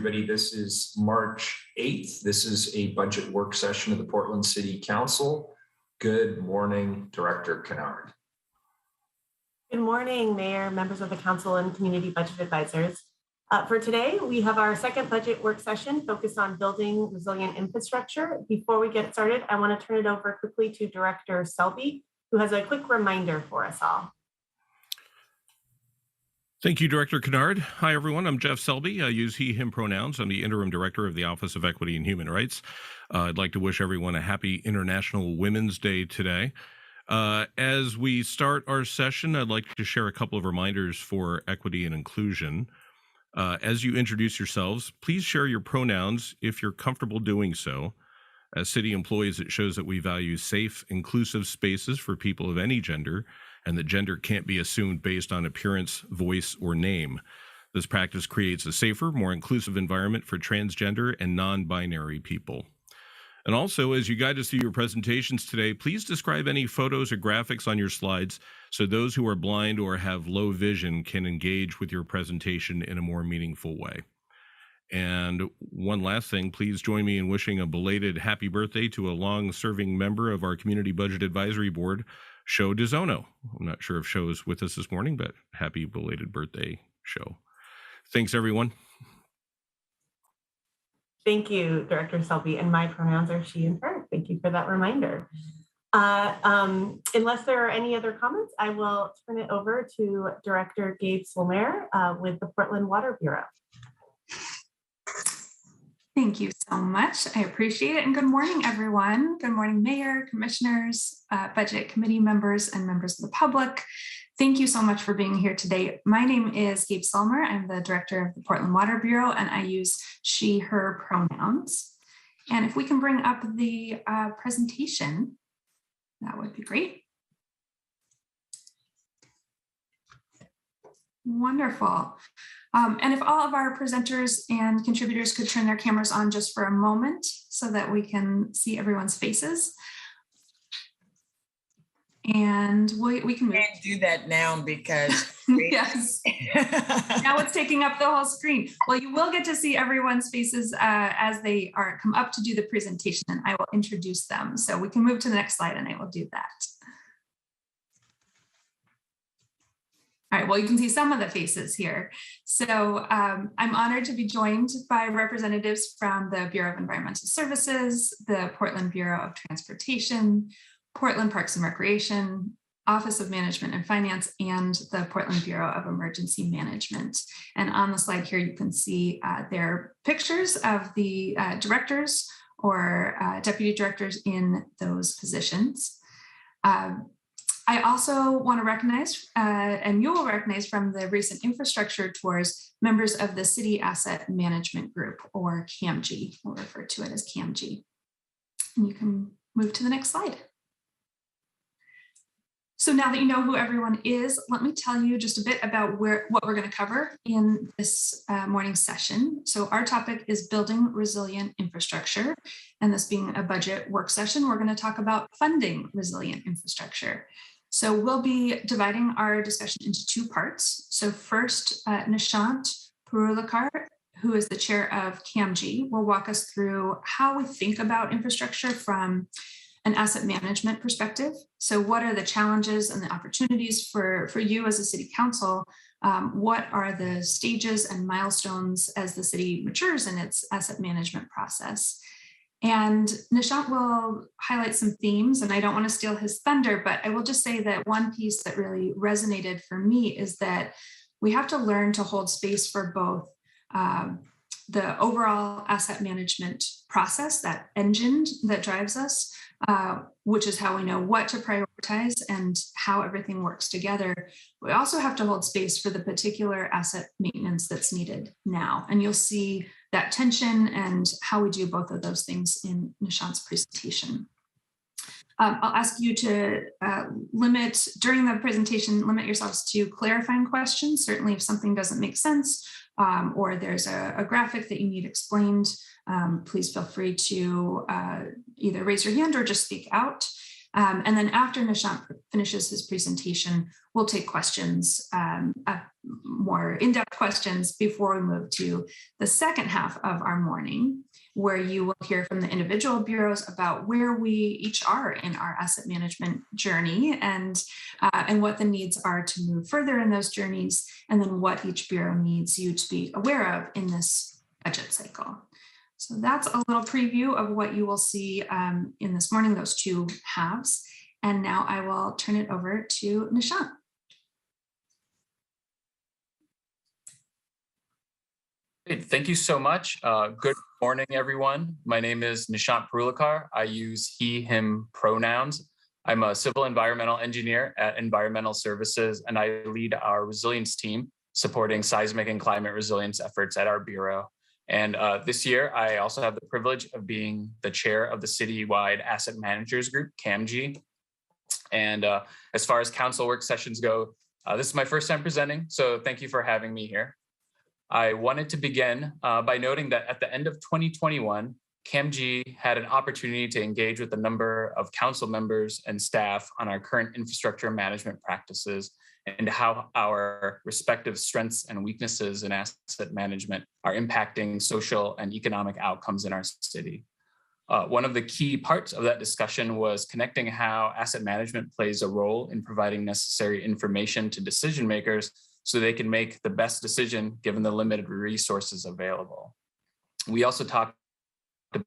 everybody. This is March 8th. This is a budget work session of the Portland City Council. Good morning, Director Kennard. Good morning, Mayor, members of the Council, and Community Budget Advisors. For today, we have our second budget work session focused on building resilient infrastructure. Before we get started, I want to turn it over quickly to Director Selby, who has a quick reminder for us all. Thank you, Director Kennard. Hi, everyone. I'm Jeff Selby. I use he, him pronouns. I'm the Interim Director of the Office of Equity and Human Rights. I'd like to wish everyone a happy International Women's Day today. As we start our session, I'd like to share a couple of reminders for equity and inclusion. As you introduce yourselves, please share your pronouns if you're comfortable doing so. As city employees, it shows that we value safe, inclusive spaces for people of any gender, and that gender can't be assumed based on appearance, voice, or name. This practice creates a safer, more inclusive environment for transgender and non-binary people. And also, as you guide us through your presentations today, please describe any photos or graphics on your slides so those who are blind or have low vision can engage with your presentation in a more meaningful way. And one last thing, please join me in wishing a belated happy birthday to a long-serving member of our Community Budget Advisory Board, Sho DeZono. I'm not sure if Sho is with us this morning, but happy belated birthday, Sho. Thanks, everyone. Thank you, Director Selby, and my pronouns are she and her. Thank you for that reminder. Unless there are any other comments, I will turn it over to Director Gabe Slmer with the Portland Water Bureau. Thank you so much. I appreciate it. And good morning, everyone. Good morning, Mayor, Commissioners, Budget Committee members, and members of the public. Thank you so much for being here today. My name is Gabe Slmer. I'm the Director of the Portland Water Bureau, and I use she, her pronouns. And if we can bring up the presentation, that would be great. Wonderful. And if all of our presenters and contributors could turn their cameras on just for a moment so that we can see everyone's faces. And we can move. Can't do that now because yes, now it's taking up the whole screen. Well, you will get to see everyone's faces as they come up to do the presentation, and I will introduce them. So we can move to the next slide, and I will do that. All right, well, you can see some of the faces here. So I'm honored to be joined by representatives from the Bureau of Environmental Services, the Portland Bureau of Transportation, Portland Parks and Recreation, Office of Management and Finance, and the Portland Bureau of Emergency Management. And on the slide here, you can see their pictures of the directors or deputy directors in those positions. I also want to recognize, and you will recognize from the recent infrastructure tours, members of the City Asset Management Group, or CAMG. We'll refer to it as CAMG. And you can move to the next slide. So now that you know who everyone is, let me tell you just a bit about what we're going to cover in this morning's session. So our topic is building resilient infrastructure. And this being a budget work session, we're going to talk about funding resilient infrastructure. So we'll be dividing our discussion into two parts. So first, Nishant Purulakar, who is the chair of CAMG, will walk us through how we think about infrastructure from an asset management perspective. So what are the challenges and the opportunities for you as a city council? What are the stages and milestones as the city matures in its asset management process? And Nishant will highlight some themes, and I don't want to steal his thunder, but I will just say that one piece that really resonated for me is that we have to learn to hold space for both the overall asset management process, that engine that drives us, which is how we know what to prioritize and how everything works together. We also have to hold space for the particular asset maintenance that's needed now. And you'll see that tension and how we do both of those things in Nishant's presentation. I'll ask you to limit, during the presentation, limit yourselves to clarifying questions. Certainly if something doesn't make sense or there's a graphic that you need explained, please feel free to either raise your hand or just speak out. And then after Nishant finishes his presentation, we'll take questions, more in-depth questions before we move to the second half of our morning, where you will hear from the individual bureaus about where we each are in our asset management journey and what the needs are to move further in those journeys, and then what each bureau needs you to be aware of in this budget cycle. So that's a little preview of what you will see in this morning, those two halves. And now I will turn it over to Nishant. Great. Thank you so much. Good morning, everyone. My name is Nishant Purulakar. I use he, him pronouns. I'm a civil environmental engineer at Environmental Services, and I lead our resilience team supporting seismic and climate resilience efforts at our bureau. And this year, I also have the privilege of being the chair of the citywide asset managers group, CAMG. And as far as council work sessions go, this is my first time presenting, so thank you for having me here. I wanted to begin by noting that at the end of 2021, CAMG had an opportunity to engage with a number of council members and staff on our current infrastructure management practices and how our respective strengths and weaknesses in asset management are impacting social and economic outcomes in our city. One of the key parts of that discussion was connecting how asset management plays a role in providing necessary information to decision makers so they can make the best decision given the limited resources available. We also talked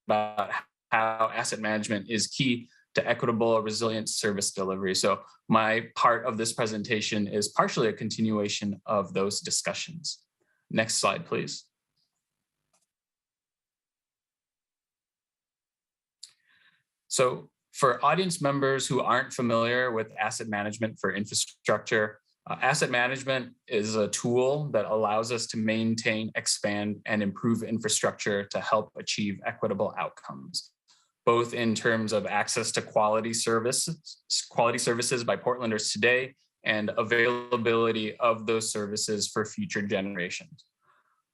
about how asset management is key to equitable, resilient service delivery. So my part of this presentation is partially a continuation of those discussions. Next slide, please. So for audience members who aren't familiar with asset management for infrastructure, asset management is a tool that allows us to maintain, expand, and improve infrastructure to help achieve equitable outcomes, both in terms of access to quality services by Portlanders today and availability of those services for future generations.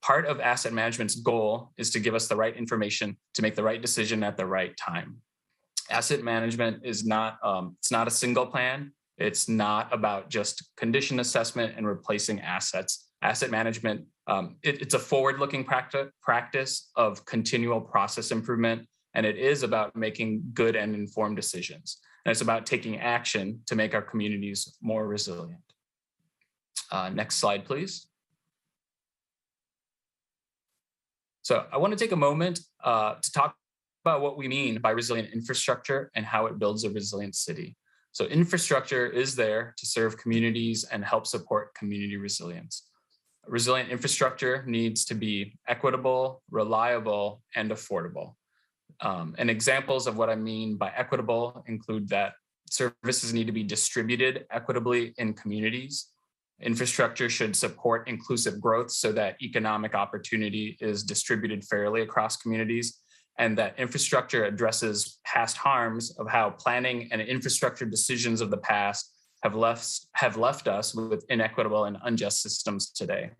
Part of asset management's goal is to give us the right information to make the right decision at the right time. Asset management is not, it's not a single plan. It's not about just condition assessment and replacing assets. Asset management, it's a forward-looking practice of continual process improvement, and it is about making good and informed decisions. And it's about taking action to make our communities more resilient. Next slide, please. So I want to take a moment to talk about what we mean by resilient infrastructure and how it builds a resilient city. So infrastructure is there to serve communities and help support community resilience. Resilient infrastructure needs to be equitable, reliable, and affordable. And examples of what I mean by equitable include that services need to be distributed equitably in communities. Infrastructure should support inclusive growth so that economic opportunity is distributed fairly across communities, and that infrastructure addresses past harms of how planning and infrastructure decisions of the past have left us with inequitable and unjust systems today.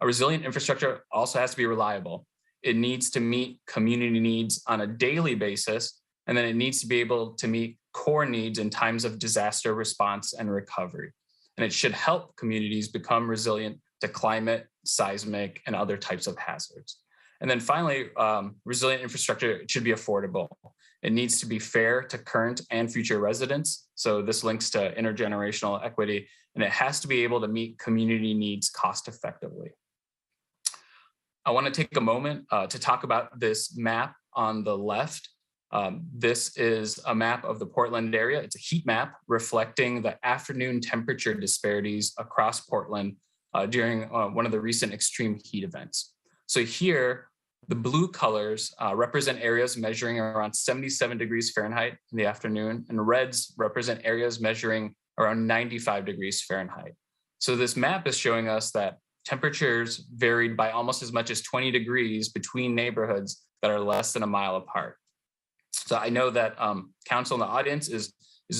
A resilient infrastructure also has to be reliable. It needs to meet community needs on a daily basis, and then it needs to be able to meet core needs in times of disaster response and recovery. And it should help communities become resilient to climate, seismic, and other types of hazards. And then finally, resilient infrastructure should be affordable. It needs to be fair to current and future residents. So this links to intergenerational equity, and it has to be able to meet community needs cost effectively. I want to take a moment to talk about this map on the left. This is a map of the Portland area. It's a heat map reflecting the afternoon temperature disparities across Portland during one of the recent extreme heat events. So here, the blue colors represent areas measuring around 77 degrees Fahrenheit in the afternoon, and reds represent areas measuring around 95 degrees Fahrenheit. So this map is showing us that temperatures varied by almost as much as 20 degrees between neighborhoods that are less than a mile apart. So I know that council in the audience is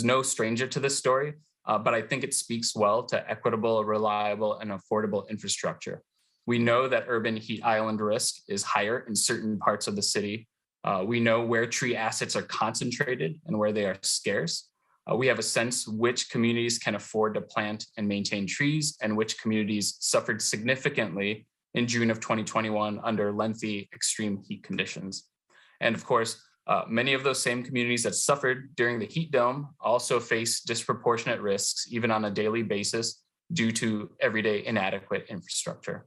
no stranger to this story, but I think it speaks well to equitable, reliable, and affordable infrastructure. We know that urban heat island risk is higher in certain parts of the city, We know where tree assets are concentrated and where they are scarce. We have a sense which communities can afford to plant and maintain trees and which communities suffered significantly in June of 2021 under lengthy extreme heat conditions. And of course, many of those same communities that suffered during the heat dome also face disproportionate risks, even on a daily basis, due to everyday inadequate infrastructure.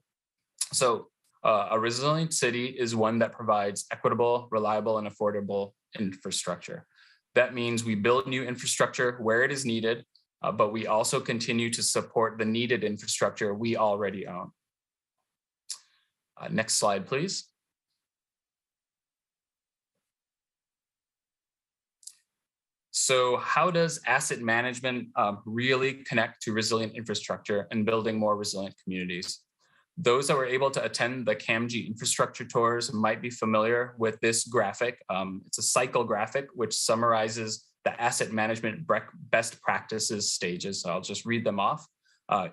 So a resilient city is one that provides equitable, reliable, and affordable infrastructure. That means we build new infrastructure where it is needed, but we also continue to support the needed infrastructure we already own. Next slide, please. So how does asset management really connect to resilient infrastructure and building more resilient communities? Those that were able to attend the CAMG infrastructure tours might be familiar with this graphic. It's a cycle graphic, which summarizes the asset management best practices stages. So I'll just read them off.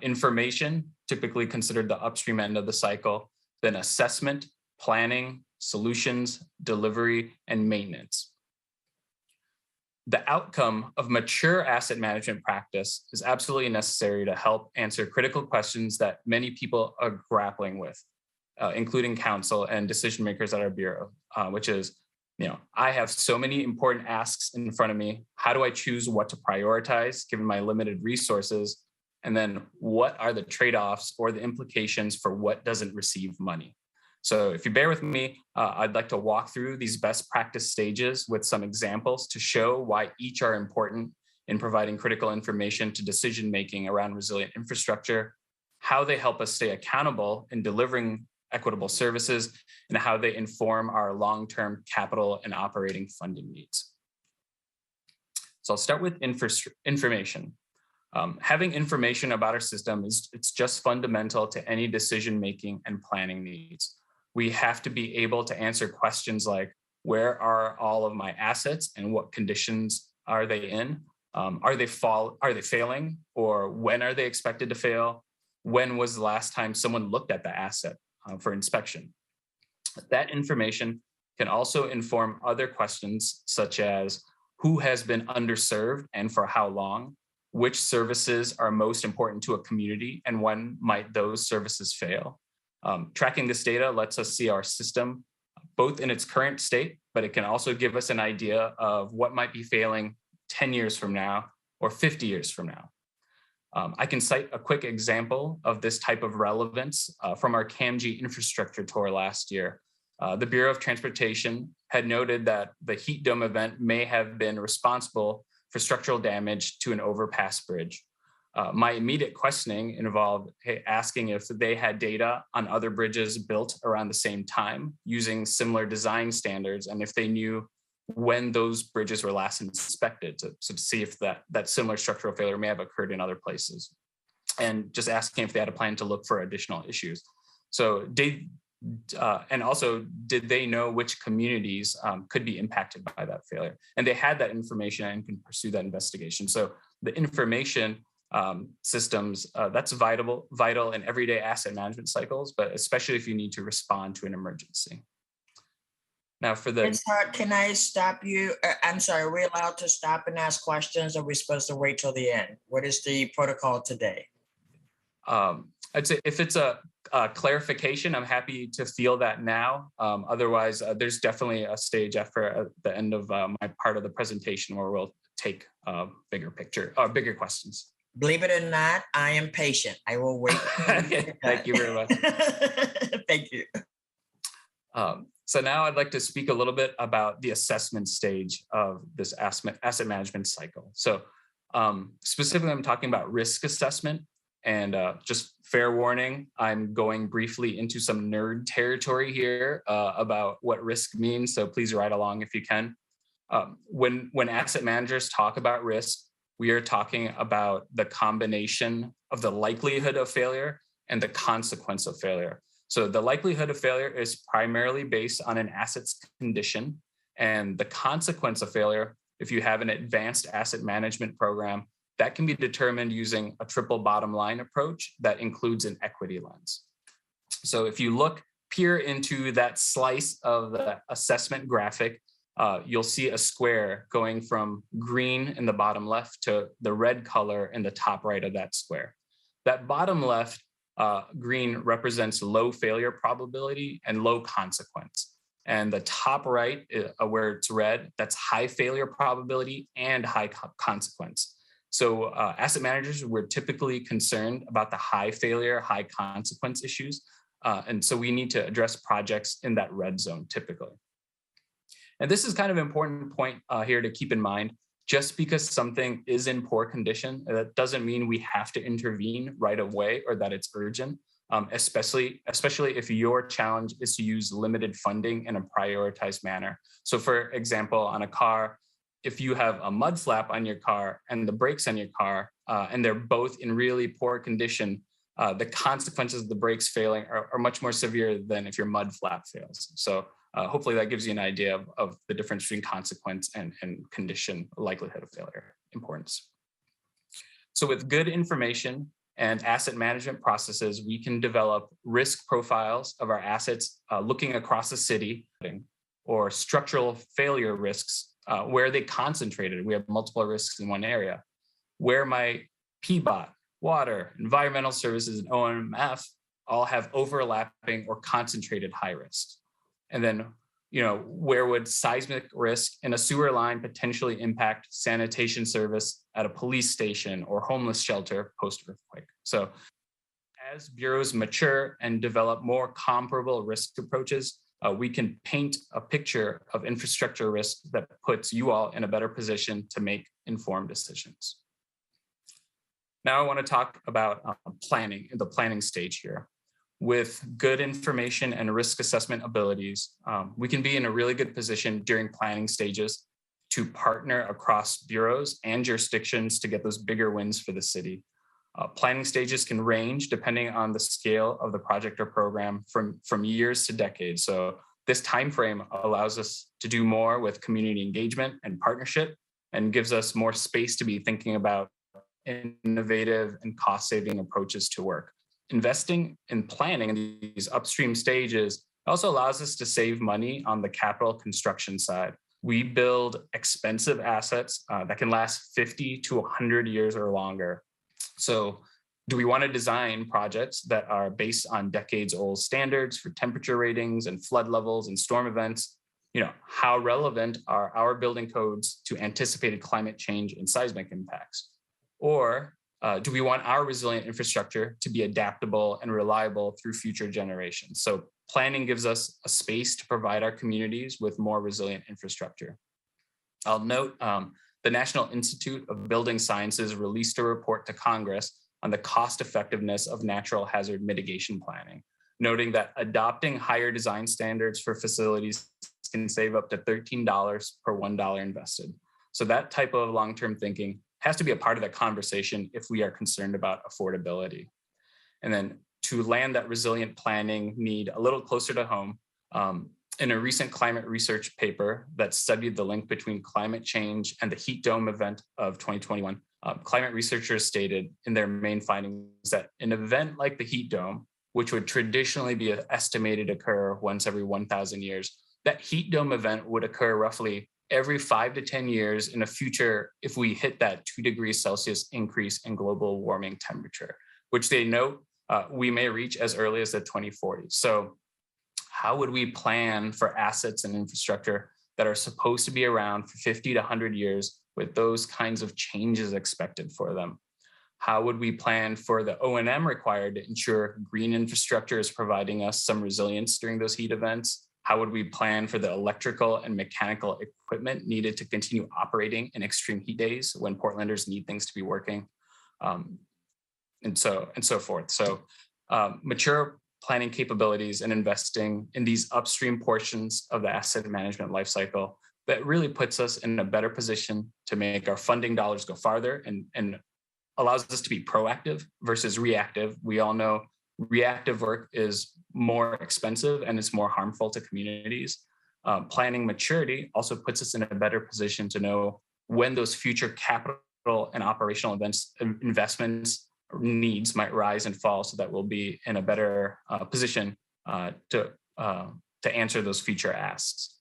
Information, typically considered the upstream end of the cycle, then assessment, planning, solutions, delivery, and maintenance. The outcome of mature asset management practice is absolutely necessary to help answer critical questions that many people are grappling with, including council and decision makers at our bureau, which is, I have so many important asks in front of me. How do I choose what to prioritize given my limited resources? And then what are the trade-offs or the implications for what doesn't receive money? So if you bear with me, I'd like to walk through these best practice stages with some examples to show why each are important in providing critical information to decision-making around resilient infrastructure, how they help us stay accountable in delivering equitable services, and how they inform our long-term capital and operating funding needs. So I'll start with information. Having information about our system it's just fundamental to any decision-making and planning needs. We have to be able to answer questions like, where are all of my assets and what conditions are they in? Are they failing, or when are they expected to fail? When was the last time someone looked at the asset for inspection? That information can also inform other questions such as who has been underserved and for how long, which services are most important to a community, and when might those services fail. Tracking this data lets us see our system both in its current state, but it can also give us an idea of what might be failing 10 years from now or 50 years from now. I can cite a quick example of this type of relevance from our CAMG infrastructure tour last year. The Bureau of Transportation had noted that the heat dome event may have been responsible for structural damage to an overpass bridge. My immediate questioning involved asking if they had data on other bridges built around the same time using similar design standards, and if they knew when those bridges were last inspected to see if that similar structural failure may have occurred in other places, and just asking if they had a plan to look for additional issues. So and also, did they know which communities could be impacted by that failure? And they had that information and can pursue that investigation. So the information systems, that's vital in everyday asset management cycles, but especially if you need to respond to an emergency. Now for the— Can I stop you? I'm sorry, are we allowed to stop and ask questions, or are we supposed to wait till the end? What is the protocol today? I'd say if it's a clarification, I'm happy to field that now. Otherwise, there's definitely a stage after the end of my part of the presentation where we'll take bigger bigger questions. Believe it or not, I am patient. I will wait. Thank you very much. Thank you. So now I'd like to speak a little bit about the assessment stage of this asset management cycle. So specifically, I'm talking about risk assessment. And just fair warning, I'm going briefly into some nerd territory here about what risk means. So please ride along if you can. When asset managers talk about risk, we are talking about the combination of the likelihood of failure and the consequence of failure. So the likelihood of failure is primarily based on an asset's condition, and the consequence of failure, if you have an advanced asset management program, that can be determined using a triple bottom line approach that includes an equity lens. So if you look peer into that slice of the assessment graphic, you'll see a square going from green in the bottom left to the red color in the top right of that square. That bottom left green represents low failure probability and low consequence. And the top right, where it's red, that's high failure probability and high consequence. So asset managers, we're typically concerned about the high failure, high consequence issues. And so we need to address projects in that red zone typically. And this is kind of an important point here to keep in mind. Just because something is in poor condition, that doesn't mean we have to intervene right away or that it's urgent, especially if your challenge is to use limited funding in a prioritized manner. So for example, on a car, if you have a mud flap on your car and the brakes on your car, and they're both in really poor condition, the consequences of the brakes failing are much more severe than if your mud flap fails. So hopefully that gives you an idea of the difference between consequence and condition, likelihood of failure, importance. So with good information and asset management processes, we can develop risk profiles of our assets looking across the city, or structural failure risks where they concentrated. We have multiple risks in one area. Where my PBOT, water, environmental services, and OMF all have overlapping or concentrated high risks. And then, where would seismic risk in a sewer line potentially impact sanitation service at a police station or homeless shelter post-earthquake? So as bureaus mature and develop more comparable risk approaches, we can paint a picture of infrastructure risk that puts you all in a better position to make informed decisions. Now I want to talk about planning, the planning stage here. With good information and risk assessment abilities, we can be in a really good position during planning stages to partner across bureaus and jurisdictions to get those bigger wins for the city. Planning stages can range depending on the scale of the project or program from years to decades. So this time frame allows us to do more with community engagement and partnership and gives us more space to be thinking about innovative and cost-saving approaches to work. Investing in planning in these upstream stages also allows us to save money on the capital construction side. We build expensive assets that can last 50 to 100 years or longer. So do we want to design projects that are based on decades-old standards for temperature ratings and flood levels and storm events? How relevant are our building codes to anticipated climate change and seismic impacts? Or do we want our resilient infrastructure to be adaptable and reliable through future generations? So planning gives us a space to provide our communities with more resilient infrastructure. I'll note the National Institute of Building Sciences released a report to Congress on the cost effectiveness of natural hazard mitigation planning, noting that adopting higher design standards for facilities can save up to $13 per $1 invested. So that type of long-term thinking has to be a part of that conversation if we are concerned about affordability. And then to land that resilient planning need a little closer to home, in a recent climate research paper that studied the link between climate change and the heat dome event of 2021, climate researchers stated in their main findings that an event like the heat dome, which would traditionally be estimated to occur once every 1,000 years, that heat dome event would occur roughly every 5 to 10 years in the future if we hit that 2 degrees Celsius increase in global warming temperature, which they note we may reach as early as the 2040s. So how would we plan for assets and infrastructure that are supposed to be around for 50 to 100 years with those kinds of changes expected for them? How would we plan for the O&M required to ensure green infrastructure is providing us some resilience during those heat events? How would we plan for the electrical and mechanical equipment needed to continue operating in extreme heat days when Portlanders need things to be working, and so forth. So mature planning capabilities and investing in these upstream portions of the asset management lifecycle that really puts us in a better position to make our funding dollars go farther and allows us to be proactive versus reactive. We all know reactive work is more expensive and it's more harmful to communities. Planning maturity also puts us in a better position to know when those future capital and operational investments needs might rise and fall, so that we'll be in a better position to to answer those future asks.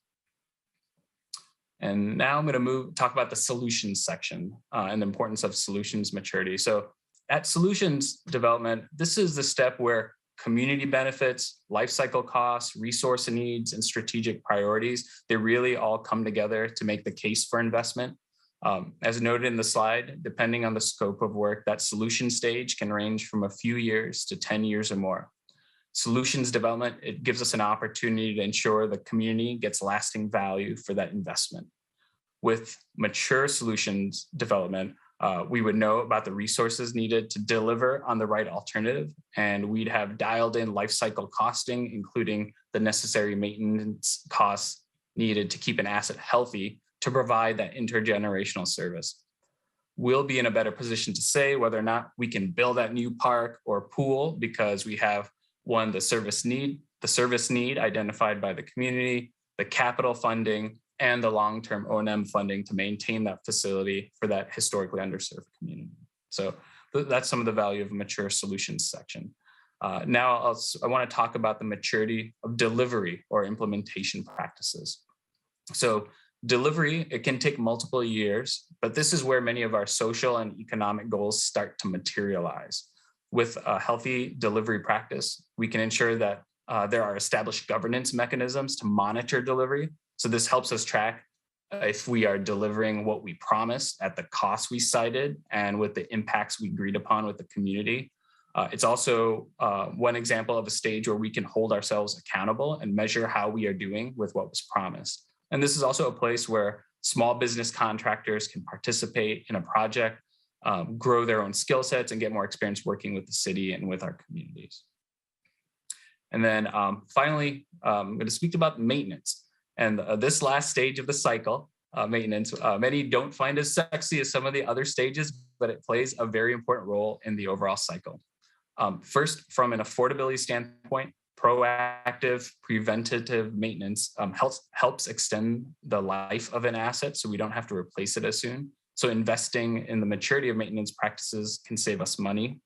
And now I'm going to talk about the solutions section and the importance of solutions maturity. So at solutions development, this is the step where community benefits, life cycle costs, resource needs, and strategic priorities, they really all come together to make the case for investment. As noted in the slide, depending on the scope of work, that solution stage can range from a few years to 10 years or more. Solutions development, it gives us an opportunity to ensure the community gets lasting value for that investment. With mature solutions development, we would know about the resources needed to deliver on the right alternative, and we'd have dialed in life cycle costing, including the necessary maintenance costs needed to keep an asset healthy to provide that intergenerational service. We'll be in a better position to say whether or not we can build that new park or pool because we have the service need identified by the community, the capital funding, and the long-term O&M funding to maintain that facility for that historically underserved community. So that's some of the value of a mature solutions section. Now I want to talk about the maturity of delivery or implementation practices. So delivery, it can take multiple years, but this is where many of our social and economic goals start to materialize. With a healthy delivery practice, we can ensure that there are established governance mechanisms to monitor delivery. So this helps us track if we are delivering what we promised at the cost we cited and with the impacts we agreed upon with the community. It's also one example of a stage where we can hold ourselves accountable and measure how we are doing with what was promised. And this is also a place where small business contractors can participate in a project, grow their own skill sets, and get more experience working with the city and with our communities. And then finally, I'm going to speak about maintenance. And this last stage of the cycle, maintenance, many don't find as sexy as some of the other stages, but it plays a very important role in the overall cycle. First, from an affordability standpoint, proactive, preventative maintenance helps extend the life of an asset so we don't have to replace it as soon. So investing in the maturity of maintenance practices can save us money.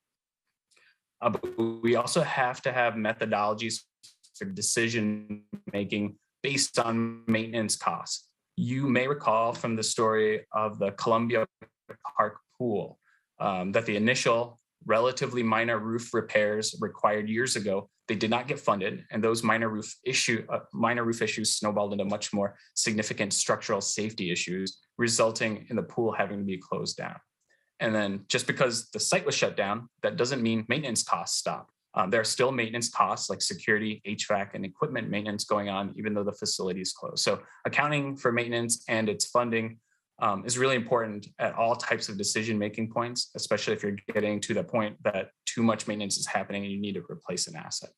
But we also have to have methodologies for decision-making based on maintenance costs. You may recall from the story of the Columbia Park pool that the initial relatively minor roof repairs required years ago, they did not get funded, and those minor roof issues snowballed into much more significant structural safety issues, resulting in the pool having to be closed down. And then just because the site was shut down, that doesn't mean maintenance costs stop. There are still maintenance costs like security, HVAC, and equipment maintenance going on, even though the facility is closed. So accounting for maintenance and its funding is really important at all types of decision-making points, especially if you're getting to the point that too much maintenance is happening and you need to replace an asset.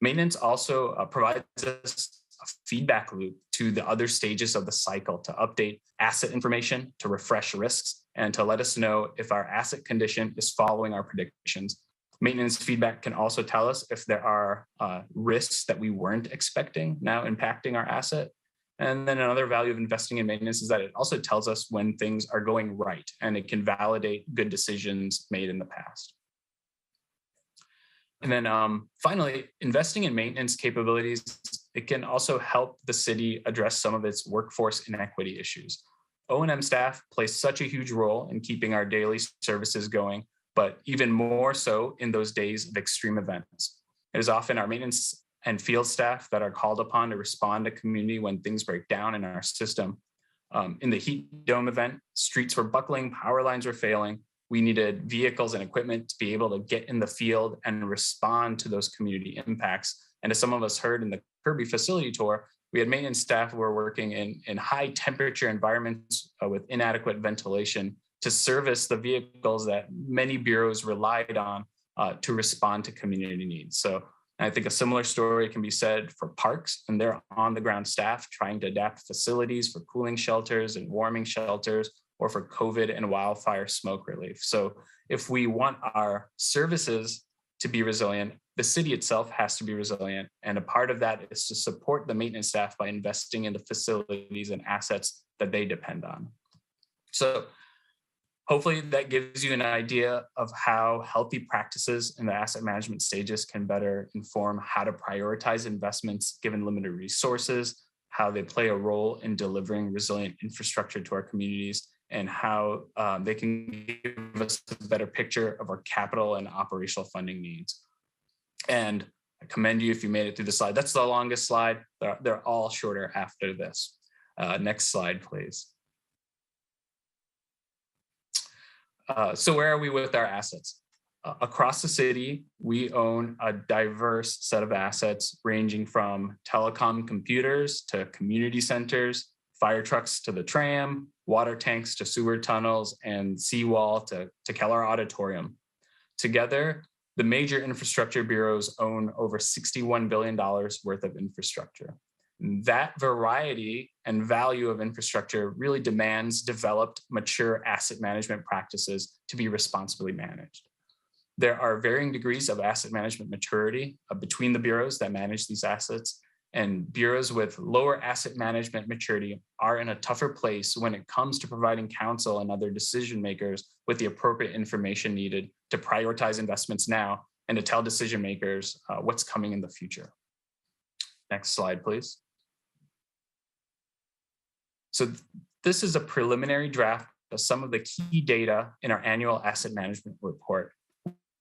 Maintenance also provides us a feedback loop to the other stages of the cycle to update asset information, to refresh risks, and to let us know if our asset condition is following our predictions. Maintenance feedback can also tell us if there are risks that we weren't expecting now impacting our asset. And then another value of investing in maintenance is that it also tells us when things are going right, and it can validate good decisions made in the past. And then finally, investing in maintenance capabilities, it can also help the city address some of its workforce inequity issues. O&M staff play such a huge role in keeping our daily services going, but even more so in those days of extreme events. It is often our maintenance and field staff that are called upon to respond to community when things break down in our system. In the heat dome event, streets were buckling, power lines were failing. We needed vehicles and equipment to be able to get in the field and respond to those community impacts. And as some of us heard in the Kirby facility tour, we had maintenance staff who were working in high temperature environments with inadequate ventilation to service the vehicles that many bureaus relied on to respond to community needs. So I think a similar story can be said for parks and their on-the-ground staff trying to adapt facilities for cooling shelters and warming shelters, or for COVID and wildfire smoke relief. So if we want our services to be resilient, the city itself has to be resilient. And a part of that is to support the maintenance staff by investing in the facilities and assets that they depend on. So Hopefully that gives you an idea of how healthy practices in the asset management stages can better inform how to prioritize investments given limited resources, how they play a role in delivering resilient infrastructure to our communities, and how they can give us a better picture of our capital and operational funding needs. And I commend you if you made it through the slide. That's the longest slide. They're all shorter after this. Next slide, please. So where are we with our assets? Across the city, we own a diverse set of assets ranging from telecom computers to community centers, fire trucks to the tram, water tanks to sewer tunnels, and seawall to Keller Auditorium. Together, the major infrastructure bureaus own over $61 billion worth of infrastructure. That variety and value of infrastructure really demands developed, mature asset management practices to be responsibly managed. There are varying degrees of asset management maturity between the bureaus that manage these assets, and bureaus with lower asset management maturity are in a tougher place when it comes to providing counsel and other decision makers with the appropriate information needed to prioritize investments now and to tell decision makers what's coming in the future. Next slide, please. So this is a preliminary draft of some of the key data in our annual asset management report.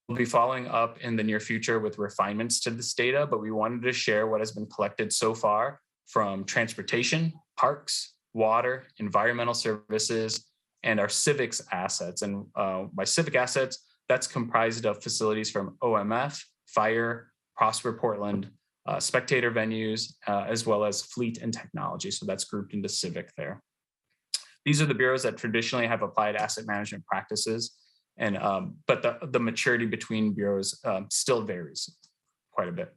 We'll be following up in the near future with refinements to this data, but we wanted to share what has been collected so far from transportation, parks, water, environmental services, and our civics assets. And by civic assets, that's comprised of facilities from OMF, Fire, Prosper Portland, spectator venues, as well as fleet and technology. So that's grouped into civic there. These are the bureaus that traditionally have applied asset management practices, and but the maturity between bureaus still varies quite a bit.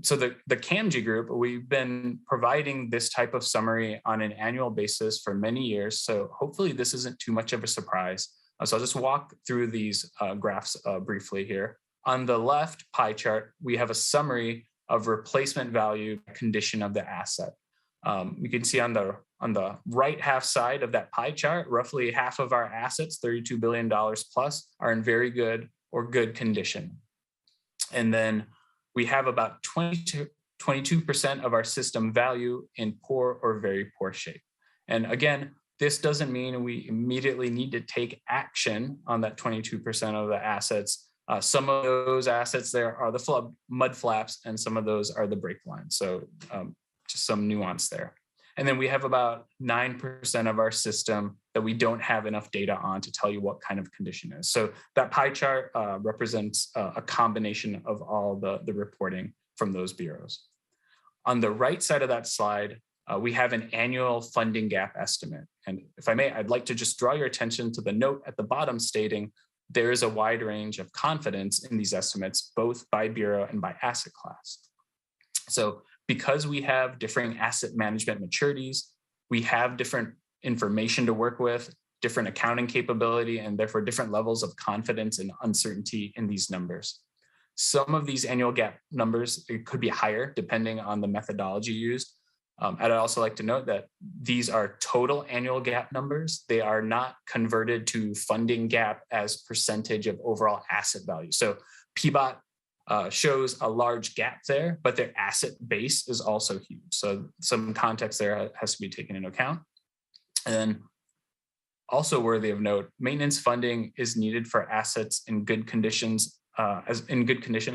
So the CAMG group, we've been providing this type of summary on an annual basis for many years. So hopefully this isn't too much of a surprise. So I'll just walk through these graphs briefly here. On the left pie chart, we have a summary of replacement value condition of the asset. You can see on the right half side of that pie chart, roughly half of our assets, $32 billion plus, are in very good or good condition. And then we have about 22% of our system value in poor or very poor shape. And again, this doesn't mean we immediately need to take action on that 22% of the assets. Some of those assets there are the mud flaps, and some of those are the brake lines. So just some nuance there. And then we have about 9% of our system that we don't have enough data on to tell you what kind of condition is. So that pie chart represents a combination of all the reporting from those bureaus. On the right side of that slide, we have an annual funding gap estimate. And if I may, I'd like to just draw your attention to the note at the bottom stating there is a wide range of confidence in these estimates, both by bureau and by asset class. So because we have differing asset management maturities, we have different information to work with, different accounting capability, and therefore different levels of confidence and uncertainty in these numbers. Some of these annual gap numbers, it could be higher depending on the methodology used. I'd also like to note that these are total annual gap numbers. They are not converted to funding gap as percentage of overall asset value. So PBOT shows a large gap there, but their asset base is also huge. So some context there has to be taken into account. And then also worthy of note, maintenance funding is needed for assets in good conditions, as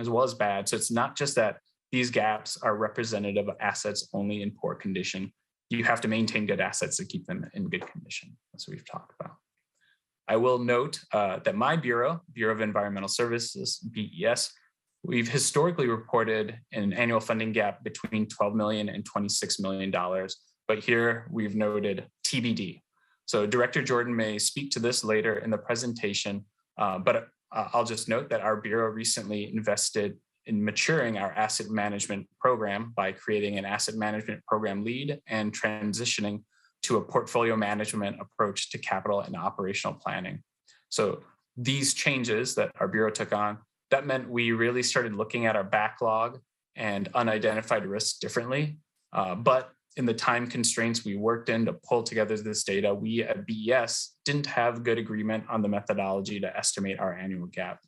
well as bad. So it's not just that these gaps are representative of assets only in poor condition. You have to maintain good assets to keep them in good condition, as we've talked about. I will note that my Bureau of Environmental Services, BES, we've historically reported an annual funding gap between $12 million and $26 million, but here we've noted TBD. So Director Jordan may speak to this later in the presentation, but I'll just note that our Bureau recently invested in maturing our asset management program by creating an asset management program lead and transitioning to a portfolio management approach to capital and operational planning. So these changes that our Bureau took on, that meant we really started looking at our backlog and unidentified risks differently. But in the time constraints we worked in to pull together this data, we at BES didn't have good agreement on the methodology to estimate our annual gap.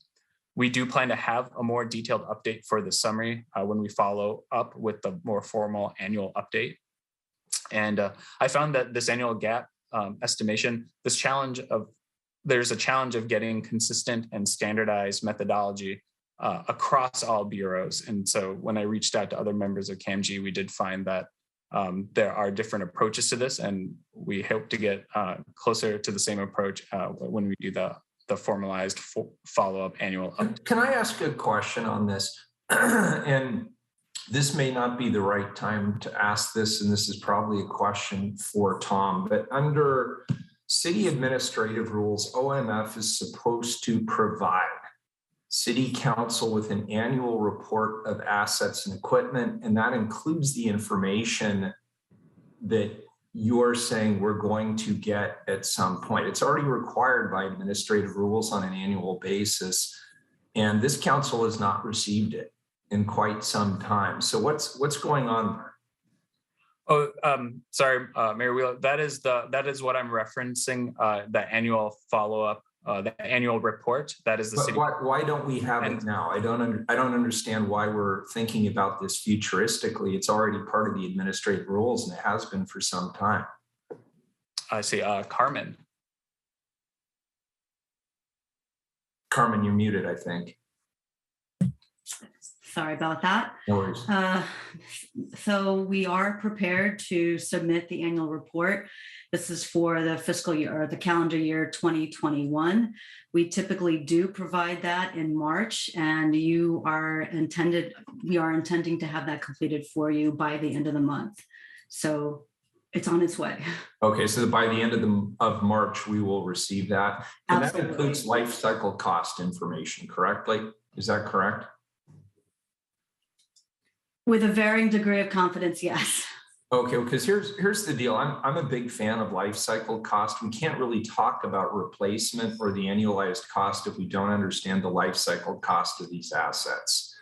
We do plan to have a more detailed update for the summary when we follow up with the more formal annual update. And I found that this annual gap estimation, there's a challenge of getting consistent and standardized methodology across all bureaus. And so when I reached out to other members of CAMG, we did find that there are different approaches to this, and we hope to get closer to the same approach when we do the formalized follow-up annual update. Can I ask a question on this? And this may not be the right time to ask this, and this is probably a question for Tom, but under city administrative rules, OMF is supposed to provide City Council with an annual report of assets and equipment, and that includes the information that you're saying we're going to get at some point. It's already required by administrative rules on an annual basis, and this council has not received it in quite some time. So what's going on there? Oh, sorry, Mayor Wheeler. That is what I'm referencing. The annual follow-up, the annual report. That is the city. Why don't we have it now? I don't understand why we're thinking about this futuristically. It's already part of the administrative rules, and it has been for some time. I see. Carmen. Carmen, you're muted, I think. Sorry about that. No worries. So we are prepared to submit the annual report. This is for the fiscal year or the calendar year 2021. We typically do provide that in March, and we are intending to have that completed for you by the end of the month. So it's on its way. Okay, so by the end of March, we will receive that. And Absolutely. that includes life cycle cost information, correctly? Is that correct? With a varying degree of confidence, yes. Okay, because here's the deal. I'm a big fan of life cycle cost. We can't really talk about replacement or the annualized cost if we don't understand the life cycle cost of these assets.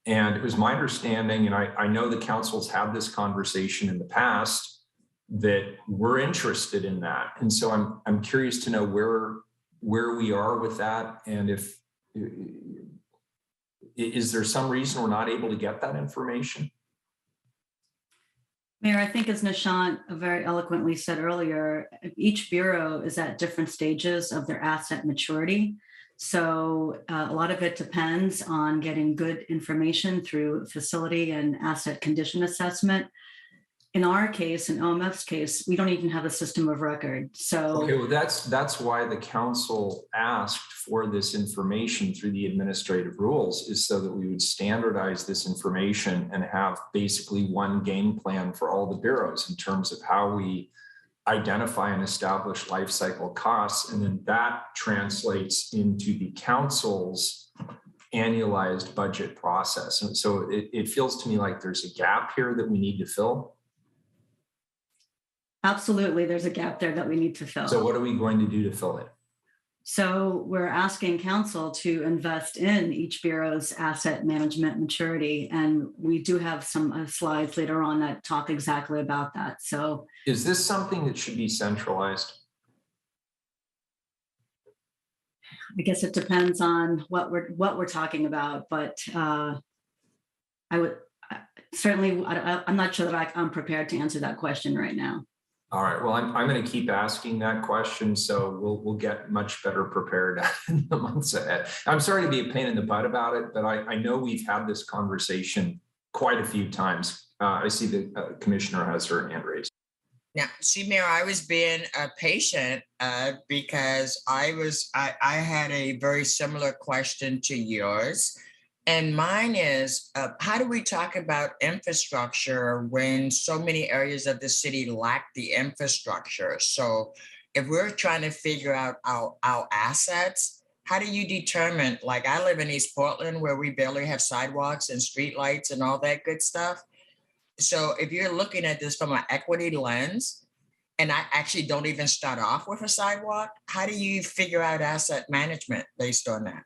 And it was my understanding, and I know the council's had this conversation in the past, that we're interested in that. And so I'm curious to know where we are with that, and if is there some reason we're not able to get that information? Mayor, I think as Nishant very eloquently said earlier, each bureau is at different stages of their asset maturity. So a lot of it depends on getting good information through facility and asset condition assessment. In our case, in OMF's case, we don't even have a system of record. So okay, well, that's why the council asked for this information through the administrative rules, is so that we would standardize this information and have basically one game plan for all the bureaus in terms of how we identify and establish life cycle costs. And then that translates into the council's annualized budget process. And so it feels to me like there's a gap here that we need to fill. absolutely, there's a gap there that we need to fill. So what are we going to do to fill it? So we're asking council to invest in each bureau's asset management maturity. And we do have some slides later on that talk exactly about that. So Is this something that should be centralized? I guess it depends on what we're talking about, but I would certainly, I'm not sure that I'm prepared to answer that question right now. All right. Well, I'm going to keep asking that question, so we'll get much better prepared in the months ahead. I'm sorry to be a pain in the butt about it, but I know we've had this conversation quite a few times. I see the commissioner has her hand raised. Now, see, Mayor, I was being patient because I had a very similar question to yours. And mine is, how do we talk about infrastructure when so many areas of the city lack the infrastructure? So if we're trying to figure out our assets, how do you determine, like I live in East Portland where we barely have sidewalks and streetlights and all that good stuff. So if you're looking at this from an equity lens, and I actually don't even start off with a sidewalk, how do you figure out asset management based on that?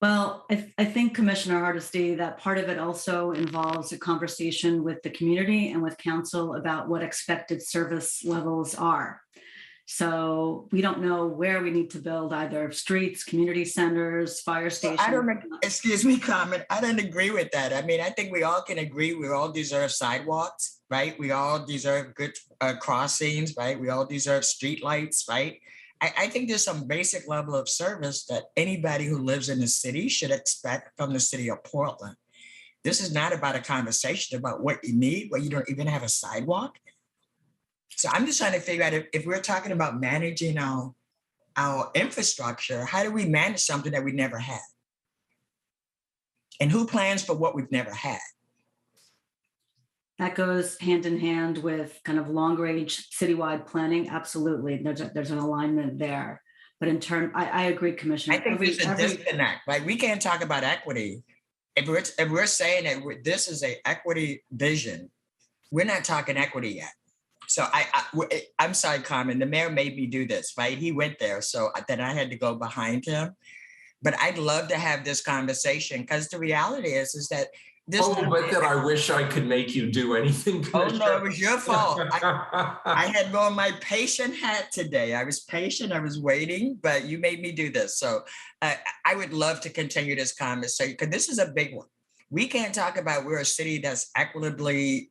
Well, I think Commissioner Hardesty, that part of it also involves a conversation with the community and with council about what expected service levels are. So we don't know where we need to build either streets, community centers, fire stations. I don't, excuse me, Carmen, I don't agree with that. I mean, I think we all can agree we all deserve sidewalks, right? We all deserve good crossings, right? We all deserve street lights, right? I think there's some basic level of service that anybody who lives in the city should expect from the city of Portland. This is not about a conversation about what you need, where you don't even have a sidewalk. So I'm just trying to figure out if we're talking about managing our infrastructure, how do we manage something that we never had? And who plans for what we've never had? That goes hand in hand with kind of long range citywide planning. Absolutely. There's an alignment there. But in turn, I agree, Commissioner. I think there's a disconnect. Like, we can't talk about equity. If we're saying that this is an equity vision, we're not talking equity yet. So I'm sorry, Carmen, the mayor made me do this, right? He went there, so then I had to go behind him. But I'd love to have this conversation, because the reality is that this. Oh, but that I wish I could make you do anything. Oh no, it was your fault. I had on my patient hat today. I was patient, I was waiting, but you made me do this. So I would love to continue this conversation, because this is a big one. We can't talk about we're a city that's equitably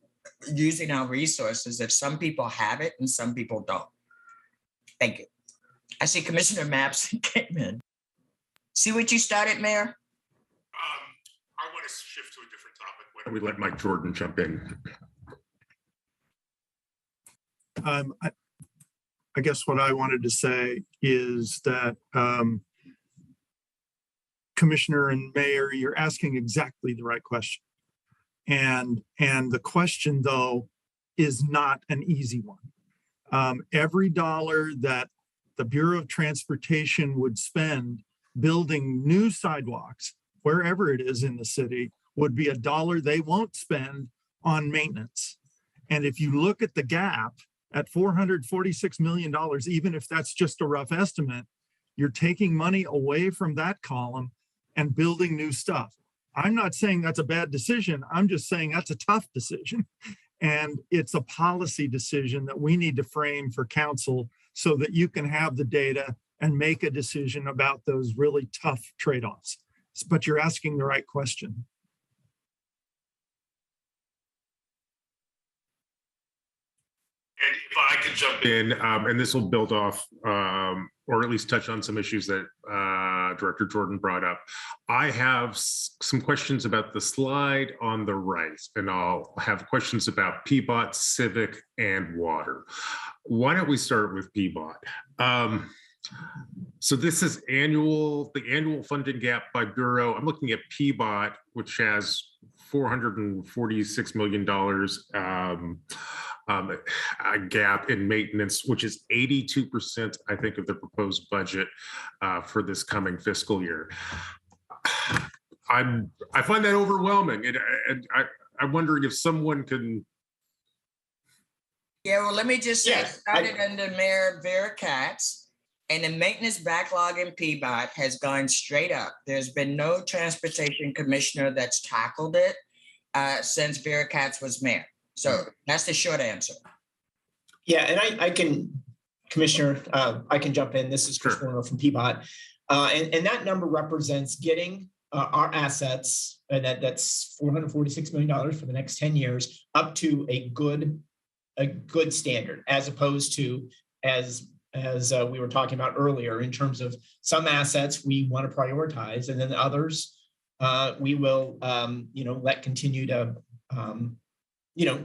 using our resources if some people have it and some people don't. Thank you. I see Commissioner Maps came in. See what you started, Mayor? I want to shift to a different topic. Why don't we let Mike Jordan jump in? I guess what I wanted to say is that Commissioner and Mayor, you're asking exactly the right question. And the question, though, is not an easy one. Every dollar that the Bureau of Transportation would spend building new sidewalks, wherever it is in the city, would be a dollar they won't spend on maintenance. And if you look at the gap at $446 million, even if that's just a rough estimate, you're taking money away from that column and building new stuff. I'm not saying that's a bad decision. I'm just saying that's a tough decision. And it's a policy decision that we need to frame for council so that you can have the data and make a decision about those really tough trade-offs. But you're asking the right question. And if I could jump in, and this will build off, or at least touch on some issues that Director Jordan brought up. I have some questions about the slide on the right, and I'll have questions about PBOT, Civic, and Water. Why don't we start with PBOT? So this is the annual funding gap by Bureau. I'm looking at PBOT, which has $446 million a gap in maintenance, which is 82%, I think, of the proposed budget for this coming fiscal year. I find that overwhelming, and I'm wondering if someone can. Yeah, well, let me just say, it started under Mayor Vera Katz, and the maintenance backlog in PBOT has gone straight up. There's been no transportation commissioner that's tackled it since Vera Katz was mayor. So that's the short answer. Yeah, and I can, Commissioner, I can jump in. This is Chris Warner from PBOT. And that number represents getting our assets, that's $446 million for the next 10 years, up to a good standard, as opposed to, as we were talking about earlier, in terms of some assets we want to prioritize, and then others we will let continue to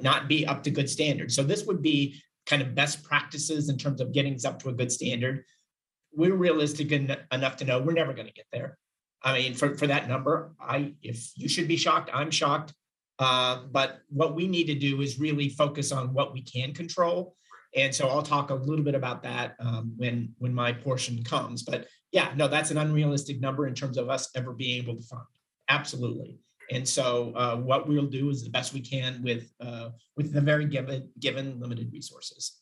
not be up to good standards. So this would be kind of best practices in terms of getting us up to a good standard. We're realistic enough to know we're never going to get there. I mean, for that number, if you should be shocked, I'm shocked. But what we need to do is really focus on what we can control. And so I'll talk a little bit about that when my portion comes. But yeah, no, that's an unrealistic number in terms of us ever being able to fund. Absolutely. And so what we'll do is the best we can with the very given limited resources.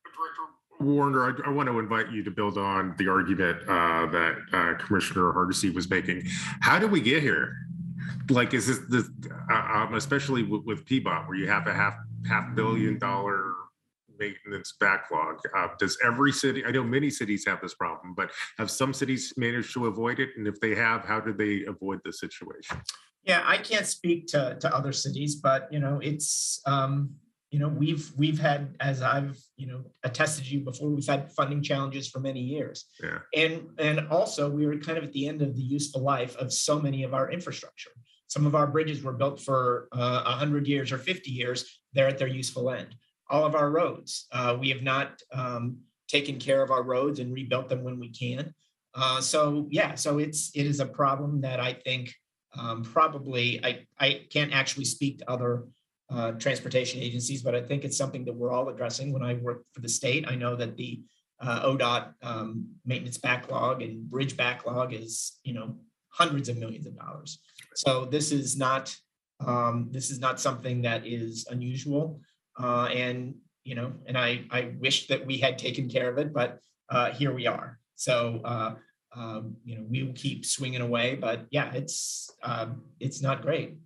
Director Warner, I want to invite you to build on the argument that Commissioner Hardesty was making. How do we get here? Like, is this especially with PBOT, where you have a half billion dollar maintenance backlog? Does every city? I know many cities have this problem, but have some cities managed to avoid it? And if they have, how do they avoid the situation? Yeah, I can't speak to other cities, but it's we've had, as I've attested to you before, we've had funding challenges for many years. Yeah. And also we were kind of at the end of the useful life of so many of our infrastructure. Some of our bridges were built for 100 years or 50 years. They're at their useful end. All of our roads, we have not taken care of our roads and rebuilt them when we can. So it is a problem that I think probably I can't actually speak to other transportation agencies, but I think it's something that we're all addressing. When I work for the state, I know that the ODOT maintenance backlog and bridge backlog is hundreds of millions of dollars. So this is not something that is unusual, and I wish that we had taken care of it, but here we are. So we will keep swinging away, but yeah, it's not great,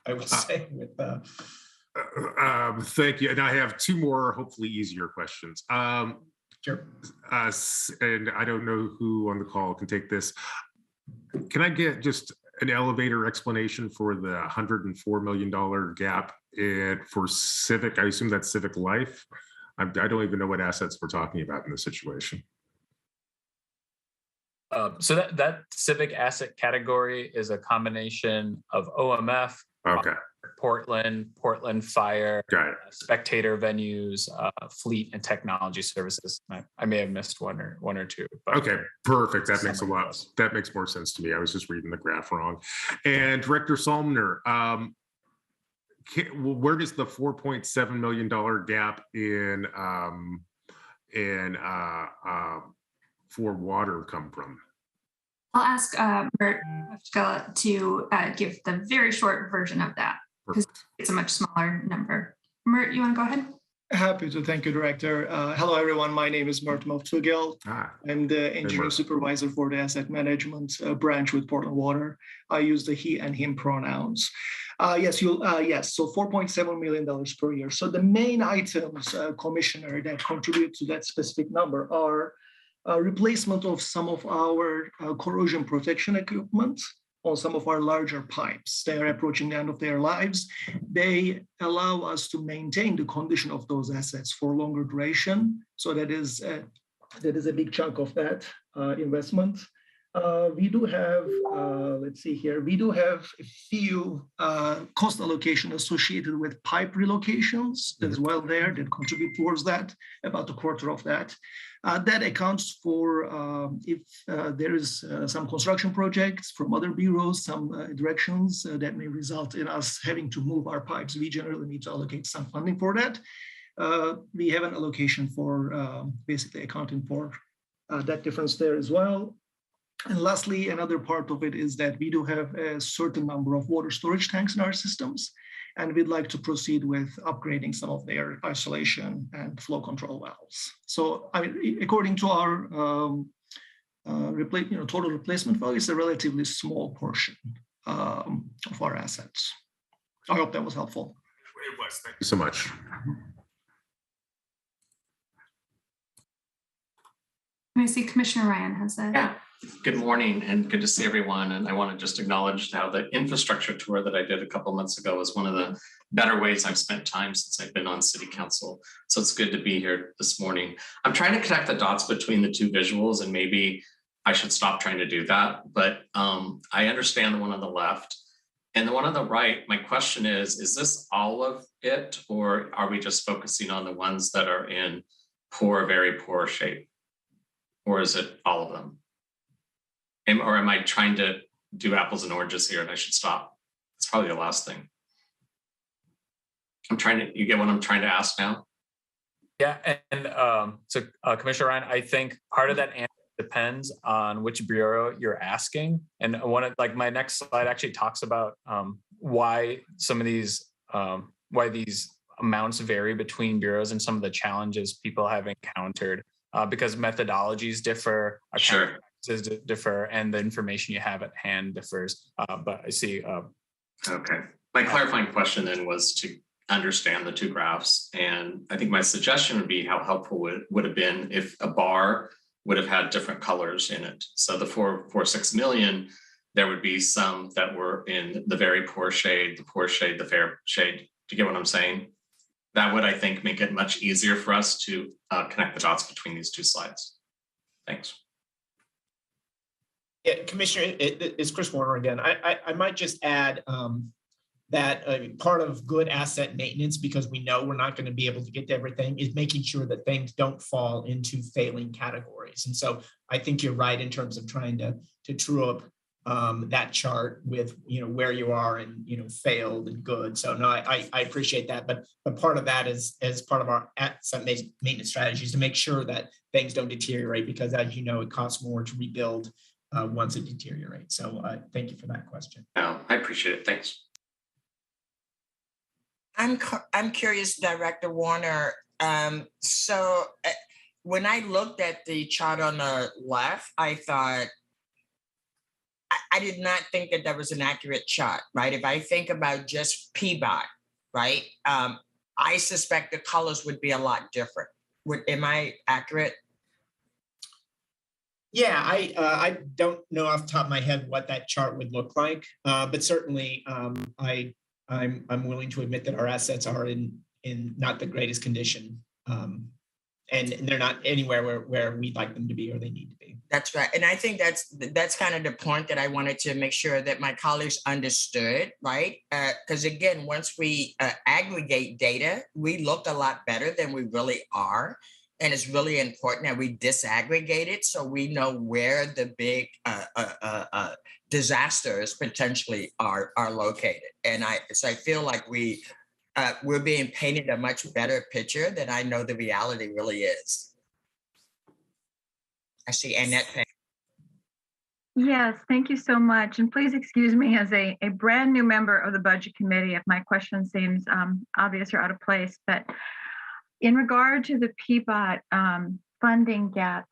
I will say. With thank you, and I have two more, hopefully easier questions. Sure. And I don't know who on the call can take this. Can I get just an elevator explanation for the $104 million gap for Civic? I assume that's Civic Life. I don't even know what assets we're talking about in this situation. So that civic asset category is a combination of OMF, okay, Portland Fire, spectator venues, fleet and technology services. I may have missed one or two. But okay, perfect. That makes a lot. That makes more sense to me. I was just reading the graph wrong. And Director Salmner, where does the $4.7 million gap for water come from? I'll ask Mert to give the very short version of that, because it's a much smaller number. Mert, you want to go ahead? Happy to. Thank you, Director. Hello, everyone. My name is Mert Movtugel. I'm the engineering supervisor for the asset management branch with Portland Water. I use the he and him pronouns. Yes. So $4.7 million per year. So the main items, Commissioner, that contribute to that specific number are replacement of some of our corrosion protection equipment on some of our larger pipes. They are approaching the end of their lives. They allow us to maintain the condition of those assets for longer duration. So that is a big chunk of that investment. We do have, we do have a few cost allocation associated with pipe relocations as well there that contribute towards that, about a quarter of that. That accounts for if there is some construction projects from other bureaus, some directions that may result in us having to move our pipes. We generally need to allocate some funding for that. We have an allocation for basically accounting for that difference there as well. And lastly, another part of it is that we do have a certain number of water storage tanks in our systems, and we'd like to proceed with upgrading some of their isolation and flow control valves. So, I mean, according to our total replacement value, it's a relatively small portion of our assets. I hope that was helpful. It was. Thank you so much. I see Commissioner Ryan has that. Yeah. Good morning and good to see everyone. And I want to just acknowledge how the infrastructure tour that I did a couple of months ago was one of the better ways I've spent time since I've been on City Council. So it's good to be here this morning. I'm trying to connect the dots between the two visuals, and maybe I should stop trying to do that. But I understand the one on the left and the one on the right. My question is this all of it, or are we just focusing on the ones that are in poor, very poor shape? Or is it all of them? Or am I trying to do apples and oranges here and I should stop? It's probably the last thing. You get what I'm trying to ask now? Yeah, and so Commissioner Ryan, I think part of that answer depends on which bureau you're asking. And one of my next slide actually talks about why some of these amounts vary between bureaus and some of the challenges people have encountered because methodologies differ, Sure. practices differ, and the information you have at hand differs. But I see. Okay. My clarifying question then was to understand the two graphs. And I think my suggestion would be how helpful would have been if a bar would have had different colors in it. So the 4.6 million, there would be some that were in the very poor shade, the poor shade, the fair shade. Do you get what I'm saying? That would, I think, make it much easier for us to connect the dots between these two slides. Thanks. Yeah, Commissioner, it's Chris Warner again. I might just add that part of good asset maintenance, because we know we're not going to be able to get to everything, is making sure that things don't fall into failing categories. And so I think you're right in terms of trying to true up that chart with, where you are and, failed and good. So no, I appreciate that. But part of that is as part of our asset maintenance strategies to make sure that things don't deteriorate, because as you know, it costs more to rebuild once it deteriorates. So thank you for that question. No, I appreciate it. Thanks. I'm curious, Director Warner. So when I looked at the chart on the left, I thought, I did not think that was an accurate chart, right? If I think about just PBOT, right? I suspect the colors would be a lot different. Am I accurate? Yeah, I don't know off the top of my head what that chart would look like, but certainly I'm willing to admit that our assets are in not the greatest condition, and they're not anywhere where we'd like them to be or they need to be. That's right, and I think that's kind of the point that I wanted to make sure that my colleagues understood, right? Because again, once we aggregate data, we look a lot better than we really are. And it's really important that we disaggregate it so we know where the big disasters potentially are located. And I feel like we're being painted a much better picture than I know the reality really is. I see Annette. Yes, thank you so much. And please excuse me as a brand new member of the Budget Committee if my question seems obvious or out of place, but in regard to the PBOT funding gap,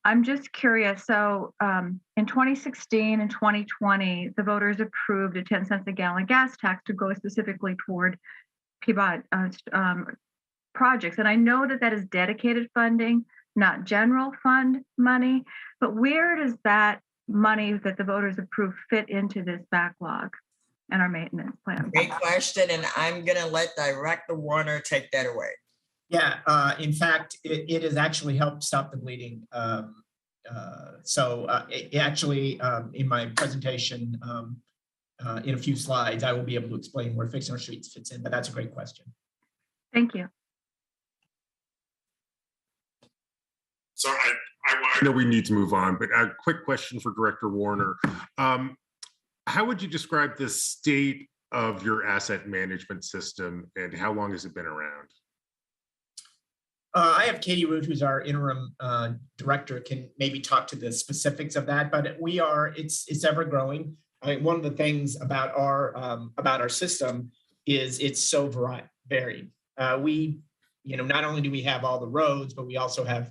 I'm just curious. So in 2016 and 2020, the voters approved a 10 cents a gallon gas tax to go specifically toward PBOT projects. And I know that is dedicated funding, not general fund money, but where does that money that the voters approved fit into this backlog and our maintenance plan? Great question. And I'm going to let Director Warner take that away. Yeah, in fact, it has actually helped stop the bleeding. It actually, in my presentation, in a few slides, I will be able to explain where Fixing Our Streets fits in, but that's a great question. Thank you. So I know we need to move on, but a quick question for Director Warner. How would you describe the state of your asset management system and how long has it been around? I have Katie Root, who's our interim director, can maybe talk to the specifics of that, but it's ever growing. I mean, one of the things about our system is it's so varied. We, not only do we have all the roads, but we also have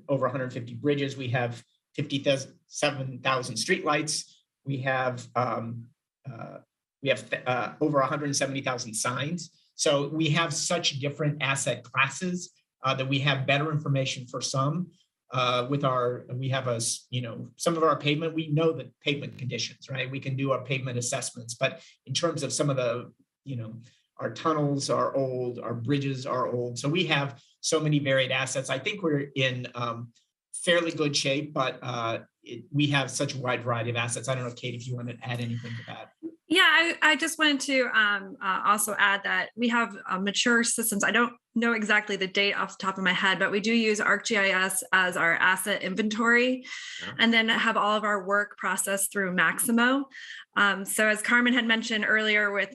over 150 bridges. We have 57,000 streetlights. We have over 170,000 signs. So we have such different asset classes that we have better information for some. We have some of our pavement, we know the pavement conditions, right? We can do our pavement assessments, but in terms of some of the, our tunnels are old, our bridges are old. So we have so many varied assets. I think we're in fairly good shape, but we have such a wide variety of assets. I don't know, Kate, if you want to add anything to that. Yeah, I just wanted to also add that we have mature systems. I don't know exactly the date off the top of my head, but we do use ArcGIS as our asset inventory, and then have all of our work processed through Maximo. So as Carmen had mentioned earlier, with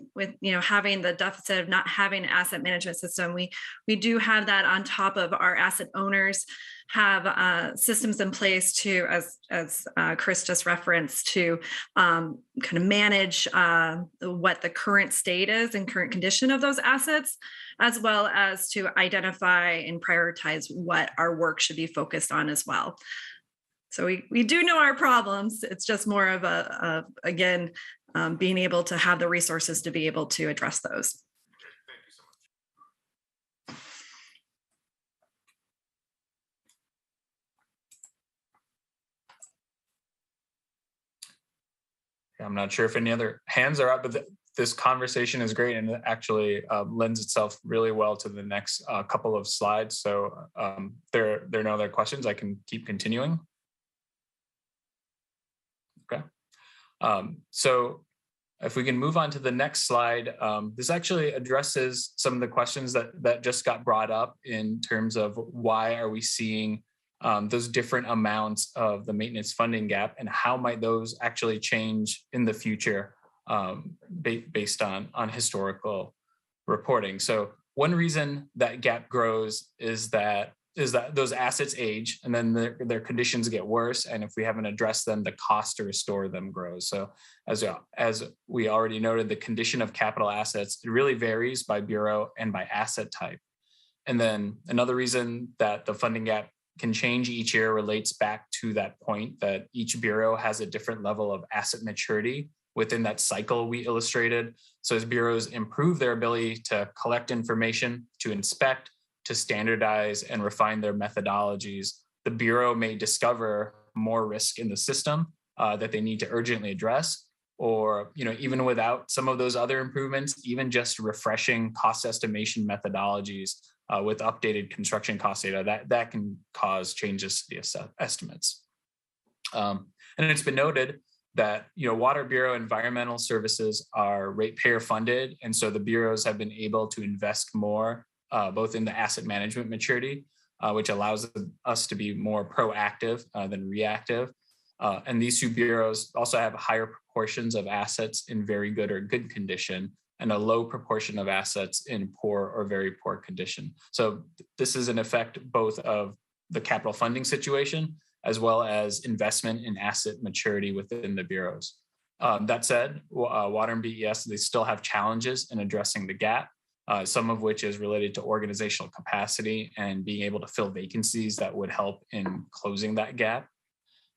having the deficit of not having an asset management system, we do have that on top of our asset owners have systems in place to, as Chris just referenced, to kind of manage what the current state is and current condition of those assets, as well as to identify and prioritize what our work should be focused on as well. So we do know our problems. It's just more of again, being able to have the resources to be able to address those. I'm not sure if any other hands are up, but this conversation is great and it actually lends itself really well to the next couple of slides. So there are no other questions. I can keep continuing. Okay. So if we can move on to the next slide, this actually addresses some of the questions that just got brought up in terms of why are we seeing those different amounts of the maintenance funding gap, and how might those actually change in the future based on historical reporting. So one reason that gap grows is that those assets age, and then their conditions get worse, and if we haven't addressed them, the cost to restore them grows. So as we already noted, the condition of capital assets, it really varies by bureau and by asset type. And then another reason that the funding gap can change each year relates back to that point that each bureau has a different level of asset maturity within that cycle we illustrated. So as bureaus improve their ability to collect information, to inspect, to standardize and refine their methodologies, the bureau may discover more risk in the system that they need to urgently address, or even without some of those other improvements, even just refreshing cost estimation methodologies with updated construction cost data, that can cause changes to the estimates. And it's been noted that Water Bureau environmental services are ratepayer funded, and so the bureaus have been able to invest more both in the asset management maturity, which allows us to be more proactive than reactive. And these two bureaus also have higher proportions of assets in very good or good condition, and a low proportion of assets in poor or very poor condition. So this is an effect both of the capital funding situation as well as investment in asset maturity within the bureaus. That said, Water and BES, they still have challenges in addressing the gap, some of which is related to organizational capacity and being able to fill vacancies that would help in closing that gap.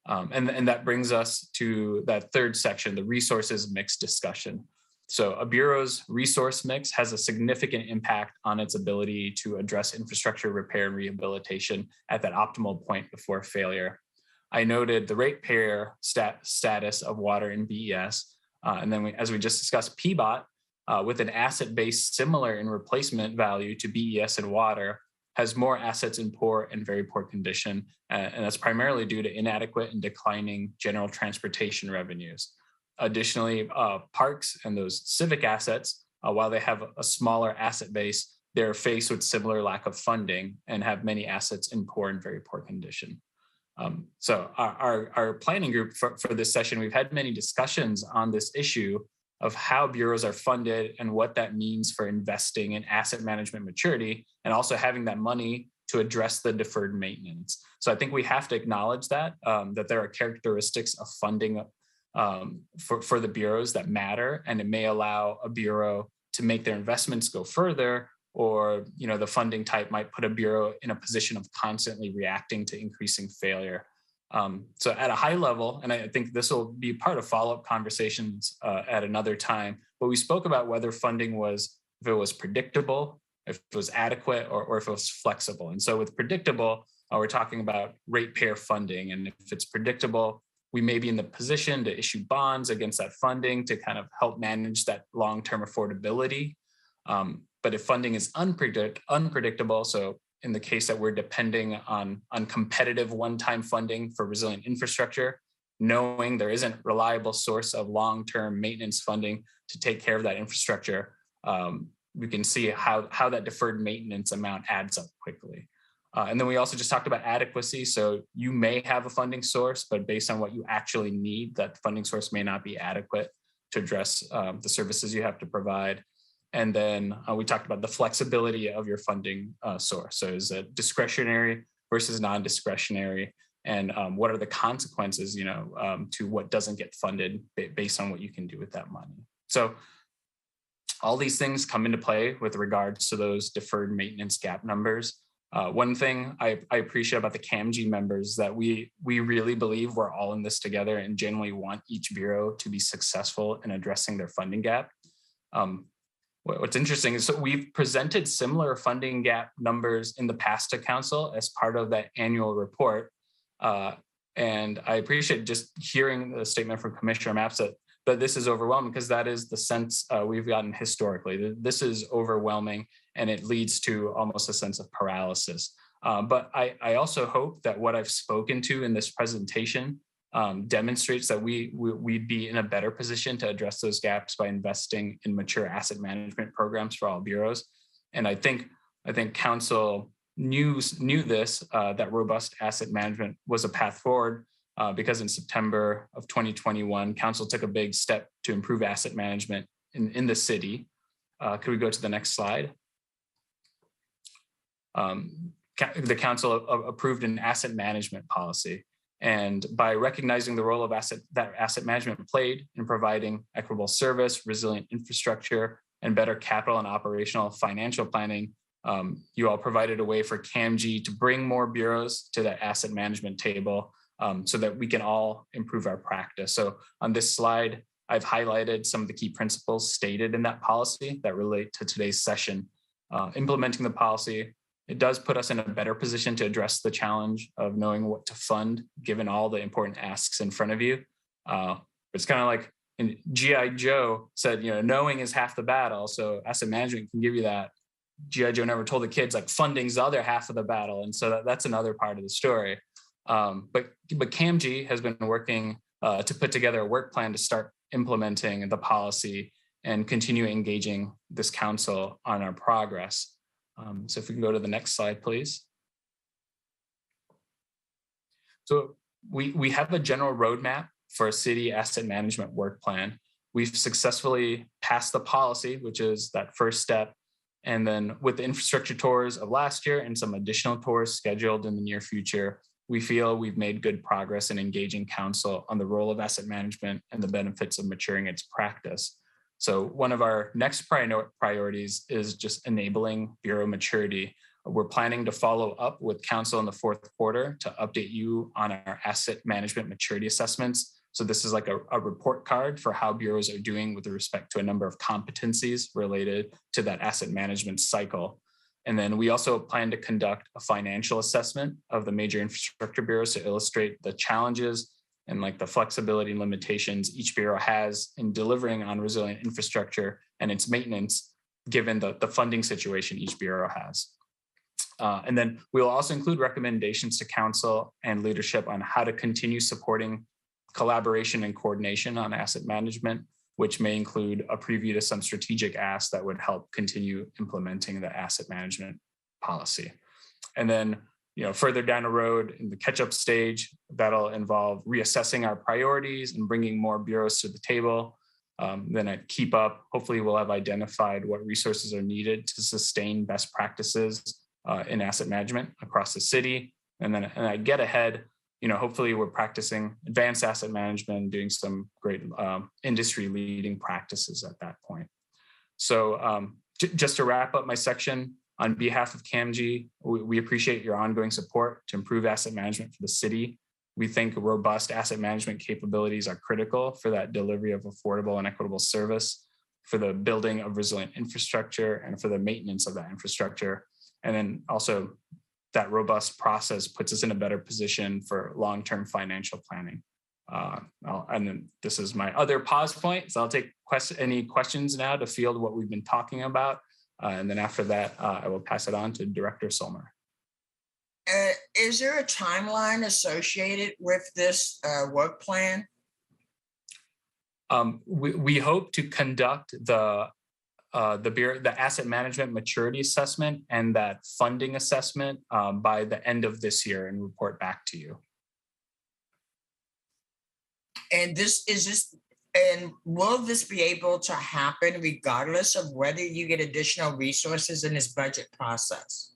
And that brings us to that third section, the resources mix discussion. So a bureau's resource mix has a significant impact on its ability to address infrastructure repair and rehabilitation at that optimal point before failure. I noted the ratepayer status of Water and BES, and then as we just discussed, PBOT, with an asset base similar in replacement value to BES and Water, has more assets in poor and very poor condition, and that's primarily due to inadequate and declining general transportation revenues. Additionally, parks and those civic assets, while they have a smaller asset base, they're faced with similar lack of funding and have many assets in poor and very poor condition. So our planning group for this session, we've had many discussions on this issue of how bureaus are funded and what that means for investing in asset management maturity, and also having that money to address the deferred maintenance. So I think we have to acknowledge that there are characteristics of funding for the bureaus that matter, and it may allow a bureau to make their investments go further, or the funding type might put a bureau in a position of constantly reacting to increasing failure. So at a high level, and I think this will be part of follow-up conversations at another time, but we spoke about whether funding was, if it was predictable, if it was adequate, or if it was flexible. And so with predictable, we're talking about ratepayer funding. And if it's predictable, we may be in the position to issue bonds against that funding to kind of help manage that long-term affordability. But if funding is unpredictable, so in the case that we're depending on competitive one-time funding for resilient infrastructure, knowing there isn't a reliable source of long-term maintenance funding to take care of that infrastructure, we can see how that deferred maintenance amount adds up quickly. And then we also just talked about adequacy. So you may have a funding source, but based on what you actually need, that funding source may not be adequate to address the services you have to provide. And then we talked about the flexibility of your funding source. So is it discretionary versus non-discretionary? And what are the consequences, to what doesn't get funded based on what you can do with that money? So all these things come into play with regards to those deferred maintenance gap numbers. One thing I appreciate about the CAMG members that we really believe we're all in this together and genuinely want each bureau to be successful in addressing their funding gap. What's interesting is we've presented similar funding gap numbers in the past to council as part of that annual report. And I appreciate just hearing the statement from Commissioner Maps that this is overwhelming, because that is the sense we've gotten historically. This is overwhelming, and it leads to almost a sense of paralysis. But I also hope that what I've spoken to in this presentation demonstrates that we'd be in a better position to address those gaps by investing in mature asset management programs for all bureaus. And I think council knew this, that robust asset management was a path forward, because in September of 2021, council took a big step to improve asset management in the city. Could we go to the next slide? The council approved an asset management policy. And by recognizing the role of that asset management played in providing equitable service, resilient infrastructure, and better capital and operational financial planning, you all provided a way for CAMG to bring more bureaus to the asset management table, so that we can all improve our practice. So on this slide, I've highlighted some of the key principles stated in that policy that relate to today's session. Implementing the policy, it does put us in a better position to address the challenge of knowing what to fund, given all the important asks in front of you. It's kind of like in G.I. Joe said, knowing is half the battle. So asset management can give you that. G.I. Joe never told the kids like funding's the other half of the battle. And so that's another part of the story. But CAMG has been working to put together a work plan to start implementing the policy and continue engaging this council on our progress. So if we can go to the next slide, please. So we have a general roadmap for a city asset management work plan. We've successfully passed the policy, which is that first step. And then with the infrastructure tours of last year and some additional tours scheduled in the near future, we feel we've made good progress in engaging council on the role of asset management and the benefits of maturing its practice. So one of our next priorities is just enabling bureau maturity. We're planning to follow up with council in the fourth quarter to update you on our asset management maturity assessments. So this is like a report card for how bureaus are doing with respect to a number of competencies related to that asset management cycle. And then we also plan to conduct a financial assessment of the major infrastructure bureaus to illustrate the challenges and like the flexibility and limitations each bureau has in delivering on resilient infrastructure and its maintenance, given the funding situation each bureau has. And then we'll also include recommendations to council and leadership on how to continue supporting collaboration and coordination on asset management, which may include a preview to some strategic asks that would help continue implementing the asset management policy. And then, further down the road in the catch-up stage, that'll involve reassessing our priorities and bringing more bureaus to the table. Then at Keep Up, hopefully we'll have identified what resources are needed to sustain best practices in asset management across the city. And at Get Ahead, hopefully we're practicing advanced asset management, doing some great industry leading practices at that point. So just to wrap up my section, on behalf of CAMG, we appreciate your ongoing support to improve asset management for the city. We think robust asset management capabilities are critical for that delivery of affordable and equitable service, for the building of resilient infrastructure, and for the maintenance of that infrastructure. And then also that robust process puts us in a better position for long-term financial planning. And then this is my other pause point. So I'll take any questions now to field what we've been talking about. And then after that, I will pass it on to Director Solmer. Is there a timeline associated with this work plan? We hope to conduct the the asset management maturity assessment and that funding assessment by the end of this year and report back to you. And and will this be able to happen regardless of whether you get additional resources in this budget process?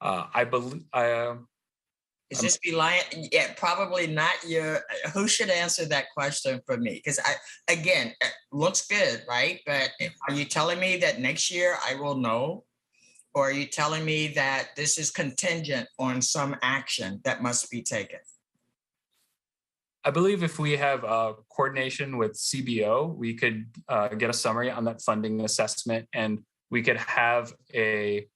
I believe. Is this relying? Yeah, probably not. Who should answer that question for me? Because again, it looks good, right? But are you telling me that next year I will know, or are you telling me that this is contingent on some action that must be taken? I believe if we have coordination with CBO, we could get a summary on that funding assessment, and we could have a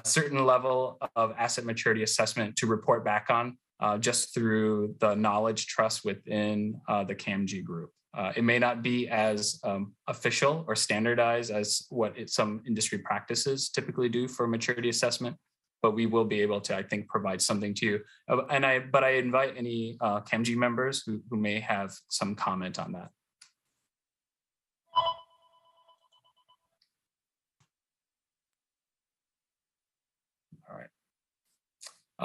certain level of asset maturity assessment to report back on just through the knowledge trust within the CAMG group. It may not be as official or standardized as what some industry practices typically do for maturity assessment, but we will be able to, I think, provide something to you. But I invite any CAMG members who may have some comment on that. All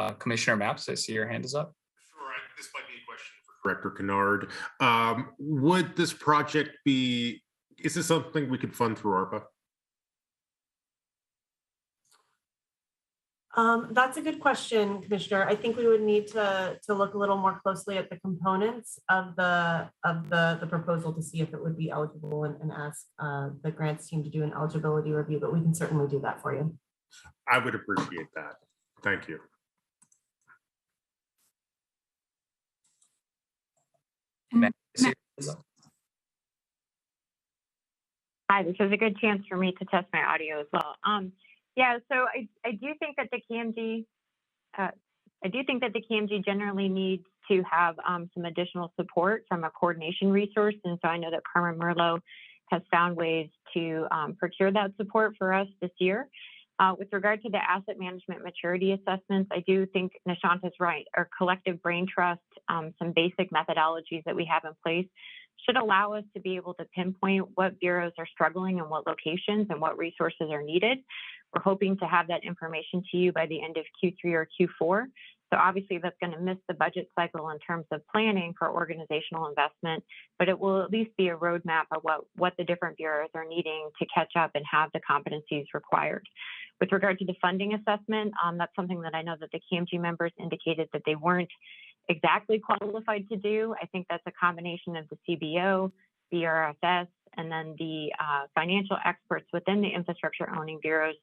right. Commissioner Maps, I see your hand is up. Sure, this might be a question for Director Kennard. Would this project is this something we could fund through ARPA? That's a good question, Commissioner. I think we would need to look a little more closely at the components of the proposal to see if it would be eligible and ask the grants team to do an eligibility review, but we can certainly do that for you. I would appreciate that. Thank you. Hi, this is a good chance for me to test my audio as well. Yeah, so I do think that the CAMG generally needs to have some additional support from a coordination resource, and so I know that Carmen Merlot has found ways to procure that support for us this year. With regard to the asset management maturity assessments, I do think Nishanta's right. Our collective brain trust, some basic methodologies that we have in place should allow us to be able to pinpoint what bureaus are struggling and what locations and what resources are needed. We're hoping to have that information to you by the end of Q3 or Q4. So obviously that's going to miss the budget cycle in terms of planning for organizational investment, but it will at least be a roadmap of what the different bureaus are needing to catch up and have the competencies required. With regard to the funding assessment, that's something that I know that the CAMG members indicated that they weren't exactly qualified to do. I think that's a combination of the CBO, the RFS, and then the financial experts within the infrastructure owning bureaus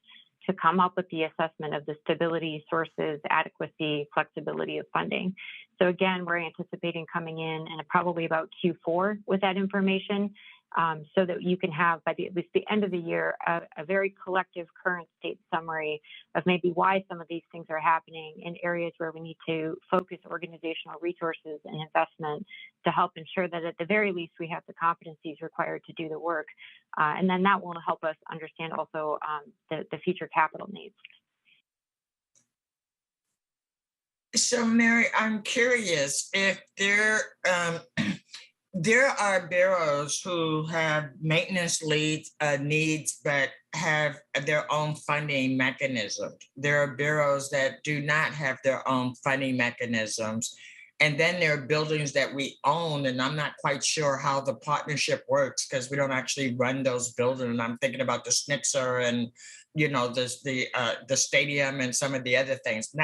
to come up with the assessment of the stability, sources, adequacy, flexibility of funding. So again, we're anticipating coming in probably about Q4 with that information so that you can have by at least the end of the year, a very collective current state summary of maybe why some of these things are happening in areas where we need to focus organizational resources and investment to help ensure that at the very least we have the competencies required to do the work. And then that will help us understand also the future capital needs. So Mary, I'm curious if there are bureaus who have maintenance needs, but have their own funding mechanism. There are bureaus that do not have their own funding mechanisms. And then there are buildings that we own, and I'm not quite sure how the partnership works because we don't actually run those buildings. And I'm thinking about the Schnitzer and, the stadium and some of the other things.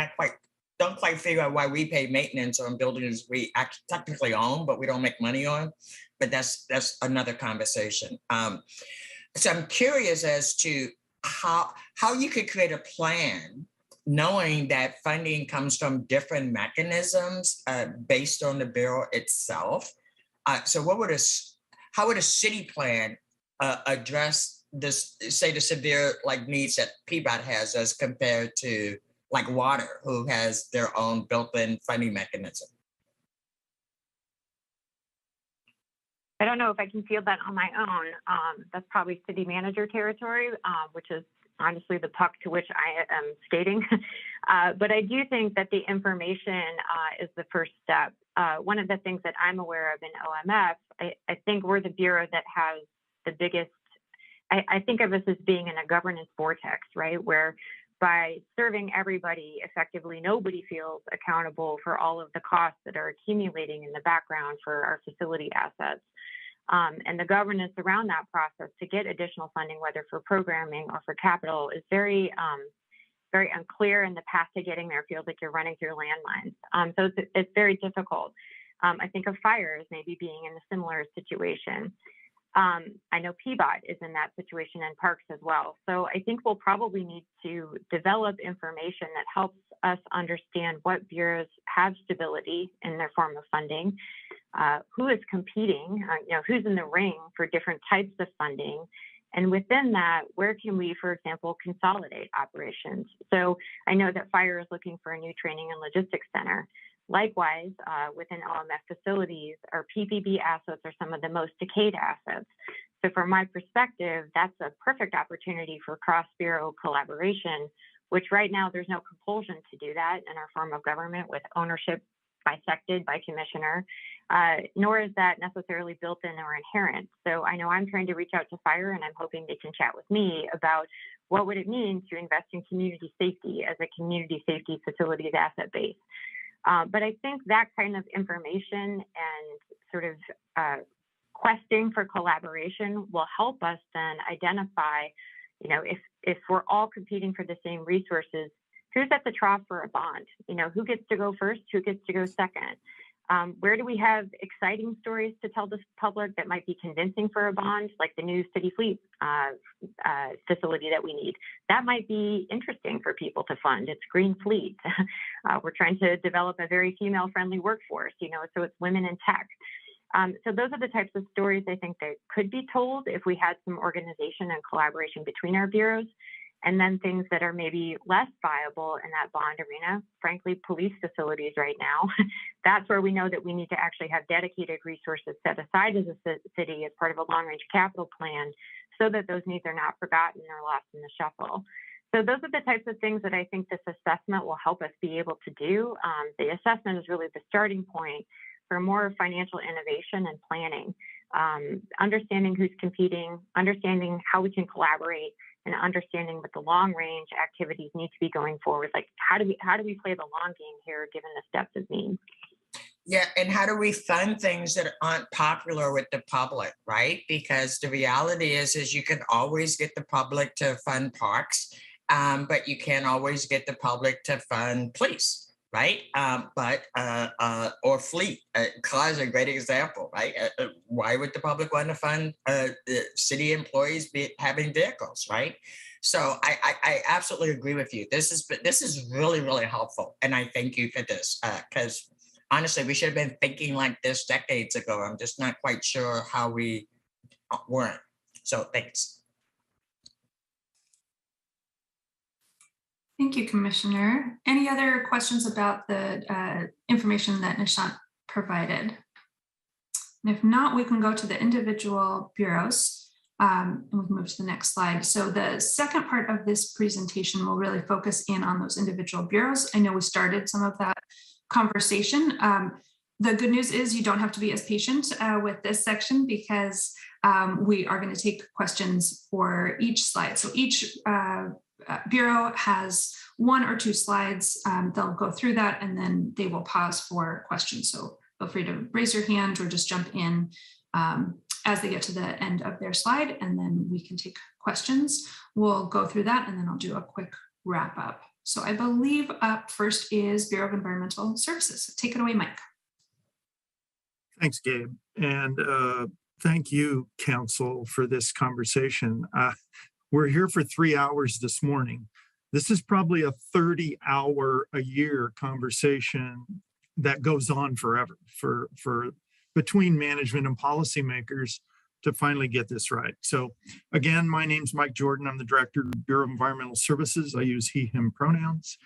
Don't quite figure out why we pay maintenance on buildings we actually technically own, but we don't make money on. But that's another conversation. So I'm curious as to how you could create a plan knowing that funding comes from different mechanisms based on the bureau itself. So how would a city plan address this, say the severe needs that PBOT has as compared to like water, who has their own built-in funding mechanism? I don't know if I can field that on my own. That's probably city manager territory, which is honestly the puck to which I am skating. But I do think that the information is the first step. One of the things that I'm aware of in OMF, I think we're the bureau that has the biggest I think of us as being in a governance vortex, right? Where by serving everybody effectively, nobody feels accountable for all of the costs that are accumulating in the background for our facility assets. And the governance around that process to get additional funding, whether for programming or for capital, is very unclear, and the path to getting there feels like you're running through landmines. So it's very difficult. I think of fires maybe being in a similar situation. I know PBOT is in that situation, and parks as well. So I think we'll probably need to develop information that helps us understand what bureaus have stability in their form of funding, who is competing, who's in the ring for different types of funding. And within that, where can we, for example, consolidate operations? So I know that fire is looking for a new training and logistics center. Likewise, within LMF facilities, our PPB assets are some of the most decayed assets. So from my perspective, that's a perfect opportunity for cross-bureau collaboration, which right now there's no compulsion to do that in our form of government with ownership bisected by commissioner, nor is that necessarily built in or inherent. So I know I'm trying to reach out to fire, and I'm hoping they can chat with me about what would it mean to invest in community safety as a community safety facilities asset base. But I think that kind of information and sort of questing for collaboration will help us then identify, if we're all competing for the same resources, who's at the trough for a bond? Who gets to go first? Who gets to go second? Where do we have exciting stories to tell the public that might be convincing for a bond, like the new city fleet facility that we need? That might be interesting for people to fund. It's green fleet. We're trying to develop a very female-friendly workforce, so it's women in tech. So those are the types of stories I think that could be told if we had some organization and collaboration between our bureaus. And then things that are maybe less viable in that bond arena, frankly, police facilities right now, that's where we know that we need to actually have dedicated resources set aside as a city as part of a long-range capital plan so that those needs are not forgotten or lost in the shuffle. So those are the types of things that I think this assessment will help us be able to do. The assessment is really the starting point for more financial innovation and planning, understanding who's competing, understanding how we can collaborate, and understanding what the long range activities need to be going forward. Like how do we play the long game here given the steps of need? Yeah, and how do we fund things that aren't popular with the public, right? Because the reality is you can always get the public to fund parks, but you can't always get the public to fund police, right? Or fleet. Cars are a great example, right? Why would the public want to fund the city employees having vehicles, right? So I absolutely agree with you. This is really, really helpful. And I thank you for this, because honestly, we should have been thinking like this decades ago. I'm just not quite sure how we weren't. So thanks. Thank you, Commissioner. Any other questions about the information that Nishant provided? And if not, we can go to the individual bureaus and we can move to the next slide. So the second part of this presentation will really focus in on those individual bureaus. I know we started some of that conversation. The good news is you don't have to be as patient with this section because we are going to take questions for each slide. So each bureau has 1 or 2 slides. They'll go through that and then they will pause for questions. So feel free to raise your hand or just jump in as they get to the end of their slide, and then we can take questions. We'll go through that and then I'll do a quick wrap up. So I believe up first is Bureau of Environmental Services. Take it away, Mike. Thanks, Gabe. And thank you, Council, for this conversation. We're here for 3 hours this morning. This is probably a 30-hour-a-year conversation that goes on forever for between management and policymakers to finally get this right. So again, my name's Mike Jordan. I'm the Director of the Bureau of Environmental Services. I use he, him pronouns.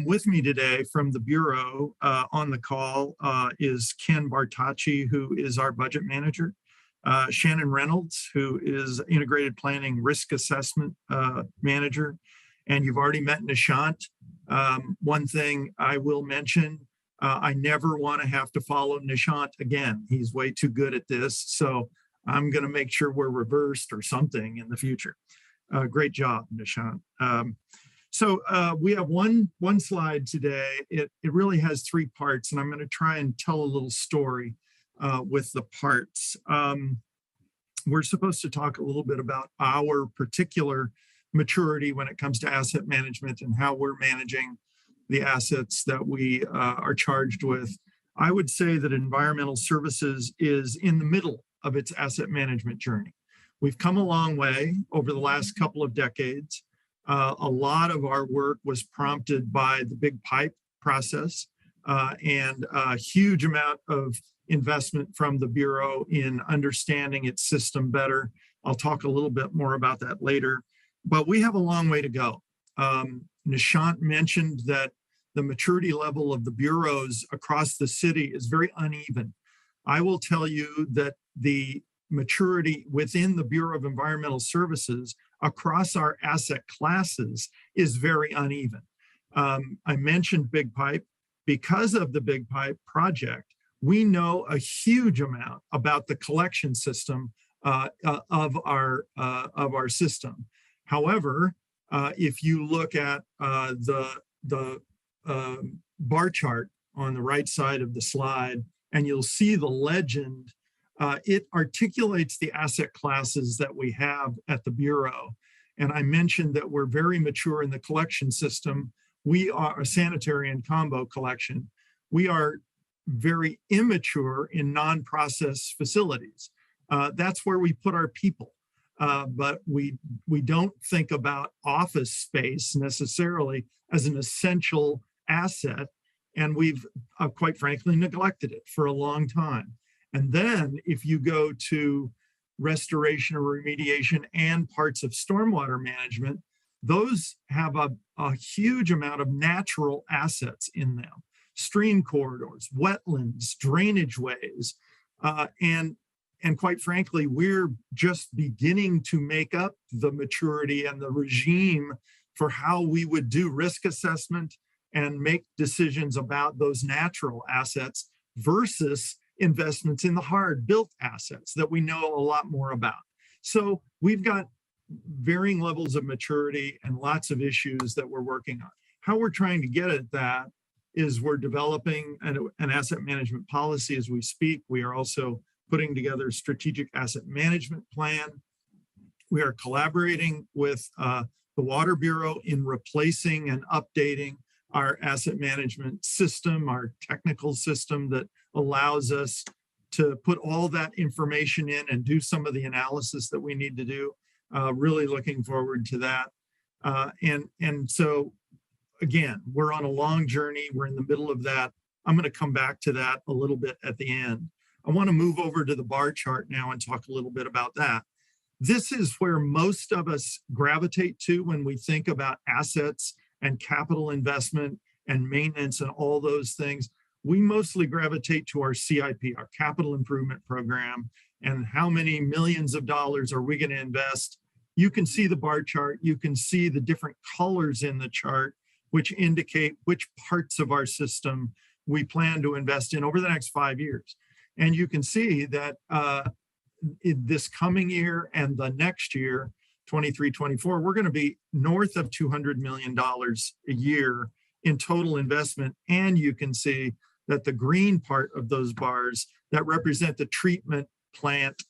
With me today from the Bureau on the call is Ken Bartacci, who is our budget manager. Shannon Reynolds, who is Integrated Planning Risk Assessment Manager. And you've already met Nishant. One thing I will mention, I never want to have to follow Nishant again. He's way too good at this. So I'm going to make sure we're reversed or something in the future. Great job, Nishant. So we have one slide today. It really has three parts, and I'm going to try and tell a little story with the parts. We're supposed to talk a little bit about our particular maturity when it comes to asset management and how we're managing the assets that we are charged with. I would say that environmental services is in the middle of its asset management journey. We've come a long way over the last couple of decades. A lot of our work was prompted by the big pipe process and a huge amount of investment from the Bureau in understanding its system better. I'll talk a little bit more about that later, but we have a long way to go. Nishant mentioned that the maturity level of the bureaus across the city is very uneven. I will tell you that the maturity within the Bureau of Environmental Services across our asset classes is very uneven. I mentioned Big Pipe. Because of the Big Pipe project, we know a huge amount about the collection system of our system. However, if you look at the bar chart on the right side of the slide, and you'll see the legend, it articulates the asset classes that we have at the Bureau. And I mentioned that we're very mature in the collection system. We are a sanitary and combo collection. We are very immature in non-process facilities. That's where we put our people. But we don't think about office space necessarily as an essential asset. And we've quite frankly neglected it for a long time. And then if you go to restoration or remediation and parts of stormwater management, those have a huge amount of natural assets in them. Stream corridors, wetlands, drainage ways, and quite frankly, we're just beginning to make up the maturity and the regime for how we would do risk assessment and make decisions about those natural assets versus investments in the hard built assets that we know a lot more about. So we've got varying levels of maturity and lots of issues that we're working on. How we're trying to get at that is we're developing an asset management policy as we speak. We are also putting together a strategic asset management plan. We are collaborating with the Water Bureau in replacing and updating our asset management system, our technical system that allows us to put all that information in and do some of the analysis that we need to do. Really looking forward to that. And so, again, we're on a long journey. We're in the middle of that. I'm going to come back to that a little bit at the end. I want to move over to the bar chart now and talk a little bit about that. This is where most of us gravitate to when we think about assets and capital investment and maintenance and all those things. We mostly gravitate to our CIP, our capital improvement program, and how many millions of dollars are we going to invest. You can see the bar chart. You can see the different colors in the chart, which indicate which parts of our system we plan to invest in over the next 5 years. And you can see that this coming year and the next year, 23, 24, we're going to be north of $200 million a year in total investment. And you can see that the green part of those bars that represent the treatment plant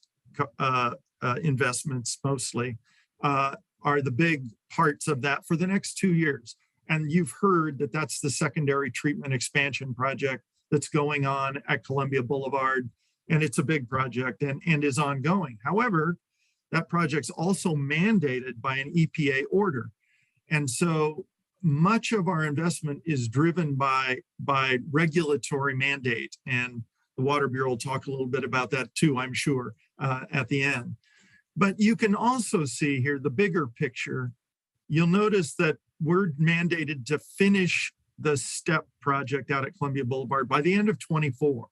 investments mostly are the big parts of that for the next 2 years. And you've heard that that's the secondary treatment expansion project that's going on at Columbia Boulevard. And it's a big project and is ongoing. However, that project's also mandated by an EPA order. And so much of our investment is driven by regulatory mandate. And the Water Bureau will talk a little bit about that too, I'm sure, at the end. But you can also see here the bigger picture. You'll notice that we're mandated to finish the STEP project out at Columbia Boulevard by the end of 24.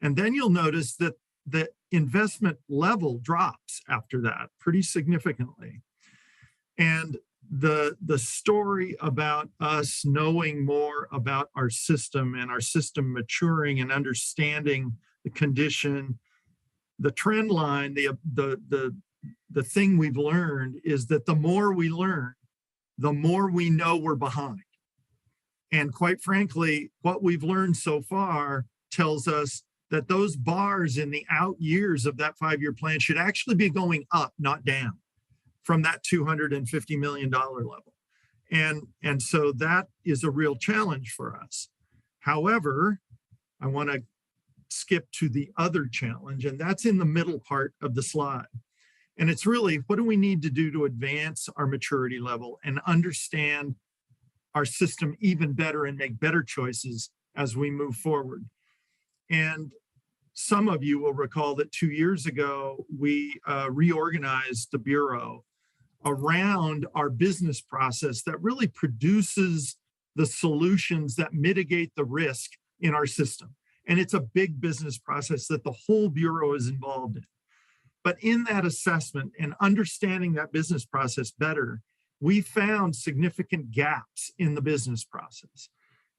And then you'll notice that the investment level drops after that pretty significantly. And the story about us knowing more about our system and our system maturing and understanding the condition the trend line, the thing we've learned is that the more we learn, the more we know we're behind. And quite frankly, what we've learned so far tells us that those bars in the out years of that 5-year plan should actually be going up, not down, from that $250 million level. And so that is a real challenge for us. However, I want to skip to the other challenge, and that's in the middle part of the slide. And it's really, what do we need to do to advance our maturity level and understand our system even better and make better choices as we move forward? And some of you will recall that 2 years ago, we reorganized the Bureau around our business process that really produces the solutions that mitigate the risk in our system. And it's a big business process that the whole Bureau is involved in. But in that assessment and understanding that business process better, we found significant gaps in the business process.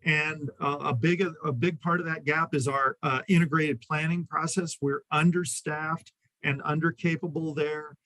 And a big part of that gap is our integrated planning process. We're understaffed and undercapable there.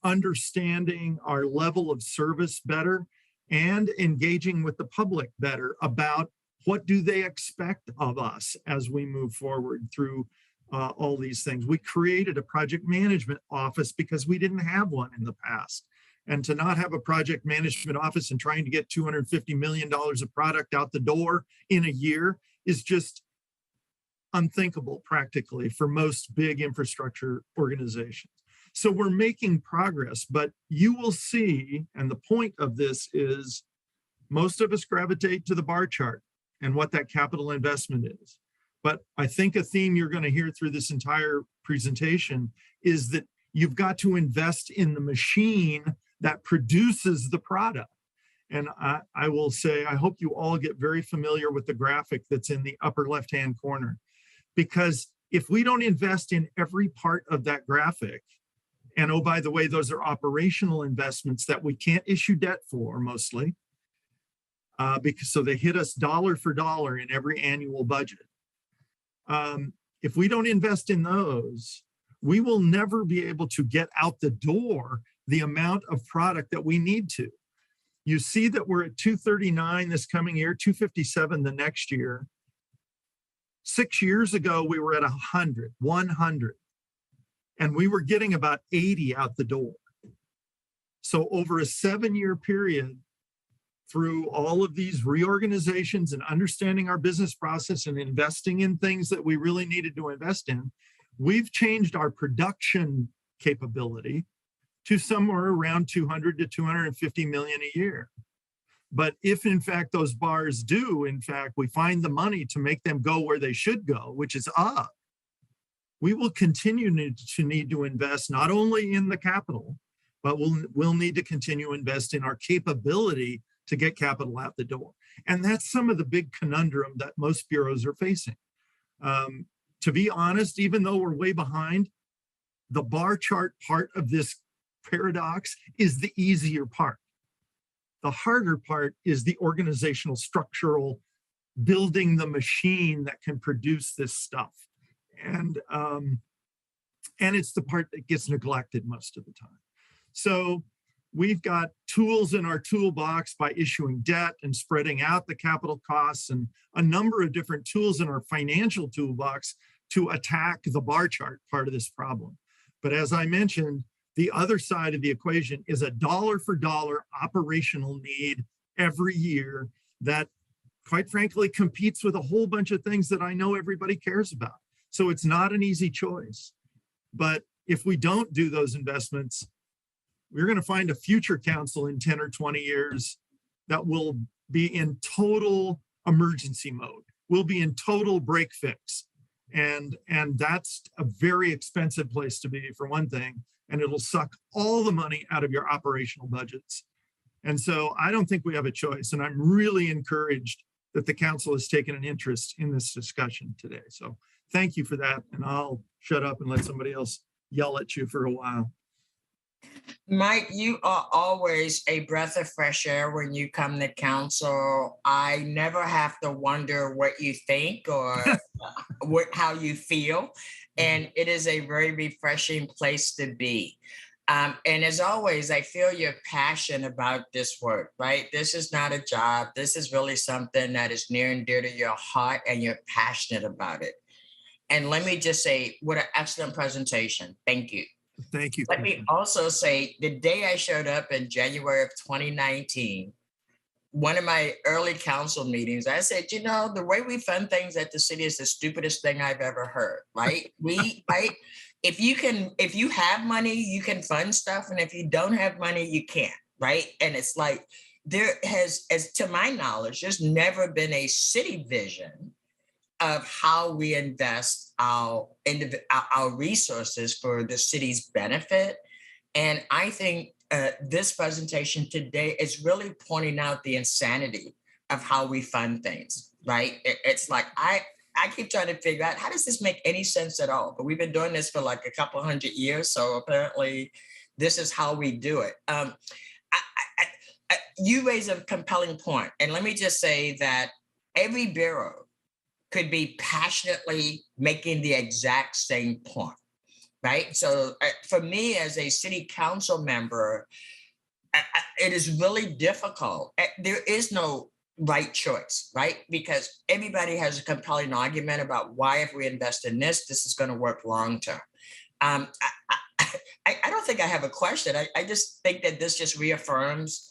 Understanding our level of service better and engaging with the public better about what do they expect of us as we move forward through all these things. We created a project management office because we didn't have one in the past. And to not have a project management office and trying to get $250 million of product out the door in a year is just unthinkable practically for most big infrastructure organizations. So we're making progress, but you will see, and the point of this is most of us gravitate to the bar chart and what that capital investment is. But I think a theme you're going to hear through this entire presentation is that you've got to invest in the machine that produces the product. And I will say, I hope you all get very familiar with the graphic that's in the upper left-hand corner, because if we don't invest in every part of that graphic, and oh, by the way, those are operational investments that we can't issue debt for mostly, because so they hit us dollar for dollar in every annual budget. If we don't invest in those, we will never be able to get out the door the amount of product that we need to. You see that we're at 239 this coming year, 257 the next year. 6 years ago, we were at 100, and we were getting about 80 out the door. So over a 7-year period, through all of these reorganizations and understanding our business process and investing in things that we really needed to invest in, we've changed our production capability to somewhere around 200 to 250 million a year. But if in fact those bars do, in fact, we find the money to make them go where they should go, which is up, we will continue to need to invest not only in the capital, but we'll need to continue to invest in our capability to get capital out the door. And that's some of the big conundrum that most bureaus are facing. To be honest, even though we're way behind, the bar chart part of this paradox is the easier part. The harder part is the organizational, structural, building the machine that can produce this stuff. And it's the part that gets neglected most of the time. So we've got tools in our toolbox by issuing debt and spreading out the capital costs, and a number of different tools in our financial toolbox to attack the bar chart part of this problem. But as I mentioned, the other side of the equation is a dollar for dollar operational need every year that, quite frankly, competes with a whole bunch of things that I know everybody cares about. So it's not an easy choice. But if we don't do those investments, we're going to find a future council in 10 or 20 years that will be in total emergency mode. We'll be in total break fix. And that's a very expensive place to be, for one thing, and it'll suck all the money out of your operational budgets. And so I don't think we have a choice. And I'm really encouraged that the council has taken an interest in this discussion today. So thank you for that. And I'll shut up and let somebody else yell at you for a while. Mike, you are always a breath of fresh air when you come to council. I never have to wonder what you think or how you feel. And it is a very refreshing place to be. And as always, I feel your passion about this work, right? This is not a job. This is really something that is near and dear to your heart, and you're passionate about it. And let me just say, what an excellent presentation. Thank you. Thank you. Let me also say, the day I showed up in January of 2019, one of my early council meetings, I said, you know, the way we fund things at the city is the stupidest thing I've ever heard, right? Right? If you have money, you can fund stuff. And if you don't have money, you can't, right? And it's like, there has, as to my knowledge, there's never been a city vision of how we invest our resources for the city's benefit. And I think this presentation today is really pointing out the insanity of how we fund things, right? It's like, I keep trying to figure out, how does this make any sense at all? But we've been doing this for like a couple hundred years. So apparently this is how we do it. You raise a compelling point. And let me just say that every bureau could be passionately making the exact same point, right? So for me as a city council member, it is really difficult. There is no right choice, right? Because everybody has a compelling argument about why if we invest in this is going to work long-term. I don't think I have a question. I just think that this just reaffirms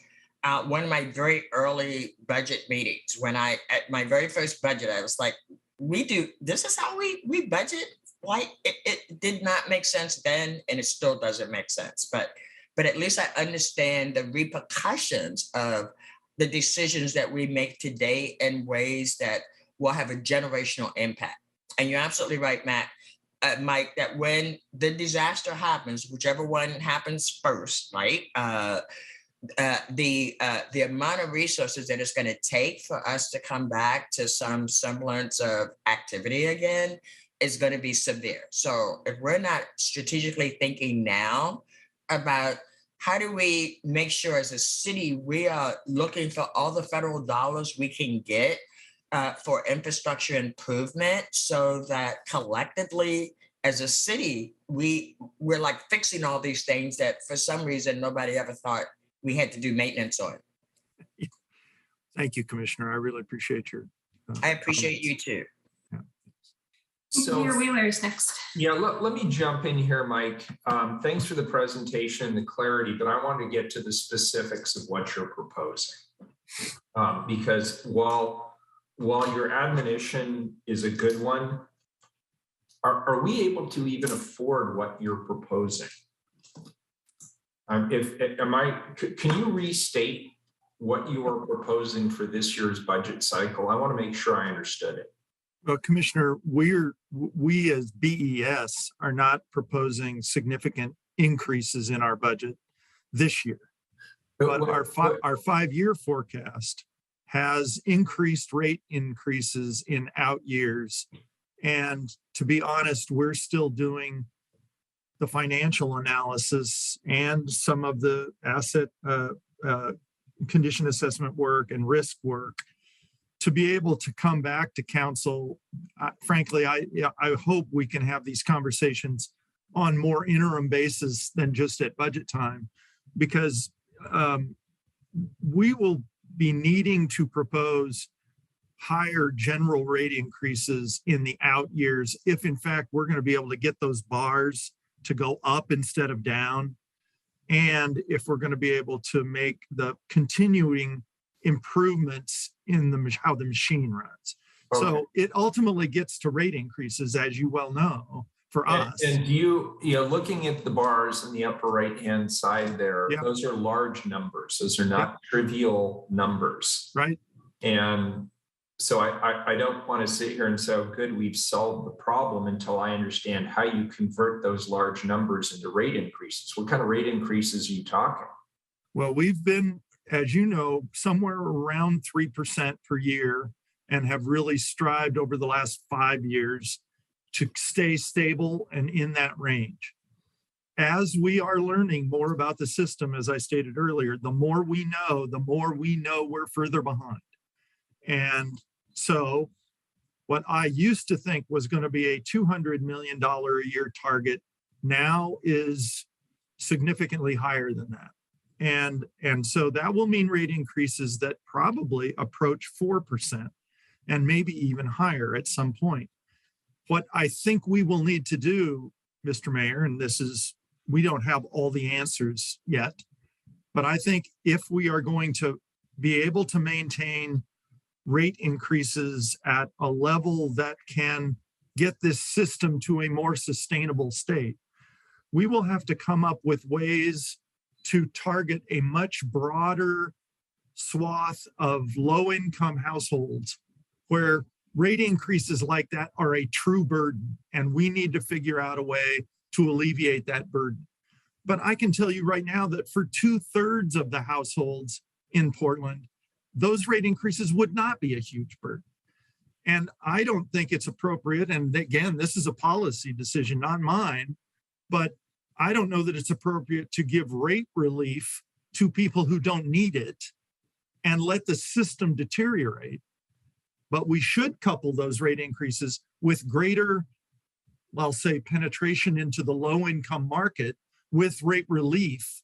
one of my very early budget meetings. When at my very first budget, I was like, this is how we budget. Like it did not make sense then, and it still doesn't make sense. But at least I understand the repercussions of the decisions that we make today in ways that will have a generational impact. And you're absolutely right, Mike, that when the disaster happens, whichever one happens first, right? The amount of resources that it's going to take for us to come back to some semblance of activity again is going to be severe. So if we're not strategically thinking now about how do we make sure as a city we are looking for all the federal dollars we can get for infrastructure improvement, so that collectively as a city we're like fixing all these things that for some reason nobody ever thought we had to do maintenance on. Thank you, Commissioner. I really appreciate your. I appreciate you too. Yeah. So Mayor Wheeler is next. Yeah, let me jump in here, Mike. Thanks for the presentation and the clarity, but I want to get to the specifics of what you're proposing. Because while your admonition is a good one, are we able to even afford what you're proposing? Can you restate what you are proposing for this year's budget cycle? I want to make sure I understood it. Well, Commissioner, we as BES are not proposing significant increases in our budget this year. But our 5-year forecast has increased rate increases in out years. And to be honest, we're still doing the financial analysis and some of the asset condition assessment work and risk work to be able to come back to council. Frankly, I hope we can have these conversations on more interim basis than just at budget time, because we will be needing to propose higher general rate increases in the out years if in fact we're going to be able to get those bars to go up instead of down, and if we're going to be able to make the continuing improvements in how the machine runs. Okay. So it ultimately gets to rate increases, as you well know, for us. And you looking at the bars in the upper right-hand side there, yeah, those are large numbers. Those are not trivial numbers. Right. And so I don't want to sit here and say, oh, good, we've solved the problem, until I understand how you convert those large numbers into rate increases. What kind of rate increases are you talking? Well, we've been, as you know, somewhere around 3% per year, and have really strived over the last 5 years to stay stable and in that range. as we are learning more about the system, as I stated earlier, the more we know we're further behind. And so what I used to think was going to be a $200 million a year target now is significantly higher than that. And so that will mean rate increases that probably approach 4% and maybe even higher at some point. What I think we will need to do, Mr. Mayor, and we don't have all the answers yet, but I think if we are going to be able to maintain rate increases at a level that can get this system to a more sustainable state, we will have to come up with ways to target a much broader swath of low-income households where rate increases like that are a true burden, and we need to figure out a way to alleviate that burden. But I can tell you right now that for 2/3 of the households in Portland, those rate increases would not be a huge burden. And I don't think it's appropriate. And again, this is a policy decision, not mine, but I don't know that it's appropriate to give rate relief to people who don't need it and let the system deteriorate. But we should couple those rate increases with greater, I'll say, penetration into the low-income market with rate relief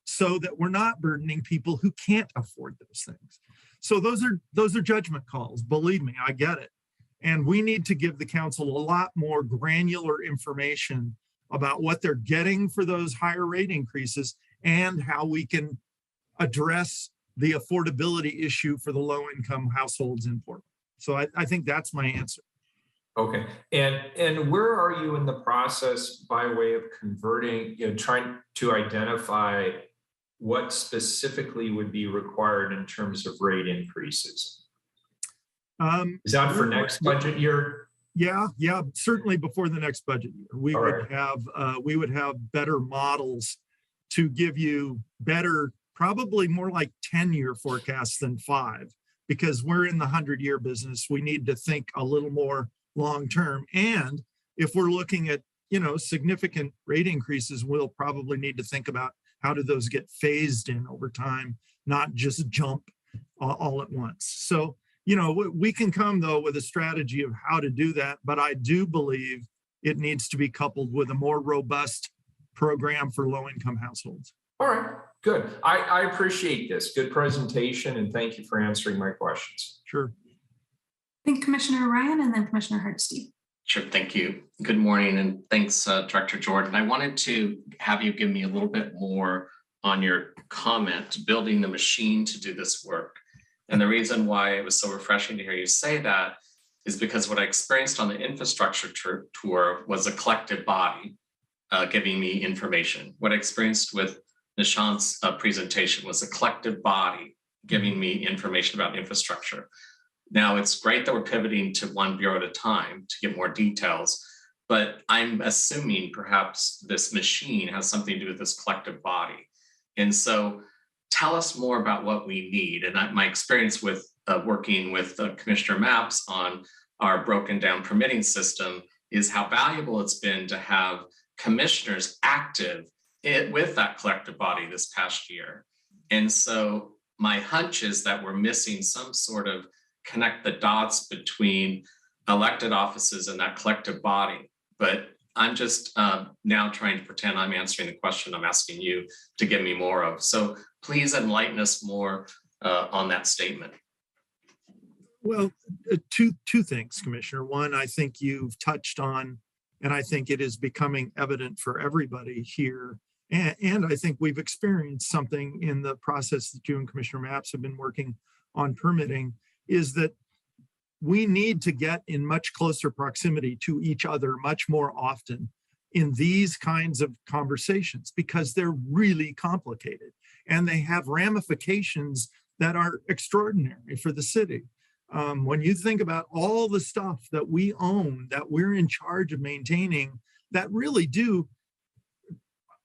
so that we're not burdening people who can't afford those things. So those are judgment calls. Believe me, I get it. And we need to give the council a lot more granular information about what they're getting for those higher rate increases and how we can address the affordability issue for the low-income households in Portland. So I think that's my answer. Okay, and where are you in the process by way of converting, trying to identify what specifically would be required in terms of rate increases? Is that for next budget year? Yeah, certainly before the next budget year. We would have better models to give you better, probably more like 10-year forecasts than 5, because we're in the 100-year business. We need to think a little more long-term. And if we're looking at, significant rate increases, we'll probably need to think about how do those get phased in over time, not just jump all at once. So, we can come though with a strategy of how to do that, but I do believe it needs to be coupled with a more robust program for low-income households. All right, good. I appreciate this. Good presentation, and thank you for answering my questions. Sure. I think Commissioner Ryan and then Commissioner Hardesty. Sure, thank you. Good morning, and thanks, Director Jordan. I wanted to have you give me a little bit more on your comment, building the machine to do this work. And the reason why it was so refreshing to hear you say that is because what I experienced on the infrastructure tour was a collective body giving me information. What I experienced with Nishant's presentation was a collective body giving me information about infrastructure. Now, it's great that we're pivoting to one bureau at a time to get more details, but I'm assuming perhaps this machine has something to do with this collective body. And so tell us more about what we need. And my experience with working with Commissioner Mapps on our broken down permitting system is how valuable it's been to have commissioners active with that collective body this past year. And so my hunch is that we're missing some sort of connect the dots between elected offices and that collective body. But I'm just now trying to pretend I'm answering the question I'm asking you to give me more of. So please enlighten us more on that statement. Well, two things, Commissioner. One, I think you've touched on, and I think it is becoming evident for everybody here. And I think we've experienced something in the process that you and Commissioner Mapps have been working on permitting, is that we need to get in much closer proximity to each other much more often in these kinds of conversations, because they're really complicated and they have ramifications that are extraordinary for the city. When you think about all the stuff that we own, that we're in charge of maintaining, that really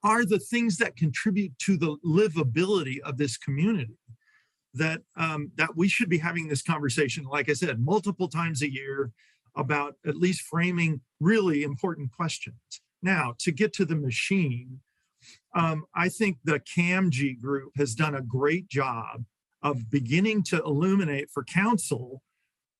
are the things that contribute to the livability of this community, that we should be having this conversation, like I said, multiple times a year about at least framing really important questions. Now, to get to the machine, I think the CAMG group has done a great job of beginning to illuminate for council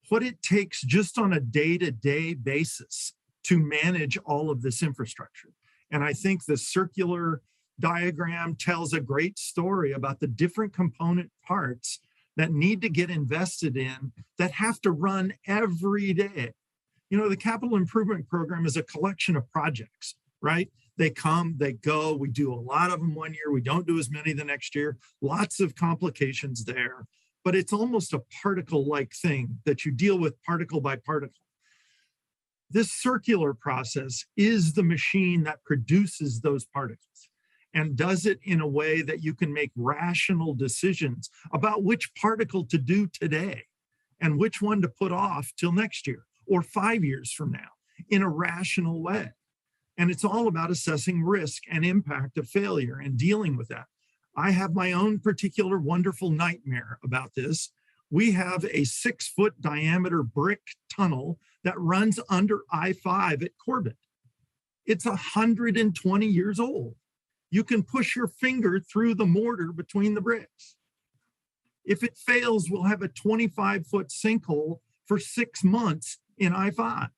what it takes just on a day-to-day basis to manage all of this infrastructure. And I think the circular diagram tells a great story about the different component parts that need to get invested in that have to run every day. You know, the capital improvement program is a collection of projects, right? They come, they go, we do a lot of them one year, we don't do as many the next year, lots of complications there, but it's almost a particle-like thing that you deal with particle by particle. This circular process is the machine that produces those particles and does it in a way that you can make rational decisions about which particle to do today and which one to put off till next year or 5 years from now in a rational way. And it's all about assessing risk and impact of failure and dealing with that. I have my own particular wonderful nightmare about this. We have a 6-foot diameter brick tunnel that runs under I-5 at Corbett. It's 120 years old. You can push your finger through the mortar between the bricks. If it fails, we'll have a 25-foot sinkhole for 6 months in I-5.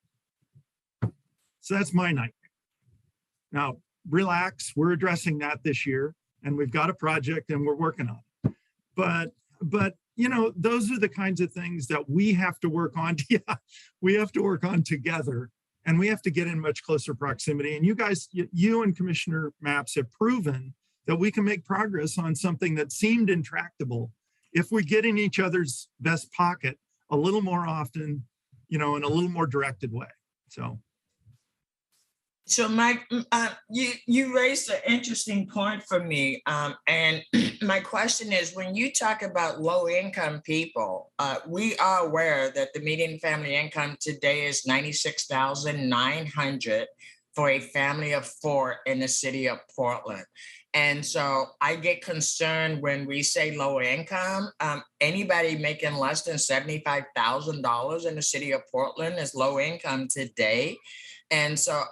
So that's my nightmare. Now, relax, we're addressing that this year, and we've got a project and we're working on it. But you know, those are the kinds of things that we have to work on. Yeah, we have to work on together, and we have to get in much closer proximity. And you guys, you and Commissioner Mapps have proven that we can make progress on something that seemed intractable if we get in each other's best pocket a little more often, you know, in a little more directed way. So Mike, you raised an interesting point for me. And my question is, when you talk about low income people, we are aware that the median family income today is $96,900 for a family of 4 in the city of Portland. And so I get concerned when we say low income. Anybody making less than $75,000 in the city of Portland is low income today. And so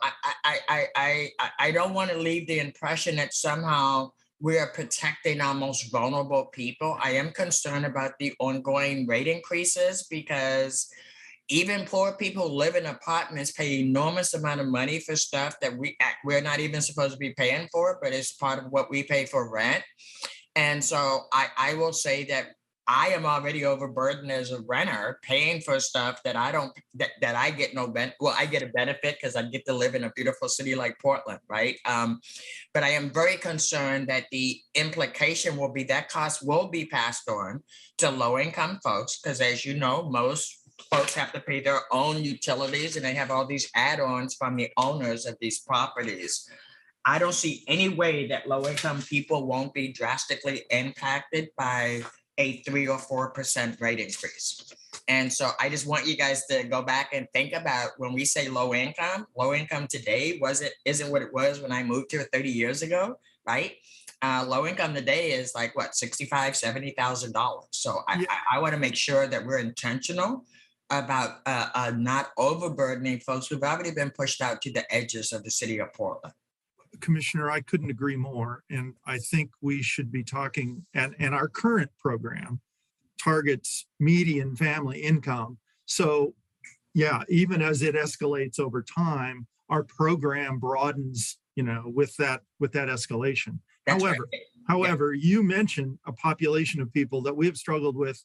I don't want to leave the impression that somehow we are protecting our most vulnerable people. I am concerned about the ongoing rate increases because even poor people who live in apartments pay enormous amount of money for stuff that we're not even supposed to be paying for, but it's part of what we pay for rent. And so I will say that I am already overburdened as a renter, paying for stuff that I don't, that I get no benefit. Well, I get a benefit because I get to live in a beautiful city like Portland, right? But I am very concerned that the implication will be that cost will be passed on to low-income folks, because as you know, most folks have to pay their own utilities, and they have all these add-ons from the owners of these properties. I don't see any way that low-income people won't be drastically impacted by a 3 or 4% rate increase. And so I just want you guys to go back and think about when we say low income today isn't what it was when I moved here 30 years ago, right? Low income today is like what, $65,000, $70,000. So I want to make sure that we're intentional about not overburdening folks who've already been pushed out to the edges of the city of Portland. Commissioner, I couldn't agree more. And I think we should be talking, and our current program targets median family income. So yeah, even as it escalates over time, our program broadens, you know, with that escalation. That's However, you mentioned a population of people that we have struggled with,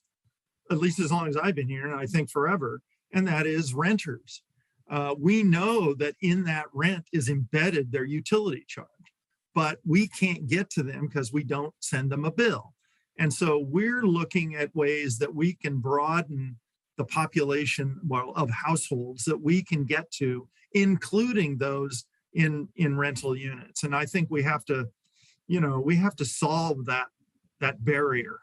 at least as long as I've been here, and I think forever, and that is renters. We know that in that rent is embedded their utility charge, but we can't get to them because we don't send them a bill. And so we're looking at ways that we can broaden the population of households that we can get to, including those in rental units. And I think we have to, you know, we have to solve that barrier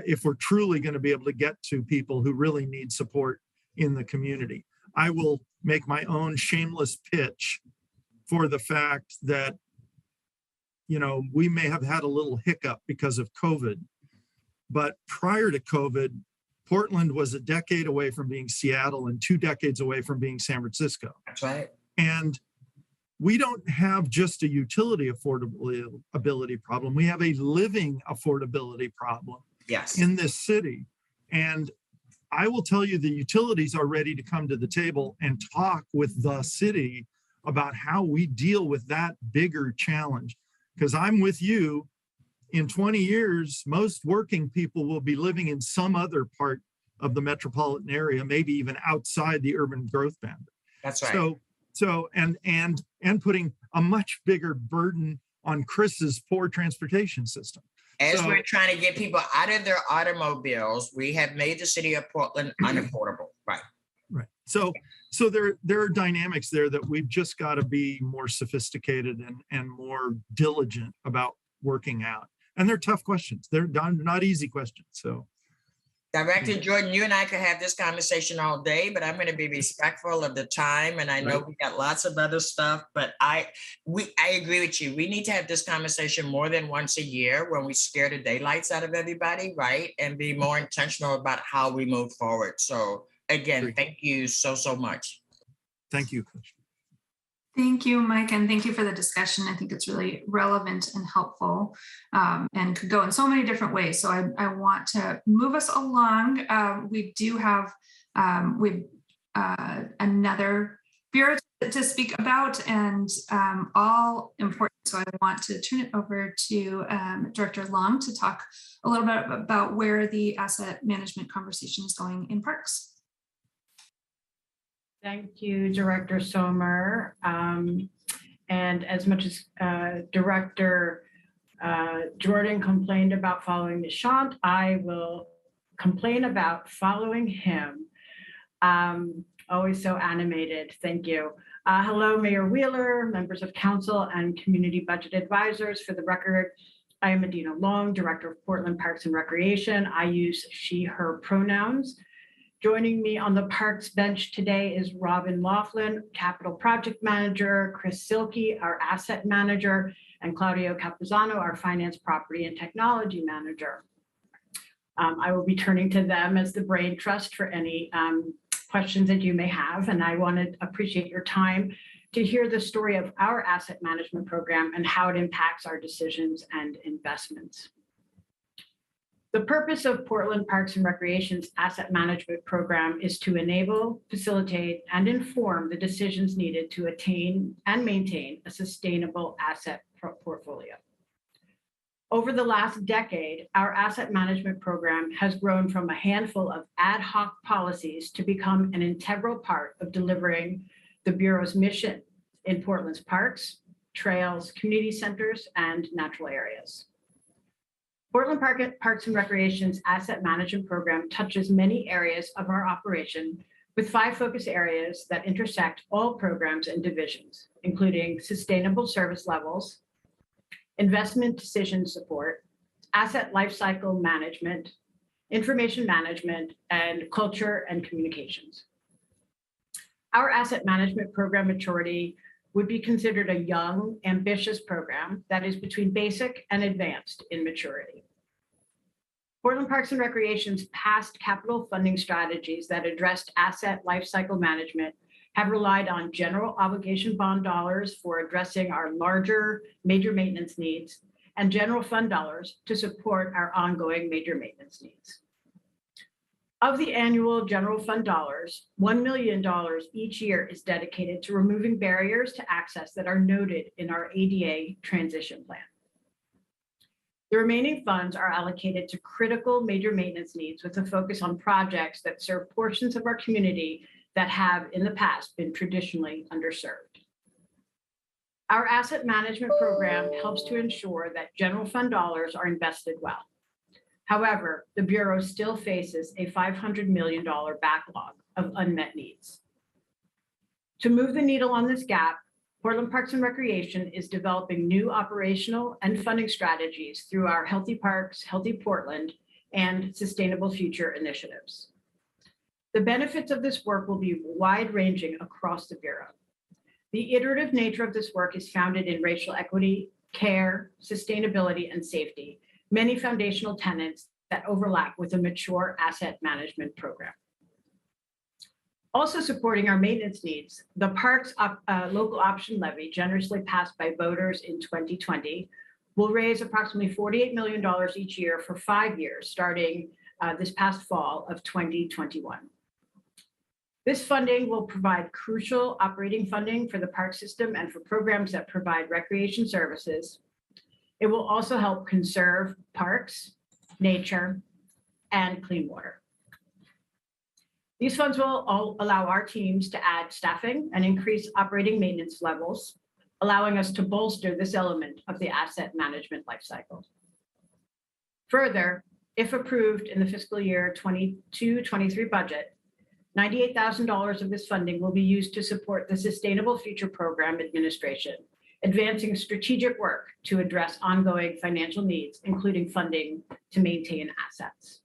if we're truly going to be able to get to people who really need support in the community. I will make my own shameless pitch for the fact that, you know, we may have had a little hiccup because of COVID, but prior to COVID, Portland was a decade away from being Seattle and 2 decades away from being San Francisco. That's right. And we don't have just a utility affordability problem. We have a living affordability problem in this city. And I will tell you, the utilities are ready to come to the table and talk with the city about how we deal with that bigger challenge. Because I'm with you, in 20 years, most working people will be living in some other part of the metropolitan area, maybe even outside the urban growth boundary. That's right. So and putting a much bigger burden on Chris's poor transportation system. As we're trying to get people out of their automobiles, we have made the city of Portland unaffordable. Right. Right. So there are dynamics there that we've just got to be more sophisticated and more diligent about working out. And they're tough questions. They're not easy questions. So, Director Jordan, you and I could have this conversation all day, but I'm going to be respectful of the time. And I know we got lots of other stuff, but I agree with you. We need to have this conversation more than once a year when we scare the daylights out of everybody, right? And be more intentional about how we move forward. So again, thank you so much. Thank you, Coach. Thank you, Mike, and thank you for the discussion. I think it's really relevant and helpful and could go in so many different ways. So I want to move us along. We do have another bureau to speak about, and all important. So I want to turn it over to Director Long to talk a little bit about where the asset management conversation is going in parks. Thank you, Director Sommer. And as much as Director Jordan complained about following Nishant, I will complain about following him. Always so animated. Thank you. Hello, Mayor Wheeler, members of council, and community budget advisors. For the record, I am Adina Long, Director of Portland Parks and Recreation. I use she, her pronouns. Joining me on the Parks bench today is Robin Laughlin, Capital Project Manager, Chris Silke, our Asset Manager, and Claudio Capizano, our Finance, Property, and Technology Manager. I will be turning to them as the brain trust for any questions that you may have, and I want to appreciate your time to hear the story of our asset management program and how it impacts our decisions and investments. The purpose of Portland Parks and Recreation's asset management program is to enable, facilitate, and inform the decisions needed to attain and maintain a sustainable asset portfolio. Over the last decade, our asset management program has grown from a handful of ad hoc policies to become an integral part of delivering the Bureau's mission in Portland's parks, trails, community centers, and natural areas. Portland Parks and Recreation's asset management program touches many areas of our operation with 5 focus areas that intersect all programs and divisions, including sustainable service levels, investment decision support, asset lifecycle management, information management, and culture and communications. Our asset management program maturity would be considered a young, ambitious program that is between basic and advanced in maturity. Portland Parks and Recreation's past capital funding strategies that addressed asset lifecycle management have relied on general obligation bond dollars for addressing our larger major maintenance needs and general fund dollars to support our ongoing major maintenance needs. Of the annual general fund dollars, $1 million each year is dedicated to removing barriers to access that are noted in our ADA transition plan. The remaining funds are allocated to critical major maintenance needs with a focus on projects that serve portions of our community that have in the past been traditionally underserved. Our asset management program helps to ensure that general fund dollars are invested well. However, the Bureau still faces a $500 million backlog of unmet needs. To move the needle on this gap, Portland Parks and Recreation is developing new operational and funding strategies through our Healthy Parks, Healthy Portland, and Sustainable Future initiatives. The benefits of this work will be wide-ranging across the Bureau. The iterative nature of this work is founded in racial equity, care, sustainability, and safety, many foundational tenets that overlap with a mature asset management program. Also supporting our maintenance needs, the parks local option levy, generously passed by voters in 2020, will raise approximately $48 million each year for 5 years, starting this past fall of 2021. This funding will provide crucial operating funding for the park system and for programs that provide recreation services. It will also help conserve parks, nature, and clean water. These funds will all allow our teams to add staffing and increase operating maintenance levels, allowing us to bolster this element of the asset management lifecycle. Further, if approved in the fiscal year 22-23 budget, $98,000 of this funding will be used to support the Sustainable Future Program Administration, advancing strategic work to address ongoing financial needs, including funding to maintain assets.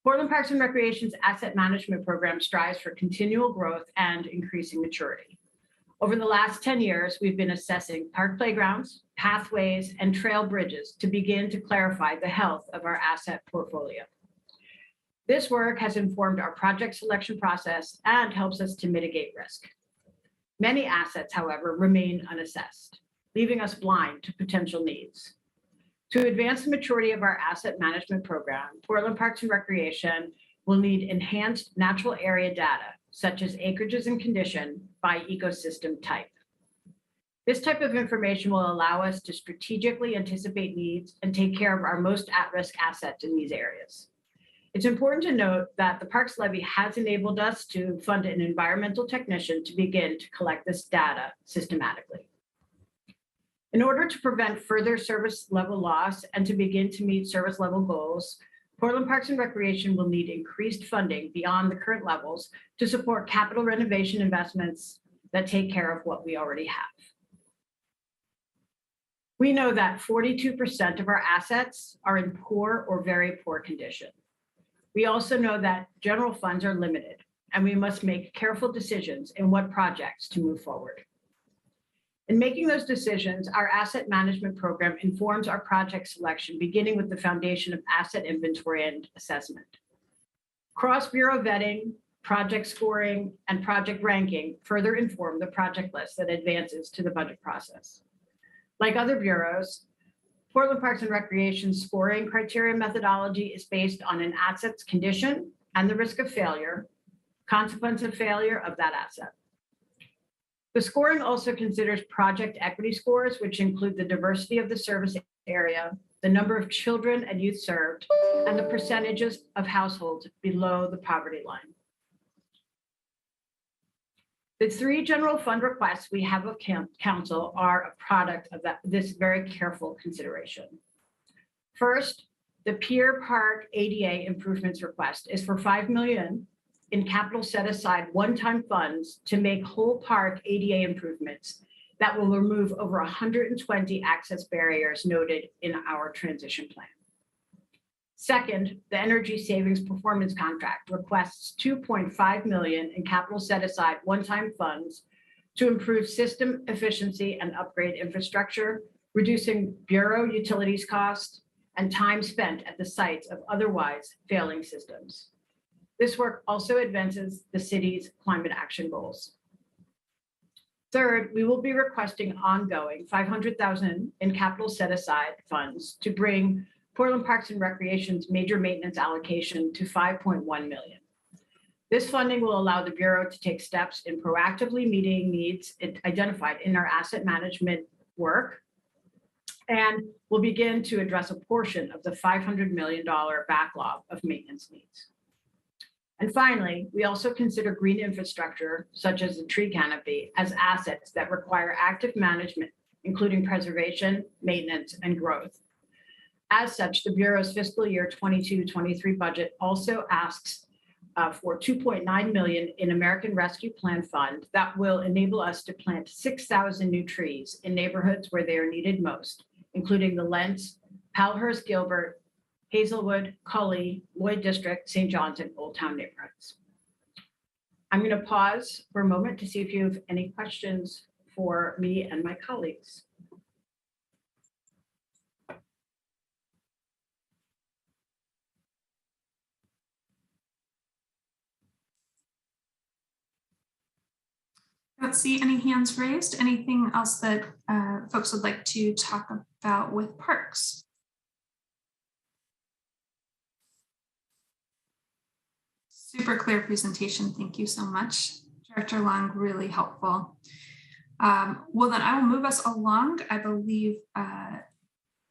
Portland Parks and Recreation's asset management program strives for continual growth and increasing maturity. Over the last 10 years, we've been assessing park playgrounds, pathways, and trail bridges to begin to clarify the health of our asset portfolio. This work has informed our project selection process and helps us to mitigate risk. Many assets, however, remain unassessed, leaving us blind to potential needs. To advance the maturity of our asset management program, Portland Parks and Recreation will need enhanced natural area data, such as acreages and condition by ecosystem type. This type of information will allow us to strategically anticipate needs and take care of our most at-risk assets in these areas. It's important to note that the Parks Levy has enabled us to fund an environmental technician to begin to collect this data systematically. In order to prevent further service level loss and to begin to meet service level goals, Portland Parks and Recreation will need increased funding beyond the current levels to support capital renovation investments that take care of what we already have. We know that 42% of our assets are in poor or very poor condition. We also know that general funds are limited, and we must make careful decisions in what projects to move forward. In making those decisions, our asset management program informs our project selection, beginning with the foundation of asset inventory and assessment. Cross-bureau vetting, project scoring, and project ranking further inform the project list that advances to the budget process. Like other bureaus, Portland Parks and Recreation scoring criteria methodology is based on an asset's condition and the risk of failure, consequence of failure of that asset. The scoring also considers project equity scores, which include the diversity of the service area, the number of children and youth served, and the percentages of households below the poverty line. The 3 general fund requests we have of council are a product of this very careful consideration. First, the Pier Park ADA improvements request is for $5 million in capital set aside one-time funds to make whole park ADA improvements that will remove over 120 access barriers noted in our transition plan. Second, the energy savings performance contract requests $2.5 million in capital set aside one-time funds to improve system efficiency and upgrade infrastructure, reducing bureau utilities costs and time spent at the sites of otherwise failing systems. This work also advances the city's climate action goals. Third, we will be requesting ongoing $500,000 in capital set aside funds to bring Portland Parks and Recreation's major maintenance allocation to $5.1 million. This funding will allow the Bureau to take steps in proactively meeting needs identified in our asset management work, and will begin to address a portion of the $500 million backlog of maintenance needs. And finally, we also consider green infrastructure, such as the tree canopy, as assets that require active management, including preservation, maintenance, and growth. As such, the Bureau's fiscal year 22-23 budget also asks for $2.9 million in American Rescue Plan Fund that will enable us to plant 6,000 new trees in neighborhoods where they are needed most, including the Lentz, Palhurst Gilbert, Hazelwood, Cully, Lloyd District, St. John's, and Old Town neighborhoods. I'm going to pause for a moment to see if you have any questions for me and my colleagues. I don't see any hands raised. Anything else that folks would like to talk about with parks? Super clear presentation. Thank you so much, Director Long, really helpful. Well, then I will move us along. I believe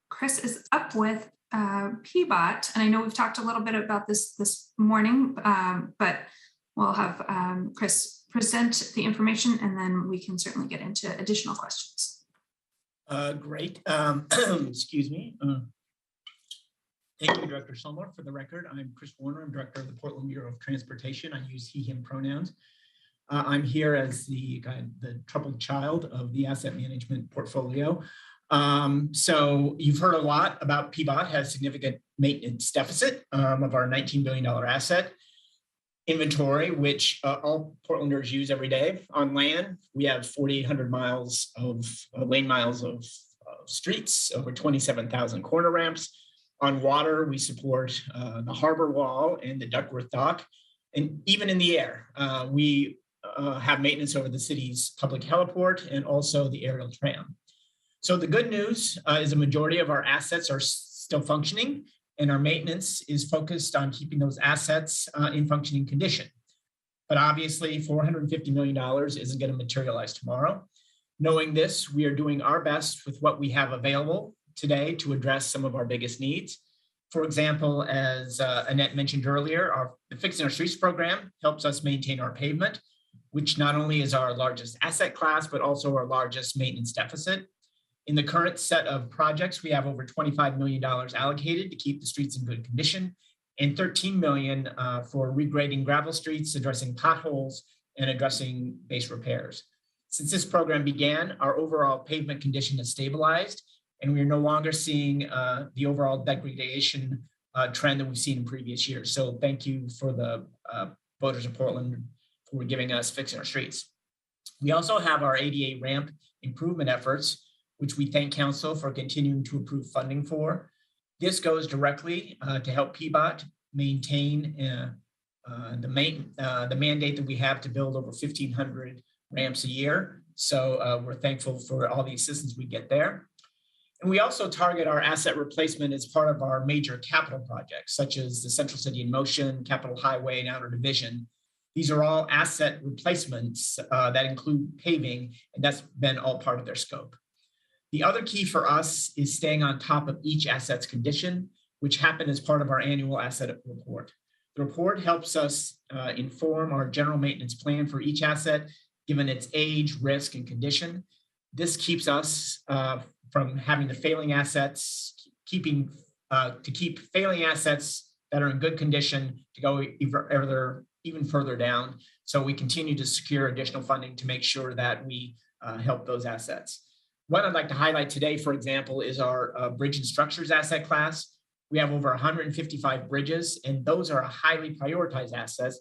Chris is up with PBOT, and I know we've talked a little bit about this morning, but we'll have Chris present the information, and then we can certainly get into additional questions. Great. Excuse me. Thank you, Director Sommer. For the record, I'm Chris Warner. I'm Director of the Portland Bureau of Transportation. I use he, him pronouns. I'm here as the troubled child of the asset management portfolio. So you've heard a lot about PBOT has significant maintenance deficit of our $19 billion asset inventory, which all Portlanders use every day. On land, we have 4,800 miles of lane miles of streets, over 27,000 corner ramps. On water, we support the harbor wall and the Duckworth dock. And even in the air, we have maintenance over the city's public heliport and also the aerial tram. So the good news is a majority of our assets are still functioning, and our maintenance is focused on keeping those assets in functioning condition. But obviously, $450 million isn't going to materialize tomorrow. Knowing this, we are doing our best with what we have available today to address some of our biggest needs. For example, as Annette mentioned earlier, the Fixing Our Streets program helps us maintain our pavement, which not only is our largest asset class, but also our largest maintenance deficit. In the current set of projects, we have over $25 million allocated to keep the streets in good condition, and $13 million for regrading gravel streets, addressing potholes, and addressing base repairs. Since this program began, our overall pavement condition has stabilized, and we are no longer seeing the overall degradation trend that we've seen in previous years. So thank you for the voters of Portland for giving us Fixing Our Streets. We also have our ADA ramp improvement efforts, which we thank Council for continuing to approve funding for. This goes directly to help PBOT maintain the mandate that we have to build over 1,500 ramps a year. So we're thankful for all the assistance we get there. And we also target our asset replacement as part of our major capital projects, such as the Central City in Motion, Capitol Highway, and Outer Division. These are all asset replacements that include paving, and that's been all part of their scope. The other key for us is staying on top of each asset's condition, which happen as part of our annual asset report. The report helps us inform our general maintenance plan for each asset, given its age, risk, and condition. This keeps us from having the failing assets, keep failing assets that are in good condition to go even further down. So we continue to secure additional funding to make sure that we help those assets. What I'd like to highlight today, for example, is our bridge and structures asset class. We have over 155 bridges, and those are a highly prioritized assets,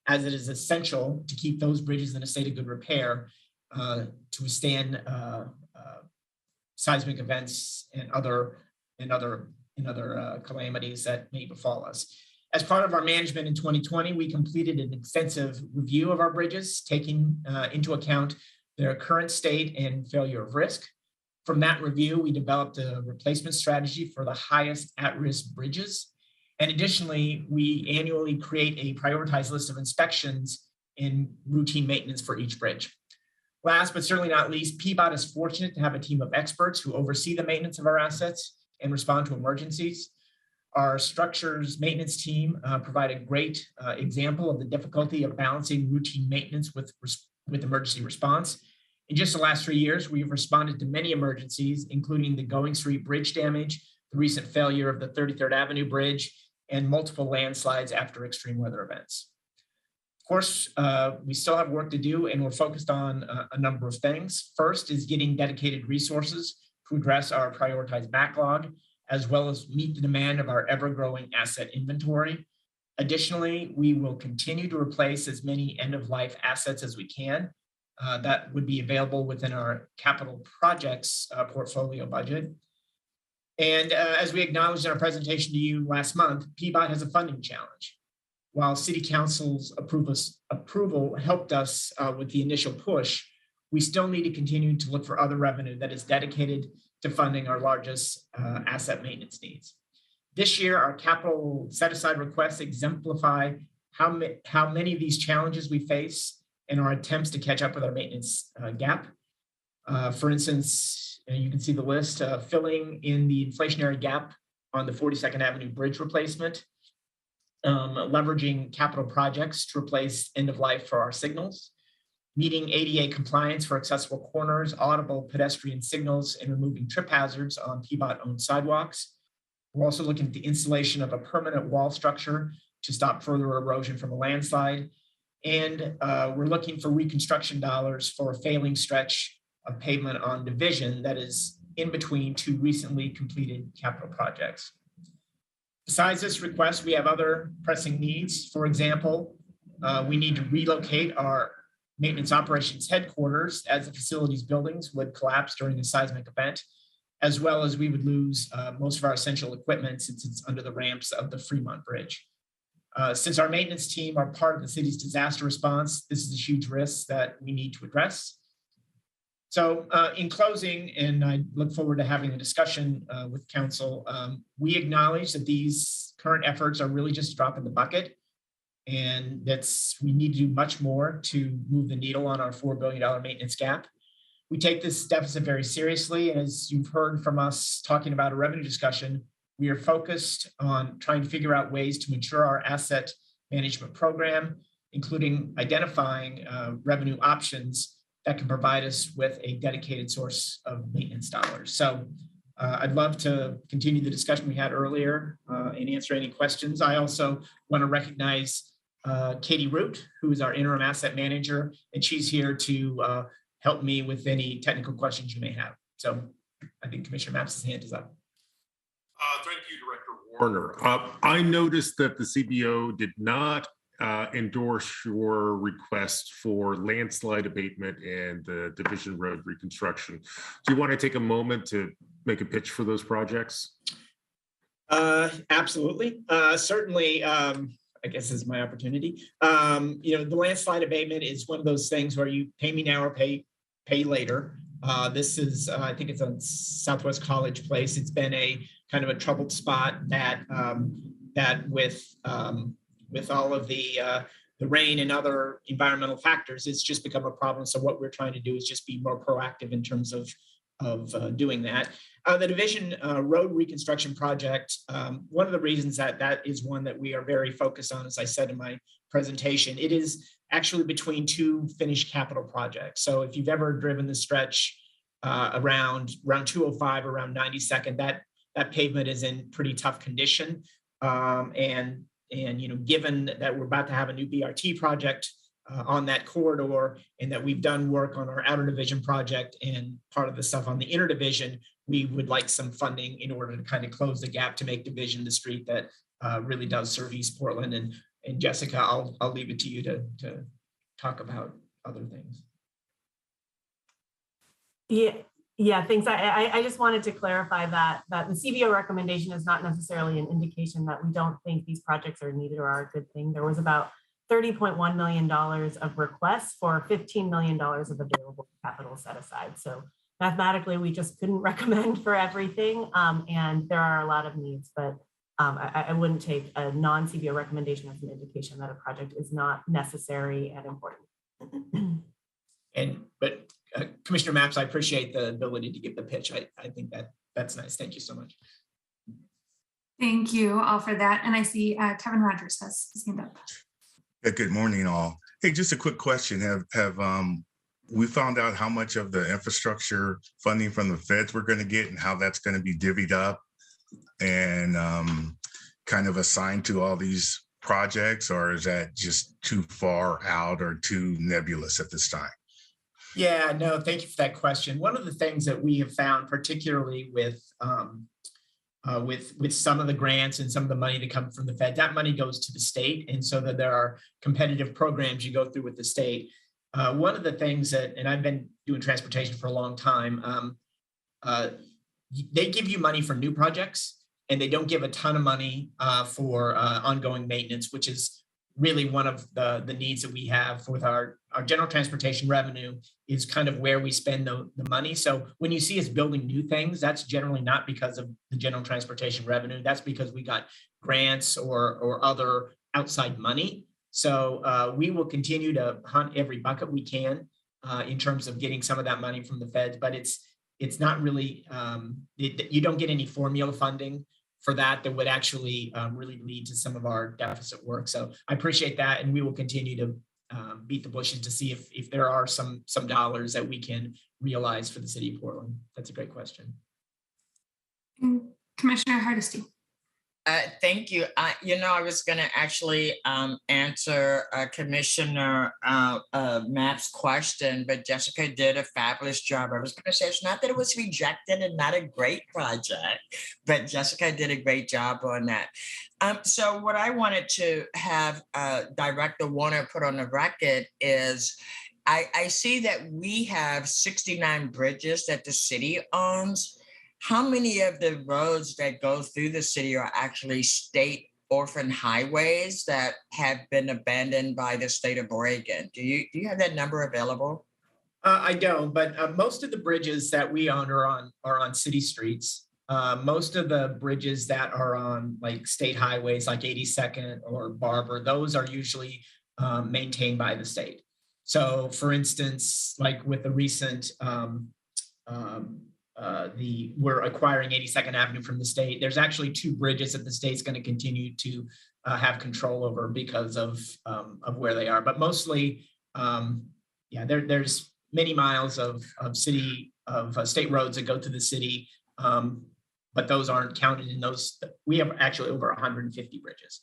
as it is essential to keep those bridges in a state of good repair to withstand seismic events and other calamities that may befall us. As part of our management in 2020, we completed an extensive review of our bridges, taking into account their current state and failure of risk. From that review, we developed a replacement strategy for the highest at-risk bridges. And additionally, we annually create a prioritized list of inspections and routine maintenance for each bridge. Last but certainly not least, PBOT is fortunate to have a team of experts who oversee the maintenance of our assets and respond to emergencies. Our structures maintenance team provide a great example of the difficulty of balancing routine maintenance with emergency response. In just the last 3 years, we've responded to many emergencies, including the Going Street Bridge damage, the recent failure of the 33rd Avenue Bridge, and multiple landslides after extreme weather events. Of course, we still have work to do, and we're focused on a number of things. First is getting dedicated resources to address our prioritized backlog, as well as meet the demand of our ever-growing asset inventory. Additionally, we will continue to replace as many end-of-life assets as we can. That would be available within our capital projects portfolio budget. And as we acknowledged in our presentation to you last month, PBOT has a funding challenge. While City Council's approval helped us with the initial push, we still need to continue to look for other revenue that is dedicated to funding our largest asset maintenance needs. This year, our capital set-aside requests exemplify how many of these challenges we face in our attempts to catch up with our maintenance gap. For instance, you can see the list, filling in the inflationary gap on the 42nd Avenue Bridge replacement, leveraging capital projects to replace end of life for our signals, meeting ADA compliance for accessible corners, audible pedestrian signals, and removing trip hazards on PBOT-owned sidewalks. We're also looking at the installation of a permanent wall structure to stop further erosion from a landslide. And we're looking for reconstruction dollars for a failing stretch of pavement on Division that is in between two recently completed capital projects. Besides this request, we have other pressing needs. For example, we need to relocate our maintenance operations headquarters as the facilities buildings would collapse during a seismic event, as well as we would lose most of our essential equipment since it's under the ramps of the Fremont Bridge. Since our maintenance team are part of the city's disaster response, this is a huge risk that we need to address. So in closing, and I look forward to having a discussion with council, we acknowledge that these current efforts are really just a drop in the bucket, and we need to do much more to move the needle on our $4 billion maintenance gap. We take this deficit very seriously, and as you've heard from us talking about a revenue discussion, we are focused on trying to figure out ways to mature our asset management program, including identifying revenue options that can provide us with a dedicated source of maintenance dollars. So I'd love to continue the discussion we had earlier and answer any questions. I also want to recognize Katie Root, who is our interim asset manager, and she's here to help me with any technical questions you may have. So I think Commissioner Maps' hand is up. Thank you, Director Warner. I noticed that the CBO did not endorse your request for landslide abatement and the Division Road reconstruction. Do you want to take a moment to make a pitch for those projects? Absolutely. Certainly, I guess this is my opportunity. The landslide abatement is one of those things where you pay me now or pay later. This is, I think it's on Southwest College Place. It's been a kind of a troubled spot that with all of the rain and other environmental factors, it's just become a problem. So what we're trying to do is just be more proactive in terms of doing that. The Division Road reconstruction project, one of the reasons that is one that we are very focused on, as I said in my presentation, it is actually between two finished capital projects. So if you've ever driven the stretch around 205, around 92nd, that pavement is in pretty tough condition. And given that we're about to have a new BRT project on that corridor, and that we've done work on our outer division project and part of the stuff on the inner division, we would like some funding in order to kind of close the gap to make Division the street that really does serve East Portland. And Jessica, I'll leave it to you to talk about other things. Yeah, thanks. I just wanted to clarify that the CBO recommendation is not necessarily an indication that we don't think these projects are needed or are a good thing. There was about $30.1 million of requests for $15 million of available capital set aside. So mathematically, we just couldn't recommend for everything. And there are a lot of needs, but I wouldn't take a non-CBO recommendation as an indication that a project is not necessary and important. But Commissioner Maps, I appreciate the ability to give the pitch. I think that's nice. Thank you so much. Thank you all for that. And I see Kevin Rogers has his hand up. Good morning, all. Hey, just a quick question. Have we found out how much of the infrastructure funding from the feds we're going to get and how that's going to be divvied up and kind of assigned to all these projects, or is that just too far out or too nebulous at this time? Yeah, no, thank you for that question. One of the things that we have found, particularly with some of the grants and some of the money that come from the Fed, that money goes to the state. And so that there are competitive programs you go through with the state. One of the things and I've been doing transportation for a long time, they give you money for new projects and they don't give a ton of money for ongoing maintenance, which is really one of the needs that we have with our our general transportation revenue is kind of where we spend the money. So when you see us building new things, that's generally not because of the general transportation revenue. That's because we got grants or other outside money. So we will continue to hunt every bucket we can in terms of getting some of that money from the feds, but it's not really, you don't get any formula funding for that would actually really lead to some of our deficit work. So I appreciate that, and we will continue to beat the bushes to see if there are some dollars that we can realize for the city of Portland. That's a great question. Commissioner Hardesty. Thank you. I was going to actually answer Commissioner Matt's question, but Jessica did a fabulous job. I was going to say it's not that it was rejected and not a great project, but Jessica did a great job on that. So what I wanted to have Director Warner put on the record is I see that we have 69 bridges that the city owns. How many of the roads that go through the city are actually state orphan highways that have been abandoned by the state of Oregon? Do you have that number available? I don't, but most of the bridges that we own are on city streets. Most of the bridges that are on like state highways, like 82nd or Barber, those are usually maintained by the state. So, for instance, like with the recent we're acquiring 82nd Avenue from the state. There's actually 2 bridges that the state's going to continue to have control over because of where they are. But mostly, there's many miles of state roads that go through the city, but those aren't counted in those. We have actually over 150 bridges.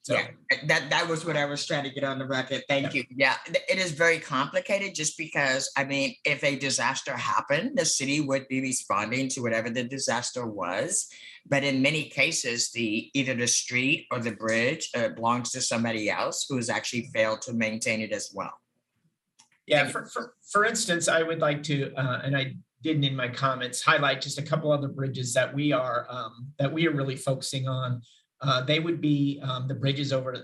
So. Yeah, that was what I was trying to get on the record. Thank you. Yeah, it is very complicated just because, I mean, if a disaster happened, the city would be responding to whatever the disaster was. But in many cases, either the street or the bridge belongs to somebody else who has actually failed to maintain it as well. Yeah, for instance, I would like to, and I didn't in my comments, highlight just a couple other bridges that we are really focusing on. They would be the bridges over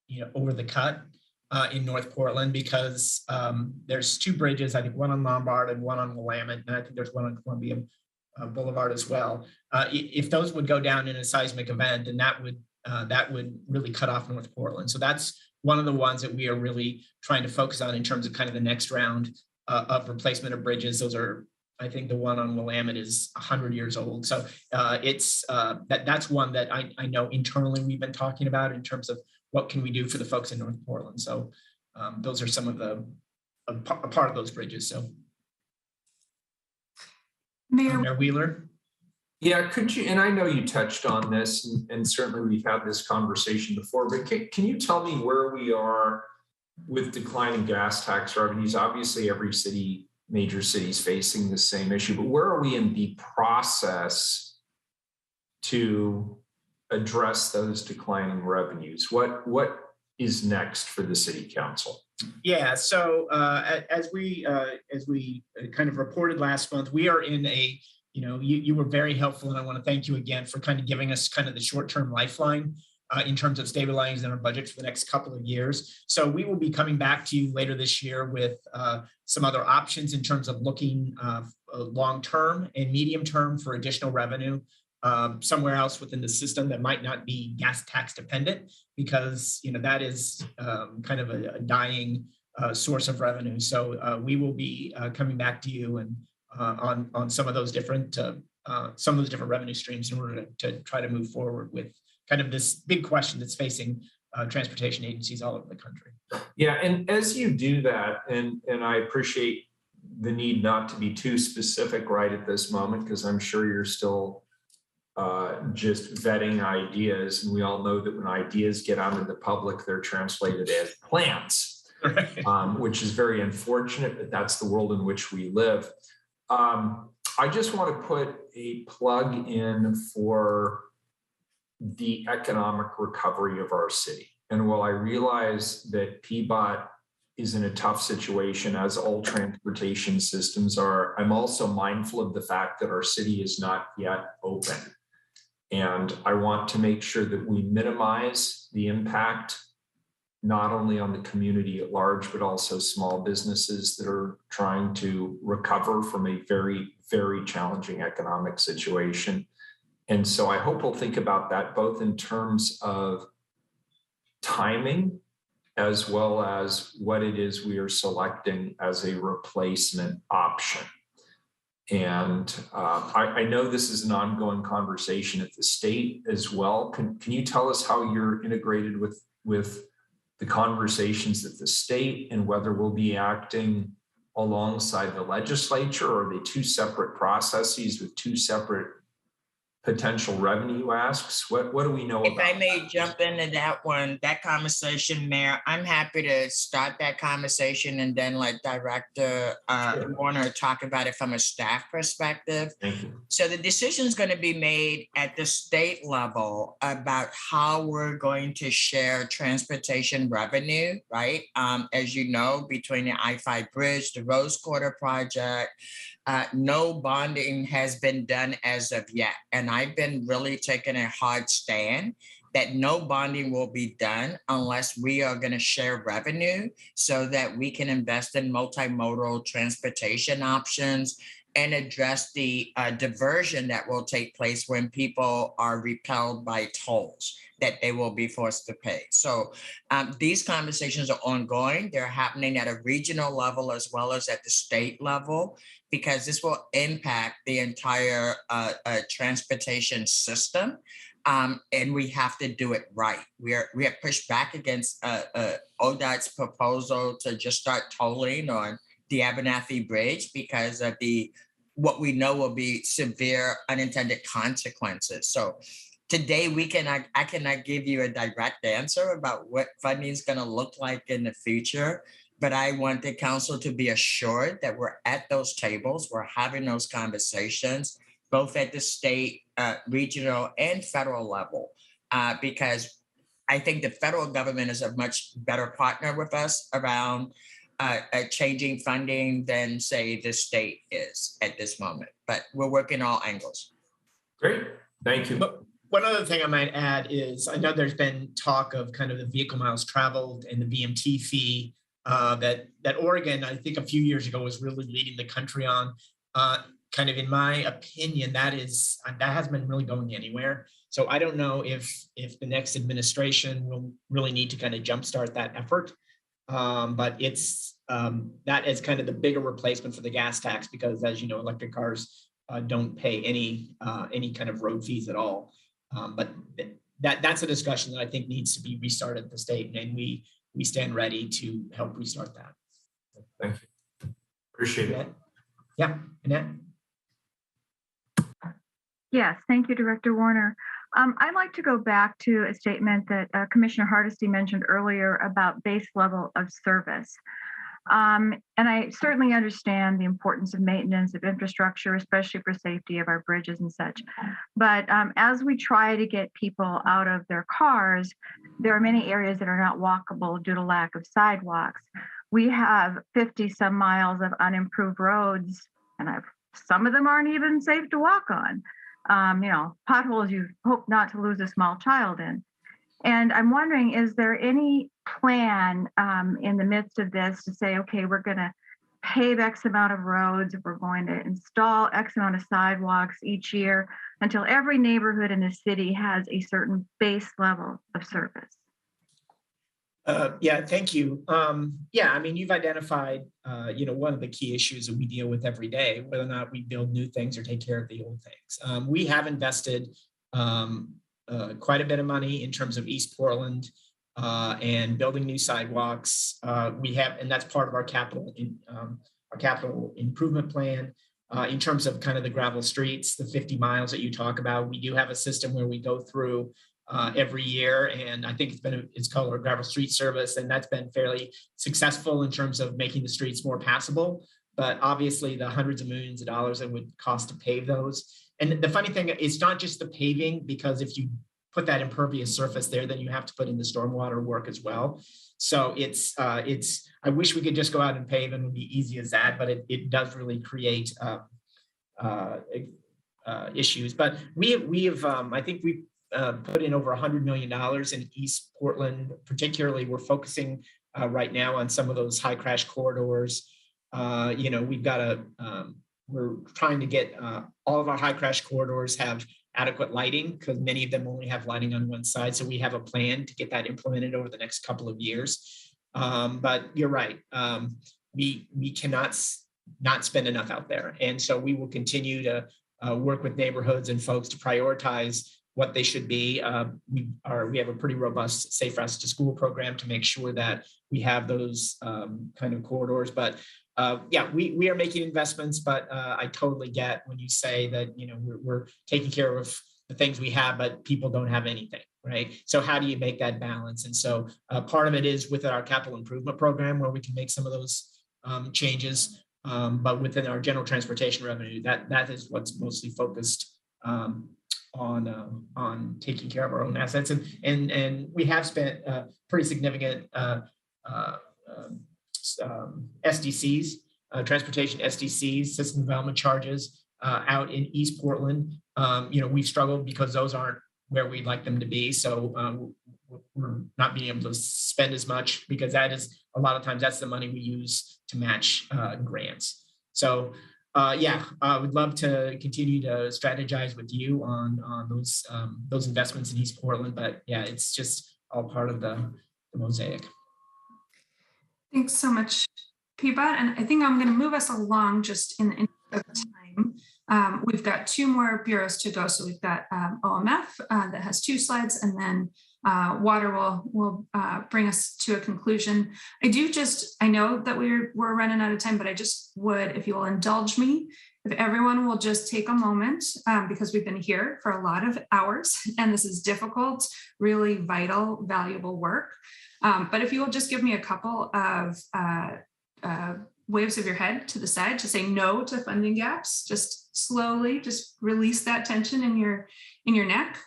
the cut in North Portland, because there's 2 bridges, I think one on Lombard and one on Willamette, and I think there's one on Columbia Boulevard as well. If those would go down in a seismic event, then that would really cut off North Portland. So that's one of the ones that we are really trying to focus on in terms of kind of the next round of replacement of bridges. Those are, I think the one on Willamette is 100 years old. So that's one that I know internally we've been talking about in terms of what can we do for the folks in North Portland. So those are some of a part of those bridges. So Mayor Wheeler. Yeah, could you, and I know you touched on this, and certainly we've had this conversation before, but can you tell me where we are with declining gas tax revenues? Obviously, every major cities facing the same issue, but where are we in the process to address those declining revenues? What is next for the city council? Yeah, so as we kind of reported last month, we are in a, you were very helpful, and I want to thank you again for kind of giving us kind of the short-term lifeline in terms of stabilizing our budget for the next couple of years. So we will be coming back to you later this year with some other options in terms of looking long-term and medium-term for additional revenue somewhere else within the system that might not be gas tax dependent, because that is kind of a dying source of revenue. So we will be coming back to you and on some of those different revenue streams in order to try to move forward with kind of this big question that's facing transportation agencies all over the country. Yeah, and as you do that, and I appreciate the need not to be too specific right at this moment, because I'm sure you're still just vetting ideas, and we all know that when ideas get out into the public, they're translated as plans, which is very unfortunate, but that's the world in which we live. I just want to put a plug in for the economic recovery of our city. And while I realize that PBOT is in a tough situation, as all transportation systems are, I'm also mindful of the fact that our city is not yet open. And I want to make sure that we minimize the impact not only on the community at large, but also small businesses that are trying to recover from a very, very challenging economic situation. And so I hope we'll think about that both in terms of timing as well as what it is we are selecting as a replacement option. And I know this is an ongoing conversation at the state as well. Can you tell us how you're integrated with the conversations at the state and whether we'll be acting alongside the legislature, or are they two separate processes with two separate potential revenue asks? What do we know about If I may that? jump into that one, that conversation, Mayor, I'm happy to start that conversation and then let Director Warner talk about it from a staff perspective. Thank you. So the decision is going to be made at the state level about how we're going to share transportation revenue, right? As you know, between the I-5 bridge, the Rose Quarter project, no bonding has been done as of yet. And I've been really taking a hard stand that no bonding will be done unless we are going to share revenue so that we can invest in multimodal transportation options and address the diversion that will take place when people are repelled by tolls that they will be forced to pay. So these conversations are ongoing. They're happening at a regional level as well as at the state level, because this will impact the entire transportation system. And we have to do it right. We have pushed back against ODOT's proposal to just start tolling on the Abernathy Bridge because of what we know will be severe unintended consequences. So today I cannot give you a direct answer about what funding is going to look like in the future, but I want the council to be assured that we're at those tables, we're having those conversations, both at the state, regional, and federal level, because I think the federal government is a much better partner with us around changing funding than, say, the state is at this moment. But we're working all angles. Great, thank you. But one other thing I might add is I know there's been talk of kind of the vehicle miles traveled and the VMT fee that Oregon, I think a few years ago, was really leading the country on. Kind of in my opinion, that hasn't been really going anywhere. So I don't know if the next administration will really need to kind of jumpstart that effort. But it's that is kind of the bigger replacement for the gas tax, because as you know, electric cars don't pay any kind of road fees at all. But that's a discussion that I think needs to be restarted at the state, and we stand ready to help restart that. Thank you. Appreciate it. Yeah, Annette. Yes, thank you, Director Warner. I'd like to go back to a statement that Commissioner Hardesty mentioned earlier about base level of service. And I certainly understand the importance of maintenance of infrastructure, especially for safety of our bridges and such. But as we try to get people out of their cars, there are many areas that are not walkable due to lack of sidewalks. We have 50 some miles of unimproved roads, and some of them aren't even safe to walk on. Potholes you hope not to lose a small child in. And I'm wondering, is there any plan in the midst of this to say, okay, we're going to pave X amount of roads, we're going to install X amount of sidewalks each year until every neighborhood in the city has a certain base level of service? Yeah, thank you. Yeah, I mean, you've identified, one of the key issues that we deal with every day, whether or not we build new things or take care of the old things. We have invested quite a bit of money in terms of East Portland and building new sidewalks. And that's part of our capital improvement plan. In terms of kind of the gravel streets, the 50 miles that you talk about, we do have a system where we go through every year, and I think it's called our gravel street service, and that's been fairly successful in terms of making the streets more passable. But obviously, the hundreds of millions of dollars it would cost to pave those. And the funny thing, it's not just the paving, because if you put that impervious surface there, then you have to put in the stormwater work as well. So I wish we could just go out and pave and it would be easy as that, but it does really create issues. But we have I think put in over $100 million in East Portland. Particularly, we're focusing right now on some of those high crash corridors. We've got we're trying to get all of our high crash corridors have adequate lighting, because many of them only have lighting on one side. So we have a plan to get that implemented over the next couple of years. But you're right. We cannot not spend enough out there. And so we will continue to work with neighborhoods and folks to prioritize what they should be. We have a pretty robust Safe Routes to School program to make sure that we have those kind of corridors. But we are making investments, but I totally get when you say that, we're taking care of the things we have, but people don't have anything, right? So how do you make that balance? And so part of it is within our capital improvement program, where we can make some of those changes, but within our general transportation revenue, that is what's mostly focused on taking care of our own assets. And we have spent pretty significant SDCs, transportation SDCs, system development charges out in East Portland. We've struggled because those aren't where we'd like them to be. So we're not being able to spend as much, because that is a lot of times that's the money we use to match grants. So I would love to continue to strategize with you on those investments in East Portland. But yeah, it's just all part of the mosaic. Thanks so much, Peabody. And I think I'm going to move us along just in the interest of time. We've got two more bureaus to go. So we've got OMF that has 2 slides, and then water will bring us to a conclusion. I know that we're running out of time, but I just would, if you will indulge me, if everyone will just take a moment, because we've been here for a lot of hours and this is difficult, really vital, valuable work. But if you will just give me a couple of waves of your head to the side to say no to funding gaps, just slowly, just release that tension in your neck,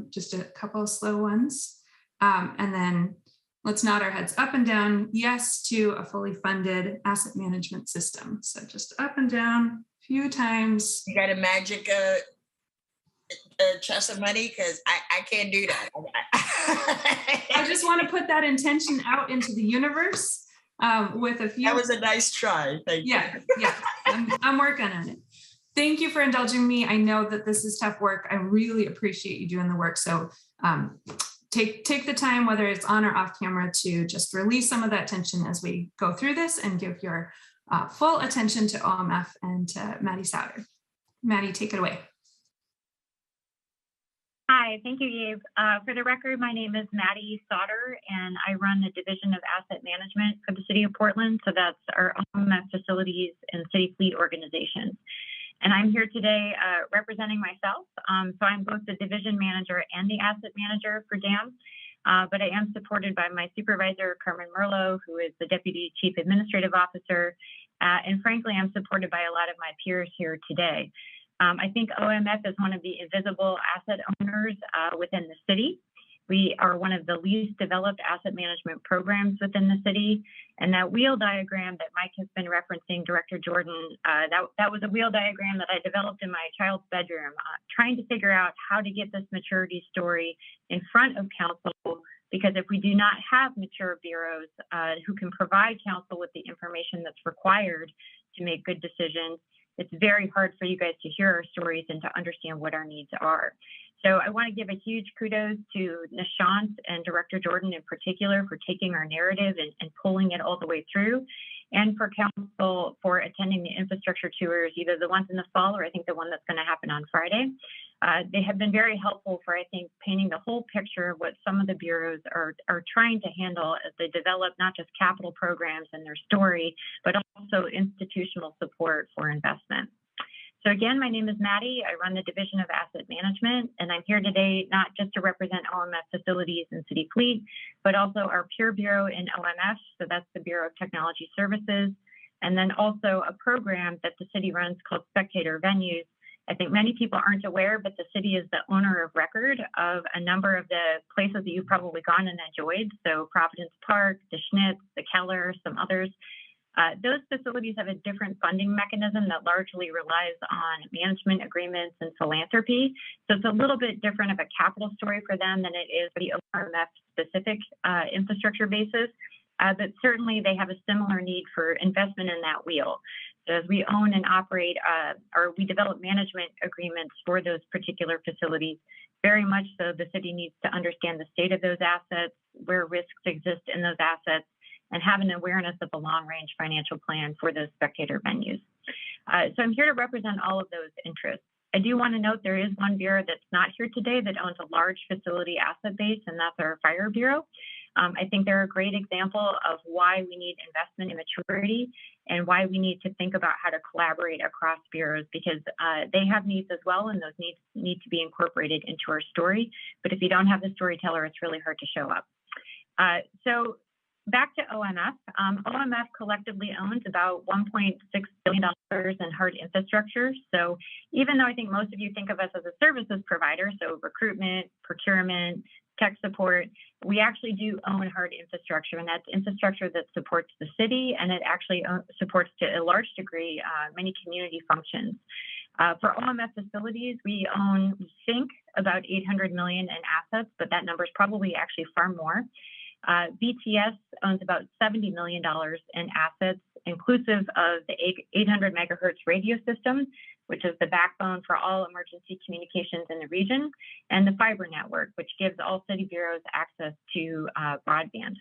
just a couple of slow ones. And then let's nod our heads up and down, yes to a fully funded asset management system. So just up and down a few times. You got a magic chest of money? Because I can't do that. I just want to put that intention out into the universe with a few. That was a nice try. Thank you. Yeah. I'm working on it. Thank you for indulging me. I know that this is tough work. I really appreciate you doing the work. So take the time, whether it's on or off camera, to just release some of that tension as we go through this, and give your full attention to OMF and to Maddie Sauter. Maddie, take it away. Hi, thank you, Gabe. For the record, my name is Maddie Sauter, and I run the Division of Asset Management for the City of Portland. So that's our OMF facilities and city fleet organizations. And I'm here today representing myself. So I'm both the division manager and the asset manager for DAM, but I am supported by my supervisor, Carmen Merlo, who is the Deputy Chief Administrative Officer. And frankly, I'm supported by a lot of my peers here today. I think OMF is one of the invisible asset owners within the city. We are one of the least developed asset management programs within the city. And that wheel diagram that Mike has been referencing, Director Jordan, that was a wheel diagram that I developed in my child's bedroom, trying to figure out how to get this maturity story in front of council. Because if we do not have mature bureaus who can provide council with the information that's required to make good decisions, it's very hard for you guys to hear our stories and to understand what our needs are. So I want to give a huge kudos to Nishant and Director Jordan in particular for taking our narrative and pulling it all the way through, and for council for attending the infrastructure tours, either the ones in the fall or I think the one that's going to happen on Friday. They have been very helpful for, I think, painting the whole picture of what some of the bureaus are trying to handle as they develop not just capital programs and their story, but also institutional support for investment. So again, my name is Maddie. I run the Division of Asset Management, and I'm here today not just to represent OMF facilities and city fleet, but also our peer bureau in OMF. So that's the Bureau of Technology Services, and then also a program that the city runs called Spectator Venues. I think many people aren't aware, but the city is the owner of record of a number of the places that you've probably gone and enjoyed. So Providence Park, the Schnitz, the Keller, some others. Those facilities have a different funding mechanism that largely relies on management agreements and philanthropy. So it's a little bit different of a capital story for them than it is for the OMF specific infrastructure basis. But certainly they have a similar need for investment in that wheel. So as we own and operate, or we develop management agreements for those particular facilities, very much so the city needs to understand the state of those assets, where risks exist in those assets, and have an awareness of the long-range financial plan for those spectator venues. So I'm here to represent all of those interests. I do want to note there is one bureau that's not here today that owns a large facility asset base, and that's our Fire Bureau. I think they're a great example of why we need investment in maturity and why we need to think about how to collaborate across bureaus, because they have needs as well, and those needs need to be incorporated into our story. But if you don't have the storyteller, it's really hard to show up. So back to OMF. OMF collectively owns about $1.6 billion in hard infrastructure. So even though I think most of you think of us as a services provider, so recruitment, procurement, tech support, we actually do own hard infrastructure, and that's infrastructure that supports the city, and it actually supports to a large degree many community functions. For OMF facilities, we own, we think, about $800 million in assets, but that number is probably actually far more. BTS owns about $70 million in assets, inclusive of the 800 megahertz radio system, which is the backbone for all emergency communications in the region, and the fiber network, which gives all city bureaus access to broadband.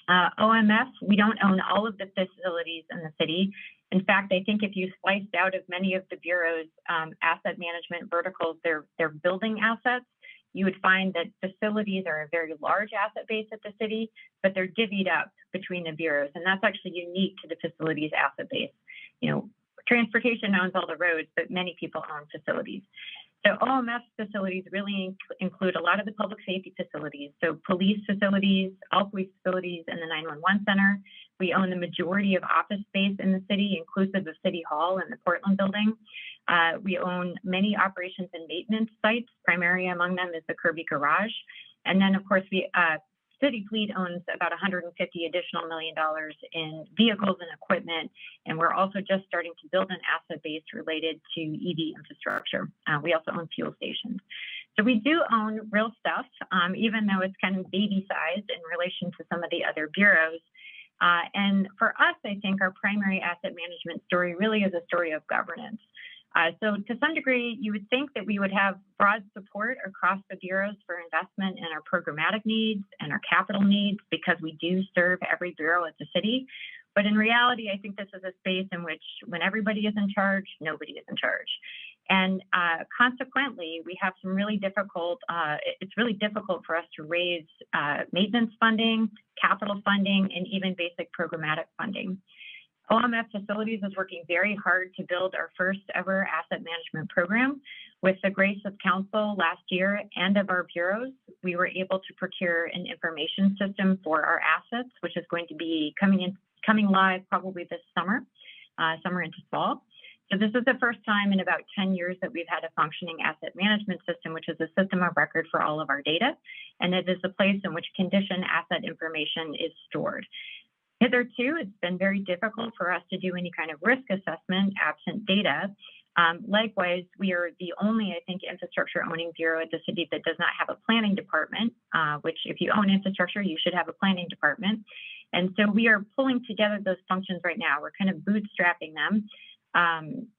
OMF, we don't own all of the facilities in the city. In fact, I think if you sliced out of many of the bureau's asset management verticals, they're building assets, you would find that facilities are a very large asset base at the city, but they're divvied up between the bureaus. And that's actually unique to the facilities asset base. You know, transportation owns all the roads, but many people own facilities. So OMF facilities really include a lot of the public safety facilities. So police facilities, all police facilities, and the 911 center. We own the majority of office space in the city, inclusive of City Hall and the Portland building. We own many operations and maintenance sites. Primary among them is the Kirby Garage. And then, of course, City Fleet owns about $150 additional million in vehicles and equipment. And we're also just starting to build an asset base related to EV infrastructure. We also own fuel stations. So we do own real stuff, even though it's kind of baby sized in relation to some of the other bureaus. And for us, I think our primary asset management story really is a story of governance. So to some degree, you would think that we would have broad support across the bureaus for investment in our programmatic needs and our capital needs, because we do serve every bureau at the city. But in reality, I think this is a space in which when everybody is in charge, nobody is in charge. And consequently, we have some really difficult, it's really difficult for us to raise maintenance funding, capital funding, and even basic programmatic funding. OMF Facilities is working very hard to build our first ever asset management program. With the grace of council last year and of our bureaus, we were able to procure an information system for our assets, which is going to be coming live probably this summer into fall. So this is the first time in about 10 years that we've had a functioning asset management system, which is a system of record for all of our data. And it is a place in which condition asset information is stored. Hitherto, it's been very difficult for us to do any kind of risk assessment absent data. Likewise, we are the only, I think, infrastructure owning bureau at the city that does not have a planning department, which if you own infrastructure, you should have a planning department. And so we are pulling together those functions right now. We're kind of bootstrapping them.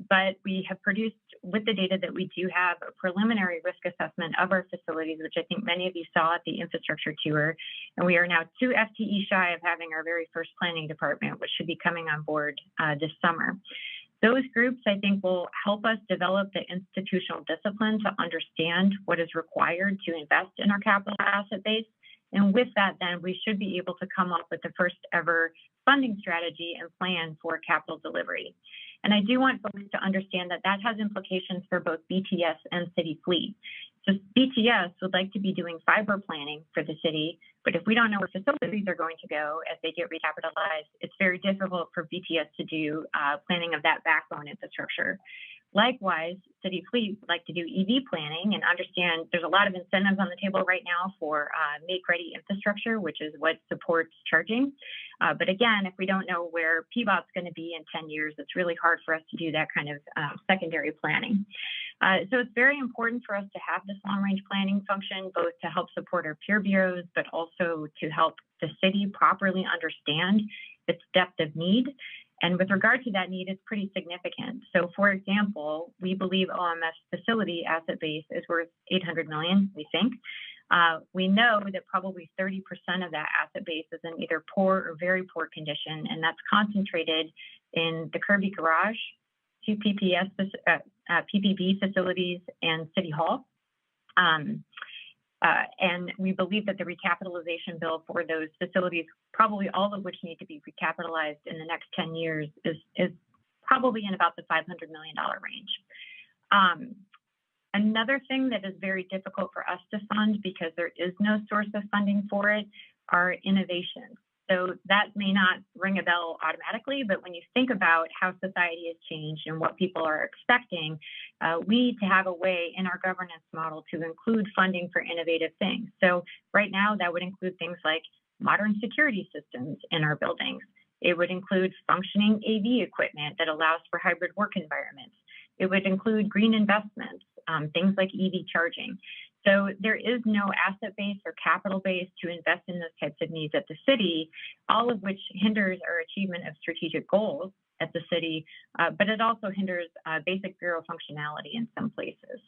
But we have produced, with the data that we do have, a preliminary risk assessment of our facilities, which I think many of you saw at the infrastructure tour. And we are now 2 FTE shy of having our very first planning department, which should be coming on board this summer. Those groups, I think, will help us develop the institutional discipline to understand what is required to invest in our capital asset base. And with that, then we should be able to come up with the first ever funding strategy and plan for capital delivery. And I do want folks to understand that that has implications for both BTS and City Fleet. So BTS would like to be doing fiber planning for the city, but if we don't know where facilities are going to go as they get recapitalized, it's very difficult for BTS to do planning of that backbone infrastructure. Likewise, City Fleet would like to do EV planning and understand there's a lot of incentives on the table right now for make-ready infrastructure, which is what supports charging. But again, if we don't know where PBOT's going to be in 10 years, it's really hard for us to do that kind of secondary planning. So it's very important for us to have this long-range planning function, both to help support our peer bureaus, but also to help the city properly understand its depth of need. And with regard to that need, it's pretty significant. So for example, we believe OMS facility asset base is worth $800 million, we think. We know that probably 30% of that asset base is in either poor or very poor condition, and that's concentrated in the Kirby Garage, 2 PPB facilities, and City Hall. And we believe that the recapitalization bill for those facilities, probably all of which need to be recapitalized in the next 10 years, is probably in about the $500 million range. Another thing that is very difficult for us to fund because there is no source of funding for it are innovations. So that may not ring a bell automatically, but when you think about how society has changed and what people are expecting, we need to have a way in our governance model to include funding for innovative things. So right now, that would include things like modern security systems in our buildings. It would include functioning AV equipment that allows for hybrid work environments. It would include green investments, things like EV charging. So there is no asset base or capital base to invest in those types of needs at the city, all of which hinders our achievement of strategic goals at the city, but it also hinders basic bureau functionality in some places.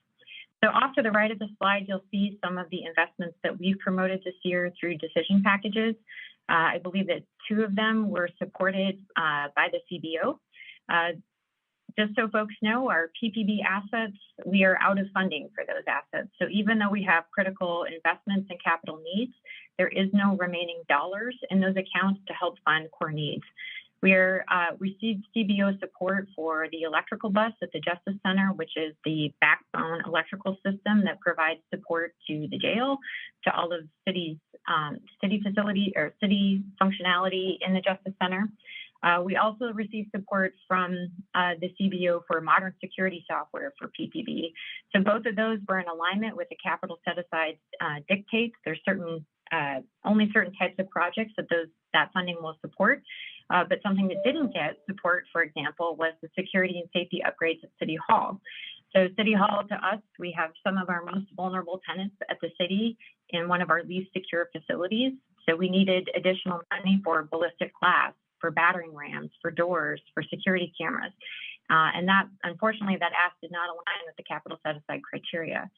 So off to the right of the slide, you'll see some of the investments that we've promoted this year through decision packages. I believe that 2 of them were supported by the CBO. Just so folks know, our PPB assets, we are out of funding for those assets. So even though we have critical investments and capital needs, there is no remaining dollars in those accounts to help fund core needs. We received CBO support for the electrical bus at the Justice Center, which is the backbone electrical system that provides support to the jail, to all of city facility or city functionality in the Justice Center. We also received support from the CBO for modern security software for PPB. So both of those were in alignment with the capital set aside dictates. There's only certain types of projects that funding will support. But something that didn't get support, for example, was the security and safety upgrades at City Hall. So City Hall, to us, we have some of our most vulnerable tenants at the city in one of our least secure facilities. So we needed additional money for ballistic glass, for battering rams, for doors, for security cameras. And that, unfortunately, that ask did not align with the capital set aside criteria.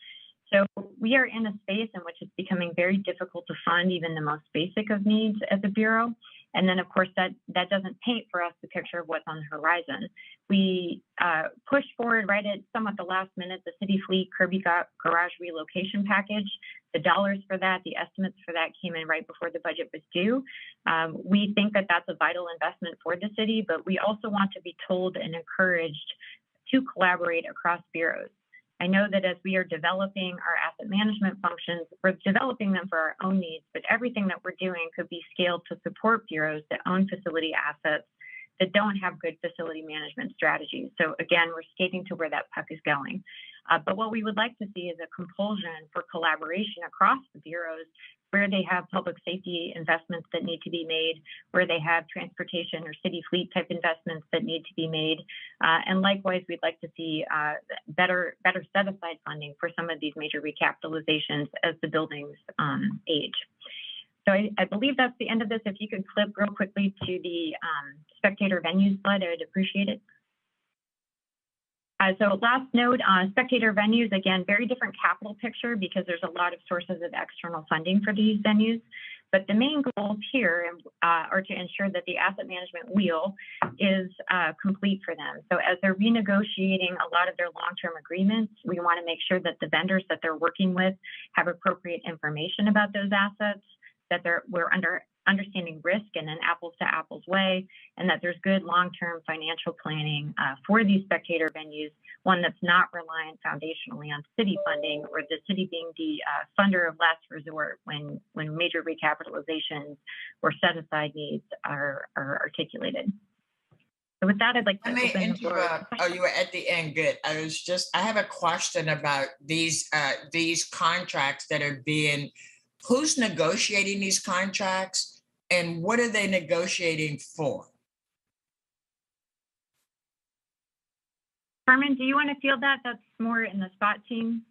So we are in a space in which it's becoming very difficult to fund even the most basic of needs as a bureau. And then, of course, that doesn't paint for us the picture of what's on the horizon. We pushed forward right at somewhat the last minute the City Fleet Kirby Garage relocation package. The dollars for that, the estimates for that came in right before the budget was due. We think that that's a vital investment for the city, but we also want to be told and encouraged to collaborate across bureaus. I know that as we are developing our asset management functions, we're developing them for our own needs, but everything that we're doing could be scaled to support bureaus that own facility assets that don't have good facility management strategies. So again, we're skating to where that puck is going. But what we would like to see is a compulsion for collaboration across the bureaus where they have public safety investments that need to be made, where they have transportation or city fleet type investments that need to be made. And likewise, we'd like to see better set aside funding for some of these major recapitalizations as the buildings age. So I believe that's the end of this. If you could flip real quickly to the spectator venues slide, I would appreciate it. So last note, spectator venues, again, very different capital picture because there's a lot of sources of external funding for these venues. But the main goals here are to ensure that the asset management wheel is complete for them. So as they're renegotiating a lot of their long-term agreements, we want to make sure that the vendors that they're working with have appropriate information about those assets, that we're understanding risk in an apples to apples way, and that there's good long-term financial planning for these spectator venues, one that's not reliant foundationally on city funding or the city being the funder of last resort when major recapitalizations or set aside needs are articulated. So with that, I'd like to Let me open the floor. interrupt. Oh, you were at the end. Good. I have a question about these contracts that are being, who's negotiating these contracts and what are they negotiating for? Carmen, do you want to field that? That's more in the SPOT team.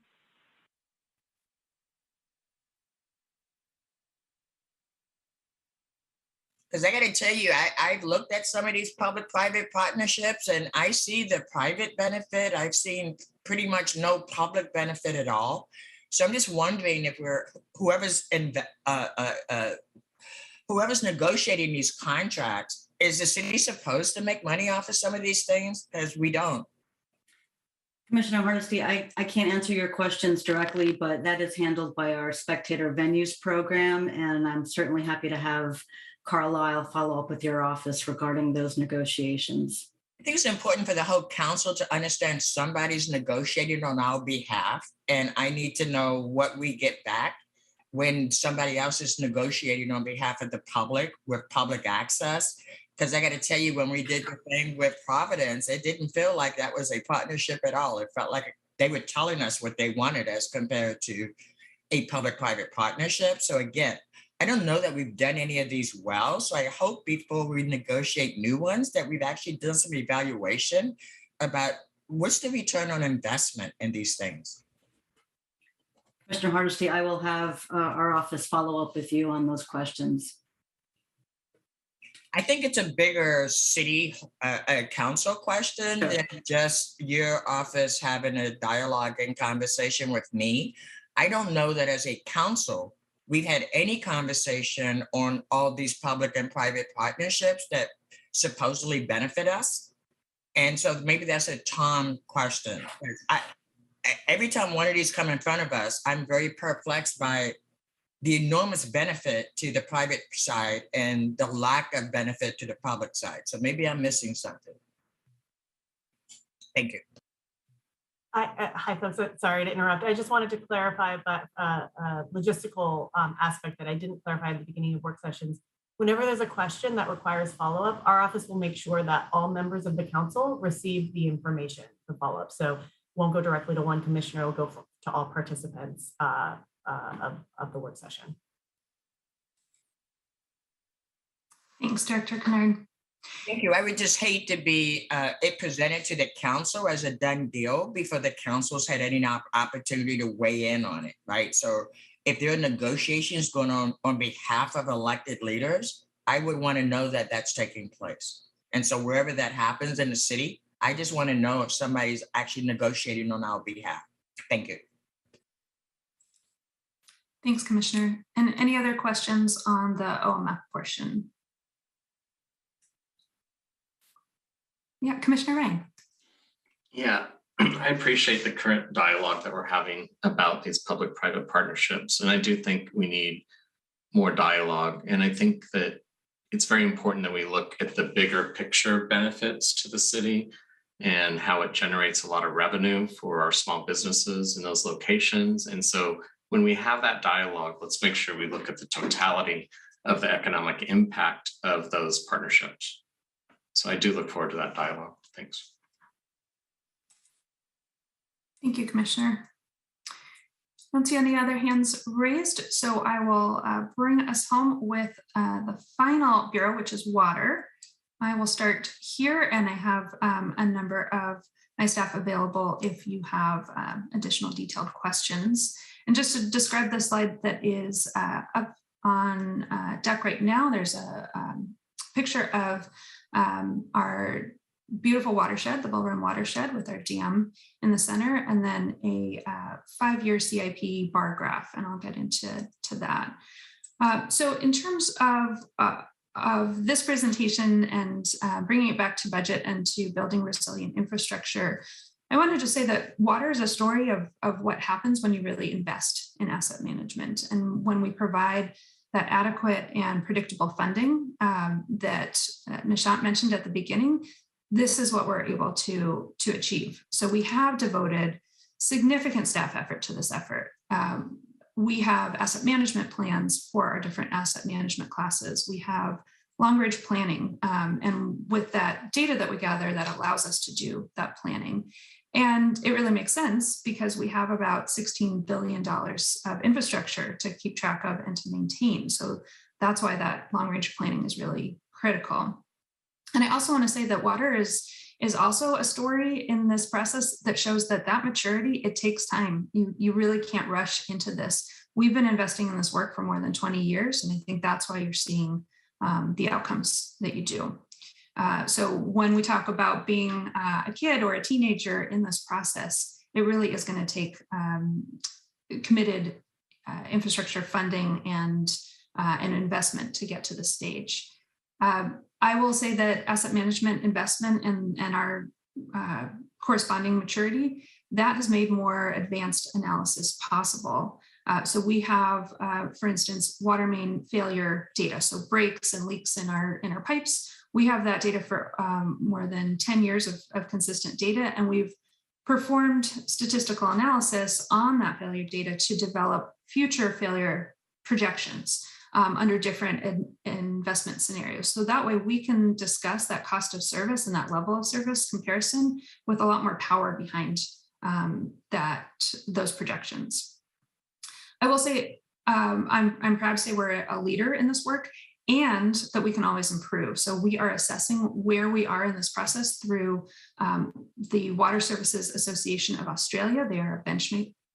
Because I got to tell you, I've looked at some of these public-private partnerships and I see the private benefit. I've seen pretty much no public benefit at all. So I'm just wondering if whoever's negotiating these contracts, is the city supposed to make money off of some of these things? Because we don't. Commissioner Hardesty, I can't answer your questions directly, but that is handled by our spectator venues program. And I'm certainly happy to have Carlisle follow up with your office regarding those negotiations. I think it's important for the whole council to understand somebody's negotiating on our behalf. And I need to know what we get back when somebody else is negotiating on behalf of the public with public access. Because I got to tell you, when we did the thing with Providence, it didn't feel like that was a partnership at all. It felt like they were telling us what they wanted as compared to a public-private partnership. So again, I don't know that we've done any of these well. So I hope before we negotiate new ones that we've actually done some evaluation about what's the return on investment in these things. Commissioner Hardesty, I will have our office follow up with you on those questions. I think it's a bigger city council question than just your office having a dialogue and conversation with me. I don't know that as a council, we've had any conversation on all these public and private partnerships that supposedly benefit us. And so maybe that's a Tom question. Every time one of these come in front of us, I'm very perplexed by the enormous benefit to the private side and the lack of benefit to the public side. So maybe I'm missing something. Thank you. Hi, folks. Sorry to interrupt. I just wanted to clarify that logistical aspect that I didn't clarify at the beginning of work sessions. Whenever there's a question that requires follow-up, our office will make sure that all members of the council receive the information for follow-up. So it won't go directly to one commissioner, it will go to all participants of the work session. Thanks, Director Kennard. Thank you. I would just hate to be it presented to the council as a done deal before the council's had any opportunity to weigh in on it, right? So if there are negotiations going on behalf of elected leaders, I would want to know that that's taking place. And so wherever that happens in the city, I just want to know if somebody's actually negotiating on our behalf. Thank you. Thanks, Commissioner. And any other questions on the OMF portion? Yeah, Commissioner Rang. Yeah, I appreciate the current dialogue that we're having about these public-private partnerships. And I do think we need more dialogue. And I think that it's very important that we look at the bigger picture benefits to the city and how it generates a lot of revenue for our small businesses in those locations. And so when we have that dialogue, let's make sure we look at the totality of the economic impact of those partnerships. So I do look forward to that dialogue. Thanks. Thank you, Commissioner. I don't see any other hands raised, so I will bring us home with the final bureau, which is water. I will start here, and I have a number of my staff available if you have additional detailed questions. And just to describe the slide that is up on deck right now, there's a picture of our beautiful watershed, the Bull Run watershed with our dam in the center, and then a 5-year CIP bar graph, and I'll get into that. So in terms of this presentation and bringing it back to budget and to building resilient infrastructure, I wanted to say that water is a story of what happens when you really invest in asset management. And when we provide that adequate and predictable funding that Nishant mentioned at the beginning, this is what we're able to achieve. So we have devoted significant staff effort to this effort. We have asset management plans for our different asset management classes. We have long-range planning. And with that data that we gather, that allows us to do that planning. And it really makes sense because we have about $16 billion of infrastructure to keep track of and to maintain. So that's why that long-range planning is really critical. And I also want to say that water is also a story in this process that shows that maturity, it takes time. You really can't rush into this. We've been investing in this work for more than 20 years, and I think that's why you're seeing the outcomes that you do. So when we talk about being a kid or a teenager in this process, it really is going to take committed infrastructure funding and an investment to get to the stage. I will say that asset management investment and our corresponding maturity, that has made more advanced analysis possible. So we have, for instance, water main failure data, so breaks and leaks in our pipes. We have that data for more than 10 years of consistent data, and we've performed statistical analysis on that failure data to develop future failure projections under different investment scenarios. So that way we can discuss that cost of service and that level of service comparison with a lot more power behind those projections. I will say I'm proud to say we're a leader in this work, and that we can always improve. So we are assessing where we are in this process through the Water Services Association of Australia. They are a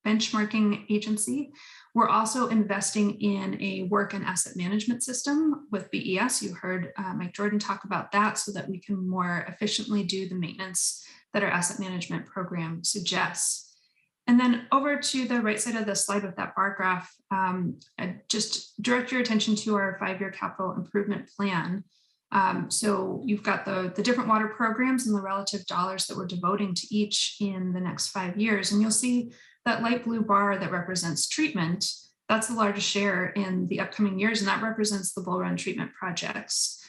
benchmarking agency. We're also investing in a work and asset management system with BES. You heard Mike Jordan talk about that, so that we can more efficiently do the maintenance that our asset management program suggests. And then over to the right side of the slide with that bar graph, just direct your attention to our 5-year capital improvement plan. So you've got the different water programs and the relative dollars that we're devoting to each in the next 5 years. And you'll see that light blue bar that represents treatment, that's the largest share in the upcoming years, and that represents the Bull Run treatment projects.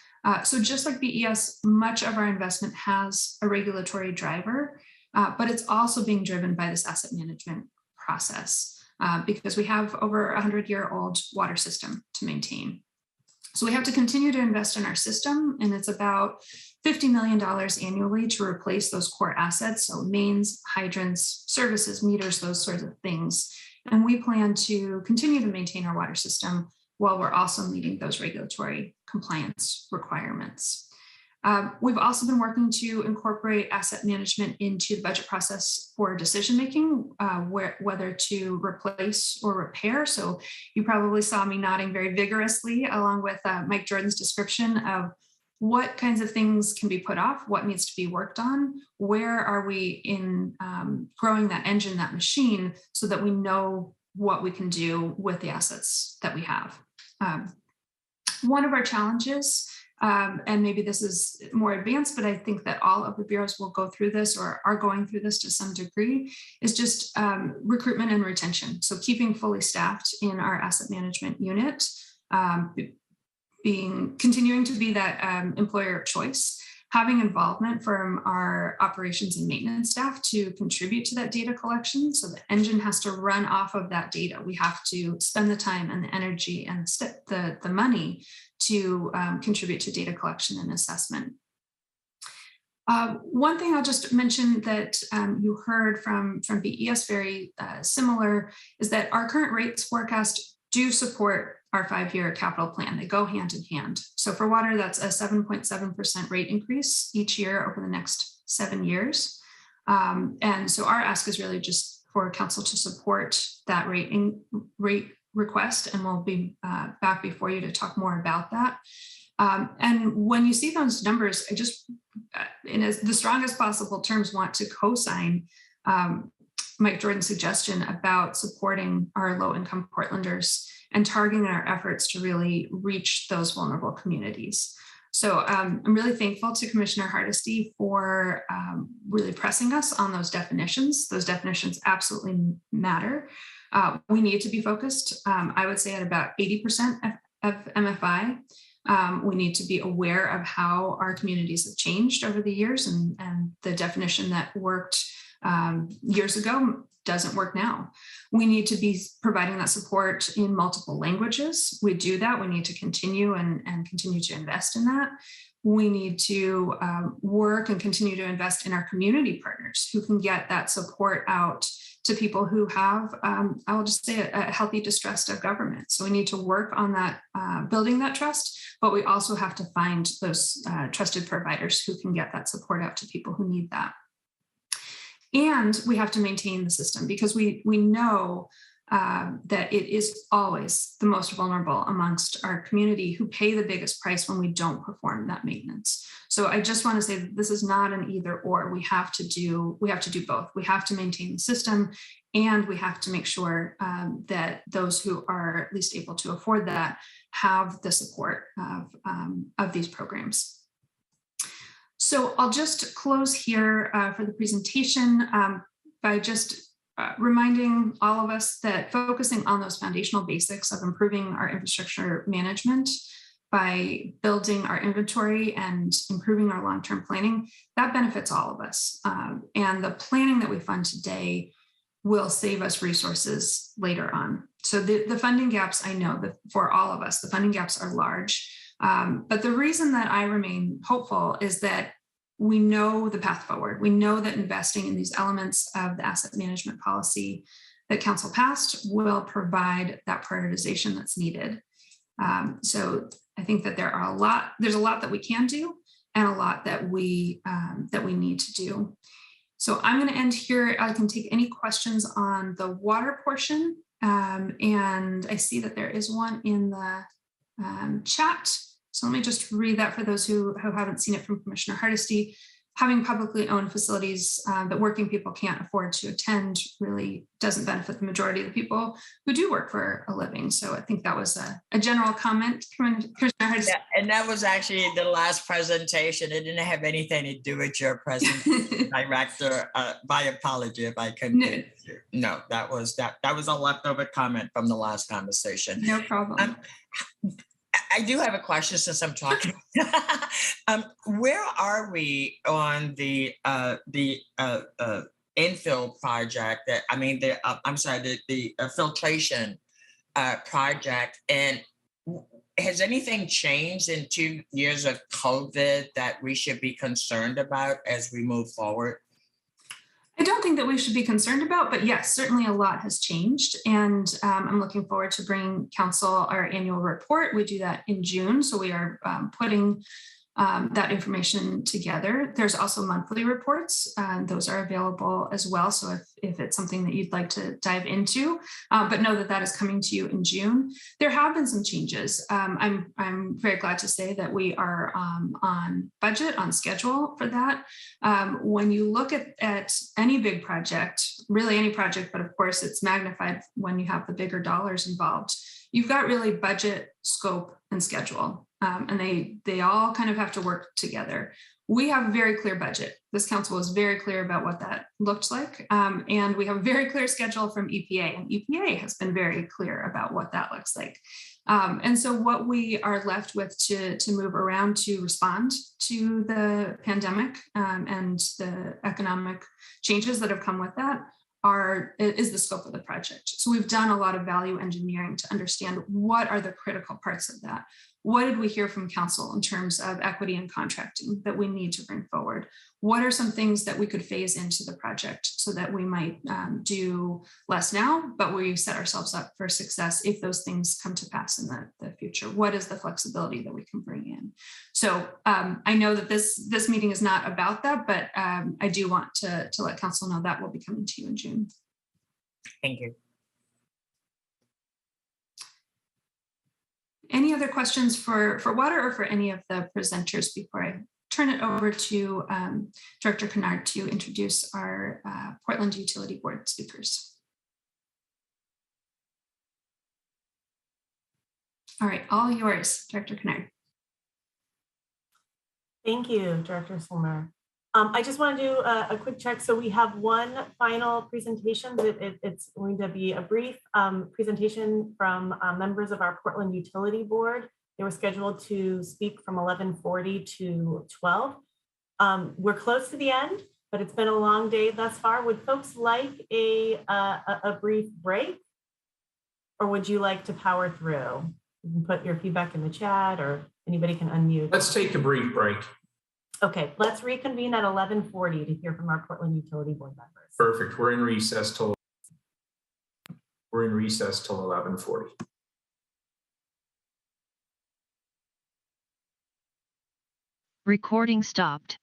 So just like BES, much of our investment has a regulatory driver, but it's also being driven by this asset management process because we have over 100-year-old water system to maintain. So we have to continue to invest in our system, and it's about $50 million annually to replace those core assets, so mains, hydrants, services, meters, those sorts of things. And we plan to continue to maintain our water system while we're also meeting those regulatory compliance requirements. We've also been working to incorporate asset management into the budget process for decision-making, whether to replace or repair. So you probably saw me nodding very vigorously along with Mike Jordan's description of what kinds of things can be put off, what needs to be worked on, where are we in growing that engine, that machine, so that we know what we can do with the assets that we have. One of our challenges, and maybe this is more advanced, but I think that all of the bureaus will go through this or are going through this to some degree, is just recruitment and retention. So keeping fully staffed in our asset management unit, continuing to be that employer of choice, having involvement from our operations and maintenance staff to contribute to that data collection. So the engine has to run off of that data. We have to spend the time and the energy and the money to contribute to data collection and assessment. One thing I'll just mention that you heard from BES very similar is that our current rates forecast do support our 5-year capital plan. They go hand in hand. So for water, that's a 7.7% rate increase each year over the next 7 years. And so our ask is really just for council to support that rate request, and we'll be back before you to talk more about that. And when you see those numbers, I just, in the strongest possible terms, want to co-sign Mike Jordan's suggestion about supporting our low-income Portlanders and targeting our efforts to really reach those vulnerable communities. So I'm really thankful to Commissioner Hardesty for really pressing us on those definitions. Those definitions absolutely matter. We need to be focused, I would say, at about 80% of MFI. We need to be aware of how our communities have changed over the years, and the definition that worked years ago doesn't work now. We need to be providing that support in multiple languages. We do that. We need to continue and continue to invest in that. We need to work and continue to invest in our community partners who can get that support out to people who have, I'll just say, a healthy distrust of government. So we need to work on that, building that trust, but we also have to find those trusted providers who can get that support out to people who need that. And we have to maintain the system because we know that it is always the most vulnerable amongst our community who pay the biggest price when we don't perform that maintenance. So I just want to say that this is not an either or. We have to do both. We have to maintain the system, and we have to make sure that those who are at least able to afford that have the support of these programs. So I'll just close here for the presentation by just reminding all of us that focusing on those foundational basics of improving our infrastructure management by building our inventory and improving our long-term planning, that benefits all of us. And the planning that we fund today will save us resources later on. So the funding gaps, I know that for all of us, the funding gaps are large. But the reason that I remain hopeful is that we know the path forward. We know that investing in these elements of the asset management policy that Council passed will provide that prioritization that's needed. So I think that there's a lot that we can do and a lot that we need to do. So I'm going to end here. I can take any questions on the water portion. And I see that there is one in the chat. So let me just read that for those who haven't seen it from Commissioner Hardesty. Having publicly owned facilities that working people can't afford to attend really doesn't benefit the majority of the people who do work for a living. So I think that was a general comment. Commissioner Hardesty. Yeah, and that was actually the last presentation. It didn't have anything to do with your presentation, Director. My apology if I couldn't. No, that was a leftover comment from the last conversation. No problem. I do have a question since I'm talking. Where are we on the infill project? The filtration project, and has anything changed in 2 years of COVID that we should be concerned about as we move forward? I don't think that we should be concerned about, but yes, certainly a lot has changed. And I'm looking forward to bringing Council our annual report. We do that in June. So we are putting that information together. There's also monthly reports. Those are available as well. So if it's something that you'd like to dive into, but know that that is coming to you in June. There have been some changes. I'm very glad to say that we are on budget, on schedule for that. When you look at any big project, really any project, but of course it's magnified when you have the bigger dollars involved, you've got really budget, scope, and schedule. And they all kind of have to work together. We have a very clear budget. This council was very clear about what that looked like. And we have a very clear schedule from EPA, and EPA has been very clear about what that looks like. And so what we are left with to move around to respond to the pandemic and the economic changes that have come with that is the scope of the project. So we've done a lot of value engineering to understand what are the critical parts of that. What did we hear from Council in terms of equity and contracting that we need to bring forward? What are some things that we could phase into the project so that we might do less now, but we set ourselves up for success if those things come to pass in the future? What is the flexibility that we can bring in? So I know that this meeting is not about that, but I do want to let Council know that will be coming to you in June. Thank you. Any other questions for water or for any of the presenters before I turn it over to Director Kennard to introduce our Portland Utility Board speakers? All right, all yours, Director Kennard. Thank you, Director Silmer. I just want to do a quick check. So we have one final presentation. It's going to be a brief presentation from members of our Portland Utility Board. They were scheduled to speak from 11:40 to 12. We're close to the end. but it's been a long day thus far. Would folks like a brief break? Or would you like to power through? You can put your feedback in the chat or anybody can unmute. Let's take a brief break. Okay, let's reconvene at 11:40 to hear from our Portland Utility Board members. Perfect. We're in recess till 11:40. Recording stopped.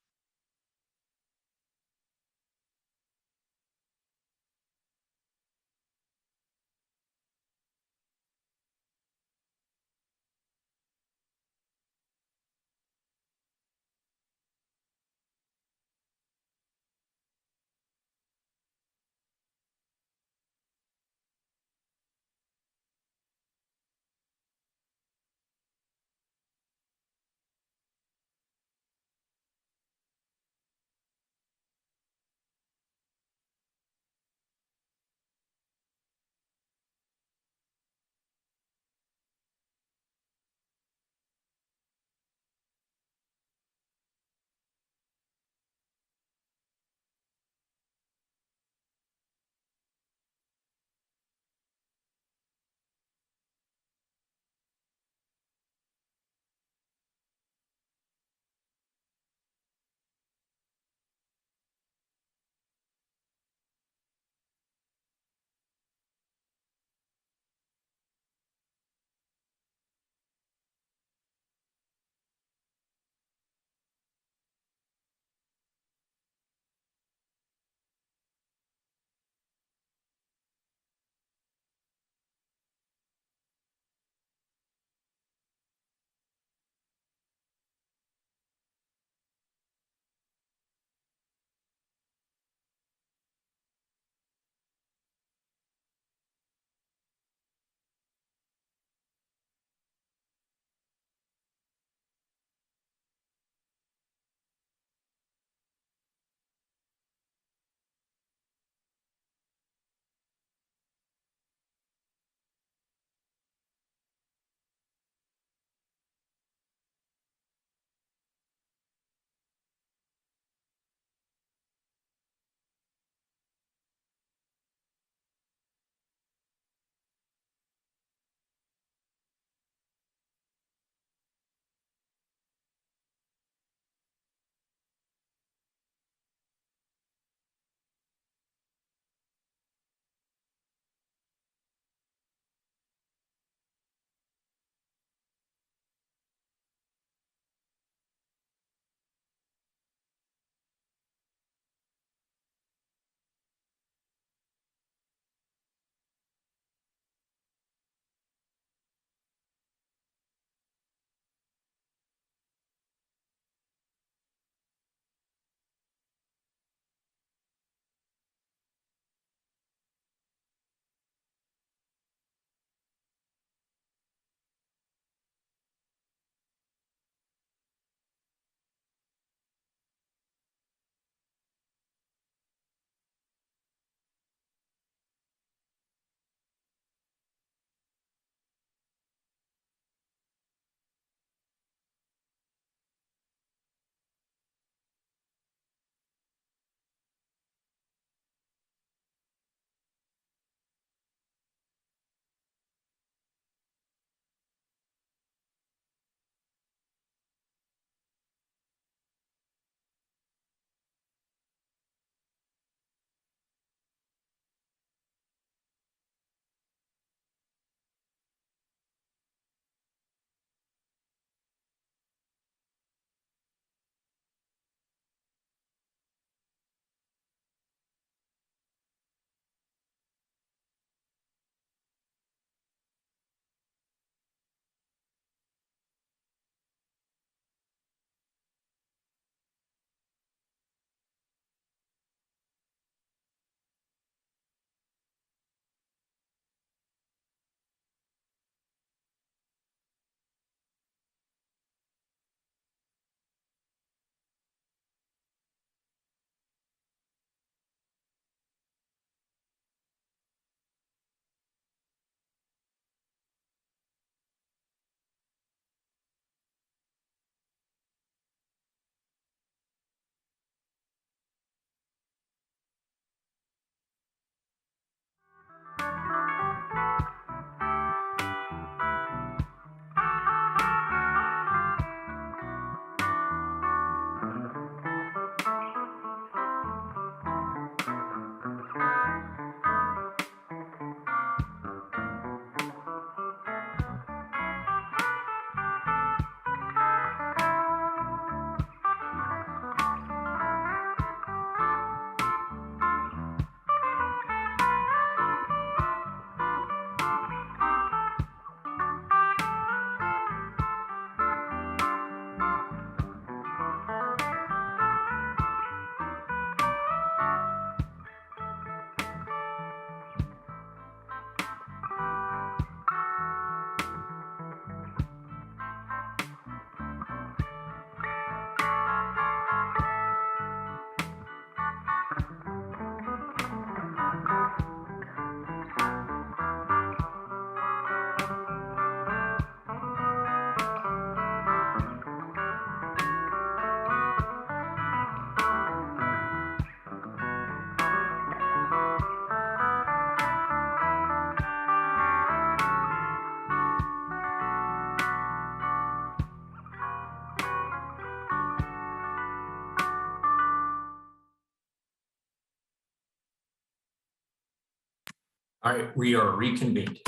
All right, we are reconvened.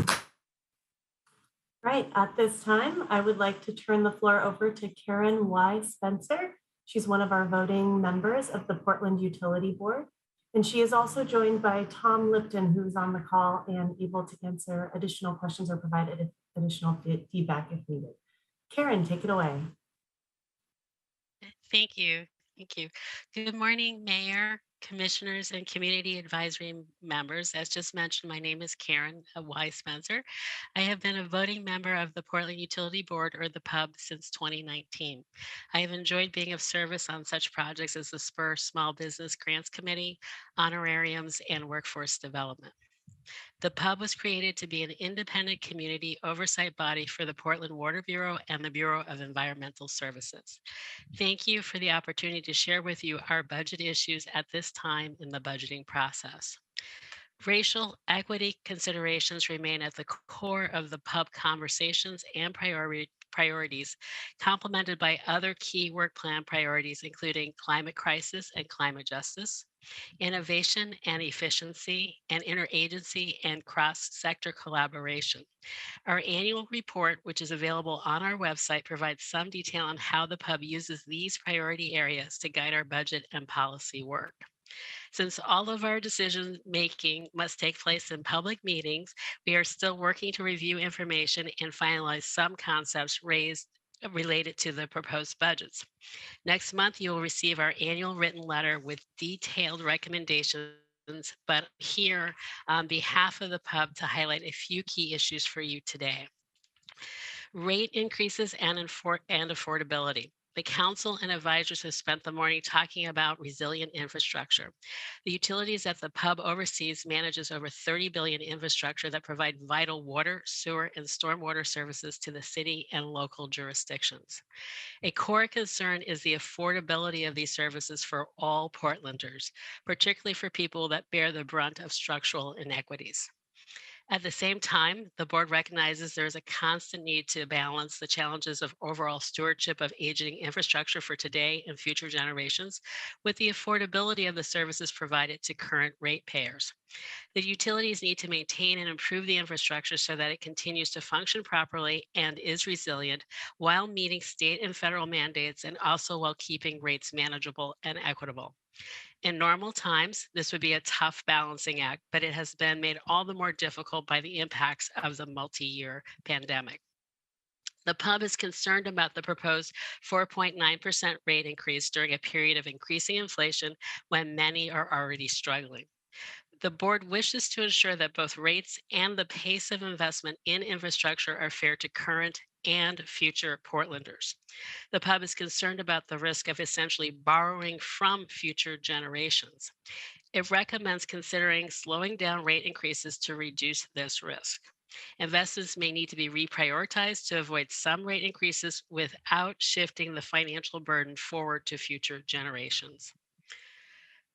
Right, at this time, I would like to turn the floor over to Karen Y. Spencer. She's one of our voting members of the Portland Utility Board. And she is also joined by Tom Lipton, who's on the call and able to answer additional questions or provide additional feedback if needed. Karen, take it away. Thank you. Thank you. Good morning, Mayor, Commissioners, and Community Advisory members. As just mentioned, my name is Karen Y. Spencer. I have been a voting member of the Portland Utility Board, or the PUB, since 2019. I have enjoyed being of service on such projects as the SPUR Small Business Grants Committee, honorariums, and workforce development. The PUB was created to be an independent community oversight body for the Portland Water Bureau and the Bureau of Environmental Services. Thank you for the opportunity to share with you our budget issues at this time in the budgeting process. Racial equity considerations remain at the core of the PUB conversations and priorities, complemented by other key work plan priorities, including climate crisis and climate justice, innovation and efficiency, and interagency and cross-sector collaboration. Our annual report, which is available on our website, provides some detail on how the PUB uses these priority areas to guide our budget and policy work. Since all of our decision making must take place in public meetings, we are still working to review information and finalize some concepts related to the proposed budgets. Next month, you will receive our annual written letter with detailed recommendations, but here on behalf of the PUB to highlight a few key issues for you today. Rate increases and affordability. The council and advisors have spent the morning talking about resilient infrastructure. The utilities that the PUB oversees manages over 30 billion infrastructure that provide vital water, sewer, and stormwater services to the city and local jurisdictions. A core concern is the affordability of these services for all Portlanders, particularly for people that bear the brunt of structural inequities. At the same time, the board recognizes there is a constant need to balance the challenges of overall stewardship of aging infrastructure for today and future generations with the affordability of the services provided to current ratepayers. The utilities need to maintain and improve the infrastructure so that it continues to function properly and is resilient while meeting state and federal mandates and also while keeping rates manageable and equitable. In normal times, this would be a tough balancing act, but it has been made all the more difficult by the impacts of the multi-year pandemic. The PUB is concerned about the proposed 4.9% rate increase during a period of increasing inflation when many are already struggling. The board wishes to ensure that both rates and the pace of investment in infrastructure are fair to current and future Portlanders. The PUB is concerned about the risk of essentially borrowing from future generations. It recommends considering slowing down rate increases to reduce this risk. Investments may need to be reprioritized to avoid some rate increases without shifting the financial burden forward to future generations.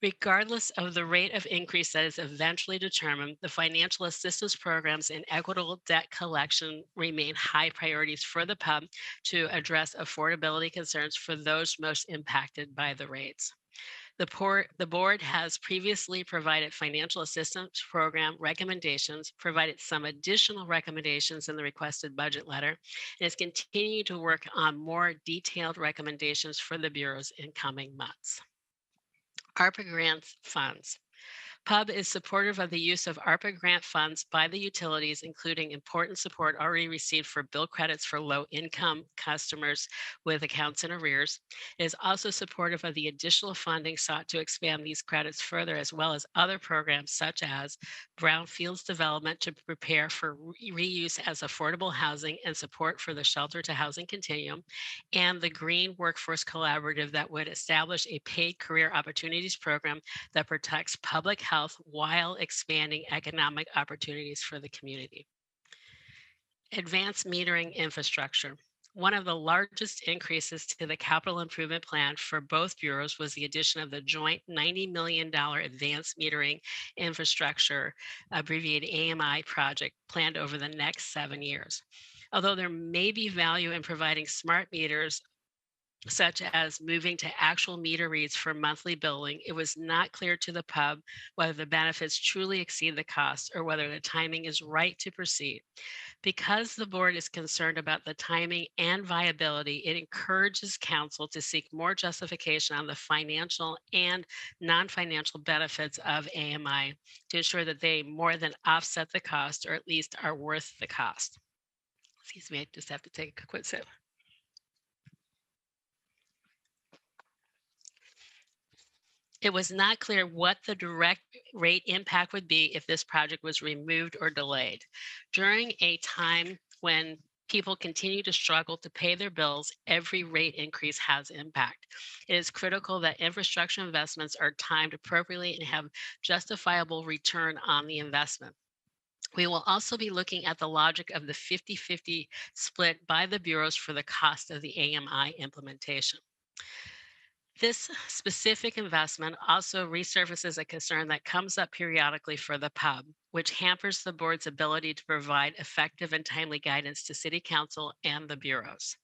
Regardless of the rate of increase that is eventually determined, the financial assistance programs and equitable debt collection remain high priorities for the PUB to address affordability concerns for those most impacted by the rates. The board has previously provided financial assistance program recommendations, provided some additional recommendations in the requested budget letter, and is continuing to work on more detailed recommendations for the bureaus in coming months. ARPA grants funds. PUB is supportive of the use of ARPA grant funds by the utilities, including important support already received for bill credits for low-income customers with accounts in arrears. It is also supportive of the additional funding sought to expand these credits further, as well as other programs such as brownfields development to prepare for reuse as affordable housing and support for the shelter to housing continuum, and the Green Workforce Collaborative that would establish a paid career opportunities program that protects public health while expanding economic opportunities for the community. Advanced metering infrastructure. One of the largest increases to the capital improvement plan for both bureaus was the addition of the joint $90 million advanced metering infrastructure, abbreviated AMI project, planned over the next 7 years. Although there may be value in providing smart meters such as moving to actual meter reads for monthly billing, it was not clear to the pub whether the benefits truly exceed the costs or whether the timing is right to proceed. Because the board is concerned about the timing and viability, it encourages council to seek more justification on the financial and non-financial benefits of AMI to ensure that they more than offset the cost or at least are worth the cost. Excuse me, I just have to take a quick sip. It was not clear what the direct rate impact would be if this project was removed or delayed. During a time when people continue to struggle to pay their bills, every rate increase has impact. It is critical that infrastructure investments are timed appropriately and have justifiable return on the investment. We will also be looking at the logic of the 50-50 split by the bureaus for the cost of the AMI implementation. This specific investment also resurfaces a concern that comes up periodically for the pub, which hampers the board's ability to provide effective and timely guidance to City Council and the bureaus.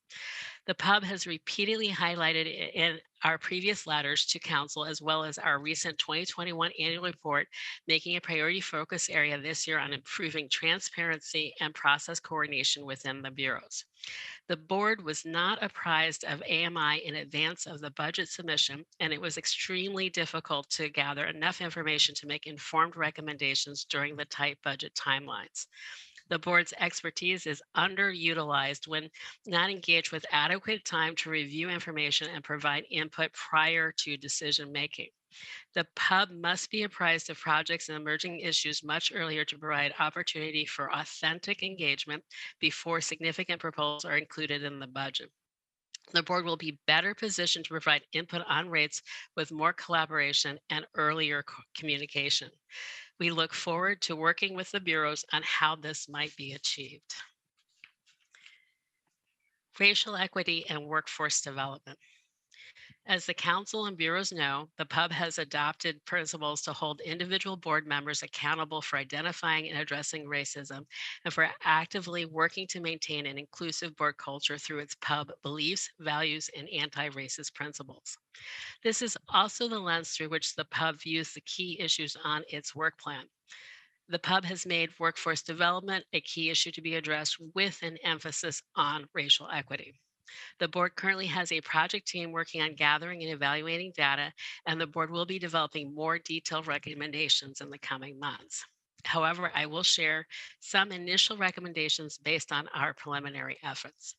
The pub has repeatedly highlighted in our previous letters to Council, as well as our recent 2021 annual report, making a priority focus area this year on improving transparency and process coordination within the bureaus. The board was not apprised of AMI in advance of the budget submission, and it was extremely difficult to gather enough information to make informed recommendations during the tight budget timelines. The board's expertise is underutilized when not engaged with adequate time to review information and provide input prior to decision making. The pub must be apprised of projects and emerging issues much earlier to provide opportunity for authentic engagement before significant proposals are included in the budget. The board will be better positioned to provide input on rates with more collaboration and earlier communication. We look forward to working with the bureaus on how this might be achieved. Racial equity and workforce development. As the council and bureaus know, the pub has adopted principles to hold individual board members accountable for identifying and addressing racism and for actively working to maintain an inclusive board culture through its pub beliefs, values, and anti-racist principles. This is also the lens through which the pub views the key issues on its work plan. The pub has made workforce development a key issue to be addressed with an emphasis on racial equity. The board currently has a project team working on gathering and evaluating data, and the board will be developing more detailed recommendations in the coming months. However, I will share some initial recommendations based on our preliminary efforts.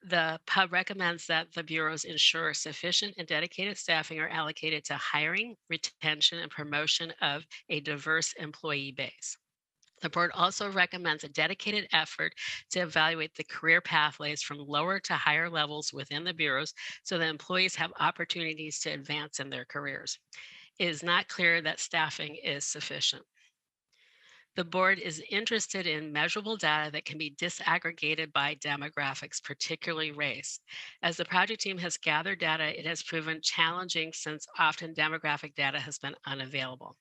The pub recommends that the bureaus ensure sufficient and dedicated staffing are allocated to hiring, retention, and promotion of a diverse employee base. The board also recommends a dedicated effort to evaluate the career pathways from lower to higher levels within the bureaus so that employees have opportunities to advance in their careers. It is not clear that staffing is sufficient. The board is interested in measurable data that can be disaggregated by demographics, particularly race. As the project team has gathered data, it has proven challenging since often demographic data has been unavailable.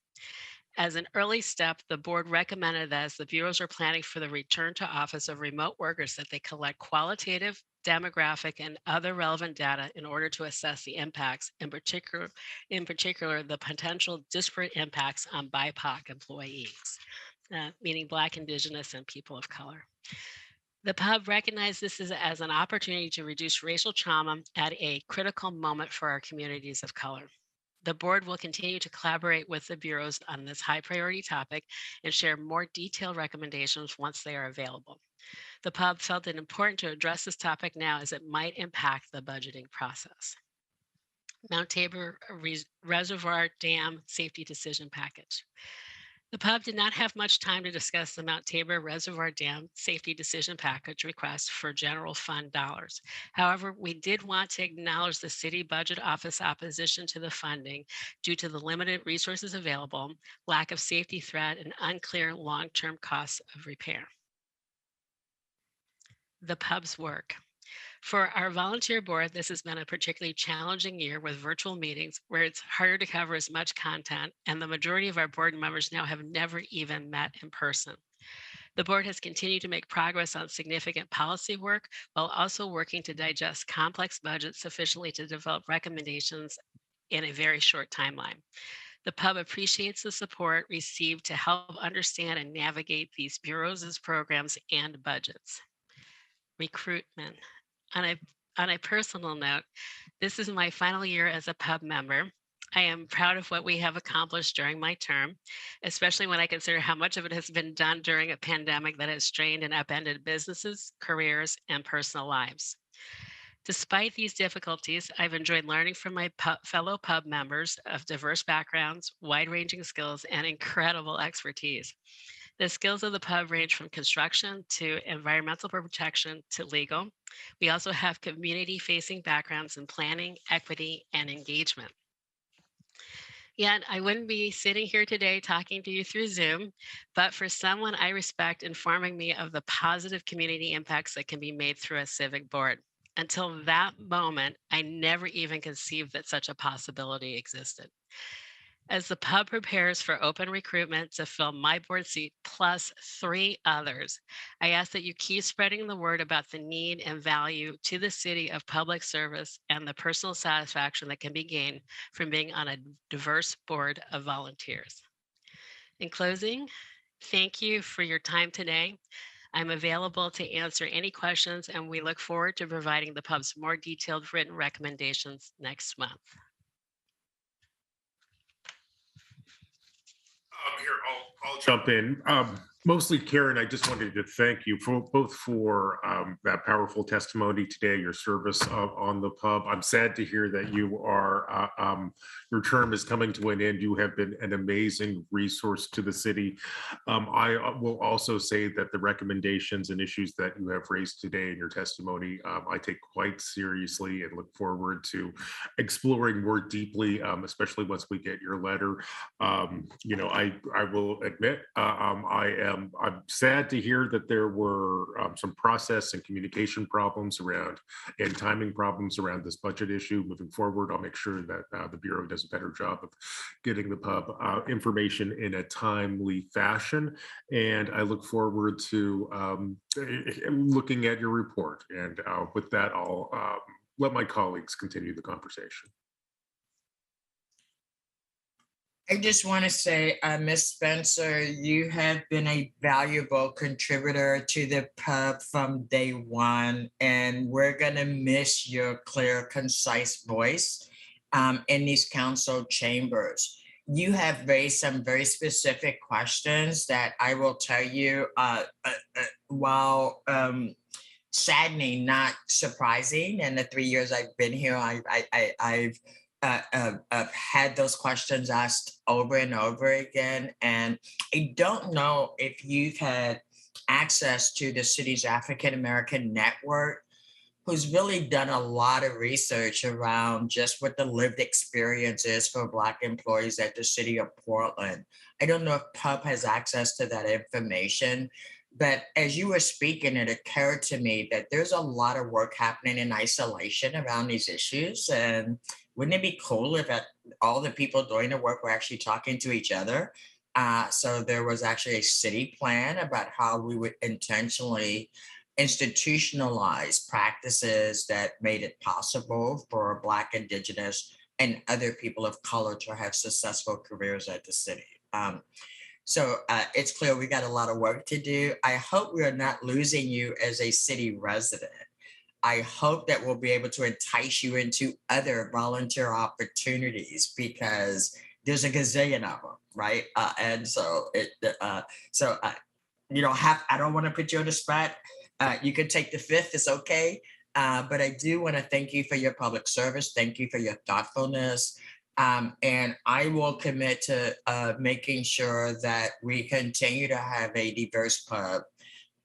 As an early step, the board recommended that as the bureaus are planning for the return to office of remote workers, that they collect qualitative, demographic, and other relevant data in order to assess the impacts, in particular, the potential disparate impacts on BIPOC employees, meaning Black, Indigenous, and people of color. The pub recognized this as an opportunity to reduce racial trauma at a critical moment for our communities of color. The board will continue to collaborate with the bureaus on this high priority topic and share more detailed recommendations once they are available. The pub felt it important to address this topic now as it might impact the budgeting process. Mount Tabor Reservoir Dam Safety Decision Package. The pub did not have much time to discuss the Mount Tabor Reservoir Dam Safety Decision Package request for general fund dollars. However, we did want to acknowledge the City Budget Office opposition to the funding due to the limited resources available, lack of safety threat, and unclear long-term costs of repair. The pub's work. For our volunteer board, this has been a particularly challenging year with virtual meetings where it's harder to cover as much content, and the majority of our board members now have never even met in person. The board has continued to make progress on significant policy work while also working to digest complex budgets sufficiently to develop recommendations in a very short timeline. The pub appreciates the support received to help understand and navigate these bureaus' programs and budgets. Recruitment. On a personal note, this is my final year as a pub member. I am proud of what we have accomplished during my term, especially when I consider how much of it has been done during a pandemic that has strained and upended businesses, careers, and personal lives. Despite these difficulties, I've enjoyed learning from my fellow pub members of diverse backgrounds, wide-ranging skills, and incredible expertise. The skills of the pub range from construction to environmental protection to legal. We also have community-facing backgrounds in planning, equity, and engagement. Yet I wouldn't be sitting here today talking to you through Zoom, but for someone I respect informing me of the positive community impacts that can be made through a civic board. Until that moment, I never even conceived that such a possibility existed. As the pub prepares for open recruitment to fill my board seat plus 3 others, I ask that you keep spreading the word about the need and value to the city of public service and the personal satisfaction that can be gained from being on a diverse board of volunteers. In closing, thank you for your time today. I'm available to answer any questions, and we look forward to providing the pub's more detailed written recommendations next month. Here, I'll jump in. Mostly, Karen, I just wanted to thank you for that powerful testimony today, your service on the pub. I'm sad to hear that you are your term is coming to an end. You have been an amazing resource to the city. I will also say that the recommendations and issues that you have raised today in your testimony, I take quite seriously and look forward to exploring more deeply, especially once we get your letter. You know, I will admit I'm sad to hear that there were some process and communication problems around and timing problems around this budget issue. Moving forward, I'll make sure that the Bureau does a better job of getting the pub information in a timely fashion. And I look forward to looking at your report. And with that, I'll let my colleagues continue the conversation. I just want to say, Ms. Spencer, you have been a valuable contributor to the pub from day one, and we're going to miss your clear, concise voice in these council chambers. You have raised some very specific questions that I will tell you, while saddening, not surprising. In the 3 years I've been here, I've had those questions asked over and over again. And I don't know if you've had access to the city's African American network, who's really done a lot of research around just what the lived experience is for Black employees at the city of Portland. I don't know if PUB has access to that information, but as you were speaking, it occurred to me that there's a lot of work happening in isolation around these issues. And wouldn't it be cool if all the people doing the work were actually talking to each other? So there was actually a city plan about how we would intentionally institutionalize practices that made it possible for Black, Indigenous, and other people of color to have successful careers at the city. So it's clear we got a lot of work to do. I hope we are not losing you as a city resident. I hope that we'll be able to entice you into other volunteer opportunities, because there's a gazillion of them, right? And so you don't have, I don't want to put you on the spot. You can take the fifth, it's okay. But I do want to thank you for your public service. Thank you for your thoughtfulness. And I will commit to making sure that we continue to have a diverse pub,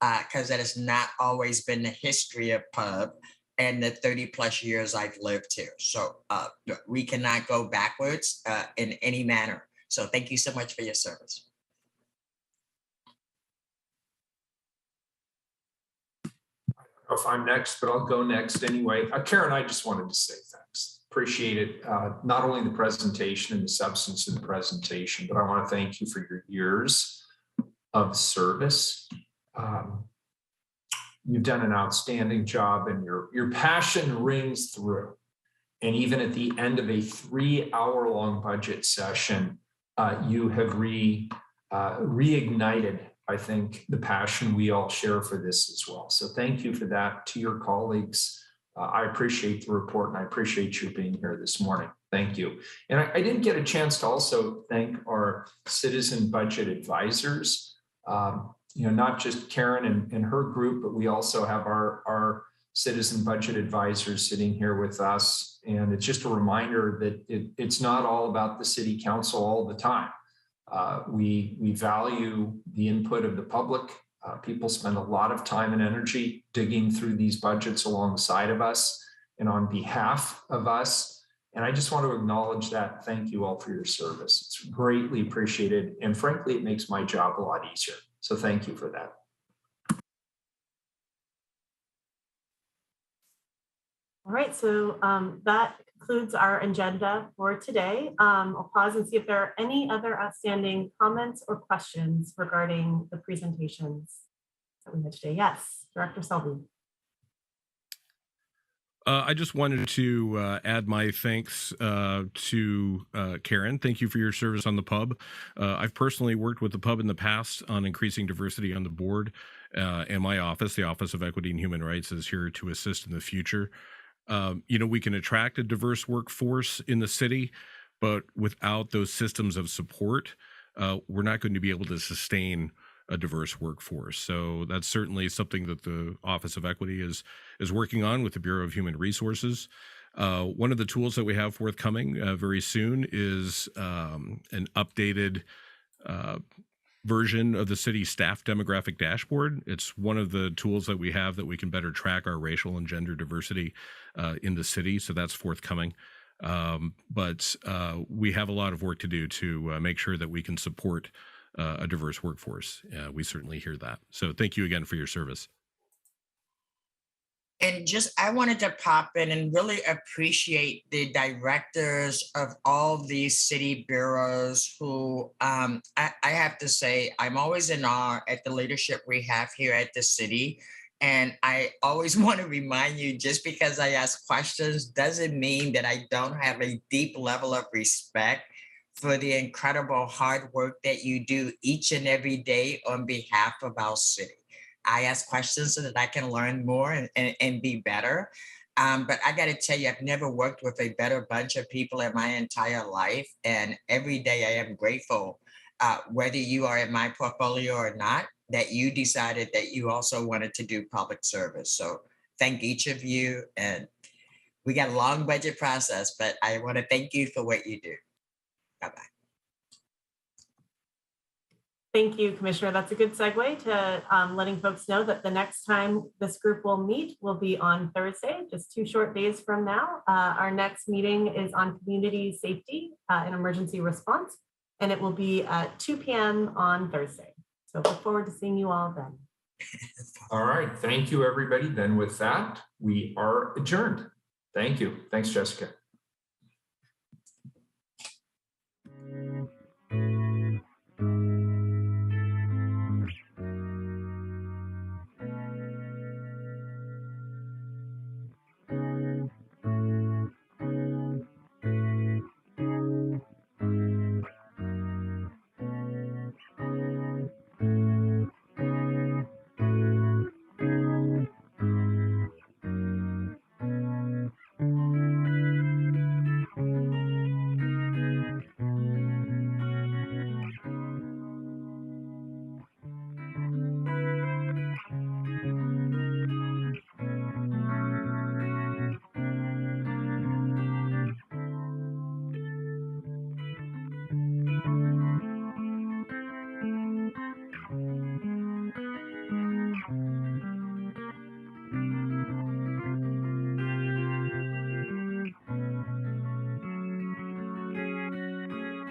because that has not always been the history of pub and the 30 plus years I've lived here. So we cannot go backwards in any manner. So thank you so much for your service. If I'm next, but I'll go next anyway. Karen, I just wanted to say thanks. Appreciate it. Not only the presentation and the substance of the presentation, but I want to thank you for your years of service You've done an outstanding job, and your passion rings through. And even at the end of a 3-hour-long budget session, you have reignited, I think, the passion we all share for this as well. So thank you for that. To your colleagues, I appreciate the report, and I appreciate you being here this morning. Thank you. And I didn't get a chance to also thank our citizen budget advisors. Not just Karen and her group, but we also have our citizen budget advisors sitting here with us. And it's just a reminder that it's not all about the city council all the time. We value the input of the public. People spend a lot of time and energy digging through these budgets alongside of us and on behalf of us. And I just want to acknowledge that. Thank you all for your service. It's greatly appreciated. And frankly, it makes my job a lot easier. So thank you for that. All right, so that concludes our agenda for today. I'll pause and see if there are any other outstanding comments or questions regarding the presentations that we had today. Yes, Director Selby. I just wanted to add my thanks to Karen. Thank you for your service on the pub. I've personally worked with the pub in the past on increasing diversity on the board, and my office, the Office of Equity and Human Rights, is here to assist in the future. We can attract a diverse workforce in the city, but without those systems of support, we're not going to be able to sustain a diverse workforce. So that's certainly something that the Office of Equity is working on with the Bureau of Human Resources. One of the tools that we have forthcoming very soon is an updated version of the city staff demographic dashboard. It's one of the tools that we have that we can better track our racial and gender diversity in the city. So that's forthcoming. But we have a lot of work to do to make sure that we can support a diverse workforce. We certainly hear that. So thank you again for your service. And I wanted to pop in and really appreciate the directors of all these city bureaus who I have to say, I'm always in awe at the leadership we have here at the city. And I always want to remind you, just because I ask questions doesn't mean that I don't have a deep level of respect for the incredible hard work that you do each and every day on behalf of our city. I ask questions so that I can learn more and be better. But I got to tell you, I've never worked with a better bunch of people in my entire life. And every day I am grateful, whether you are in my portfolio or not, that you decided that you also wanted to do public service. So thank each of you. And we got a long budget process, but I want to thank you for what you do. Bye-bye. Thank you, Commissioner. That's a good segue to letting folks know that the next time this group will meet will be on Thursday, just 2 short days from now. Our next meeting is on community safety and emergency response, and it will be at 2 p.m. on Thursday. So look forward to seeing you all then. All right. Thank you, everybody. Then with that, we are adjourned. Thank you. Thanks, Jessica.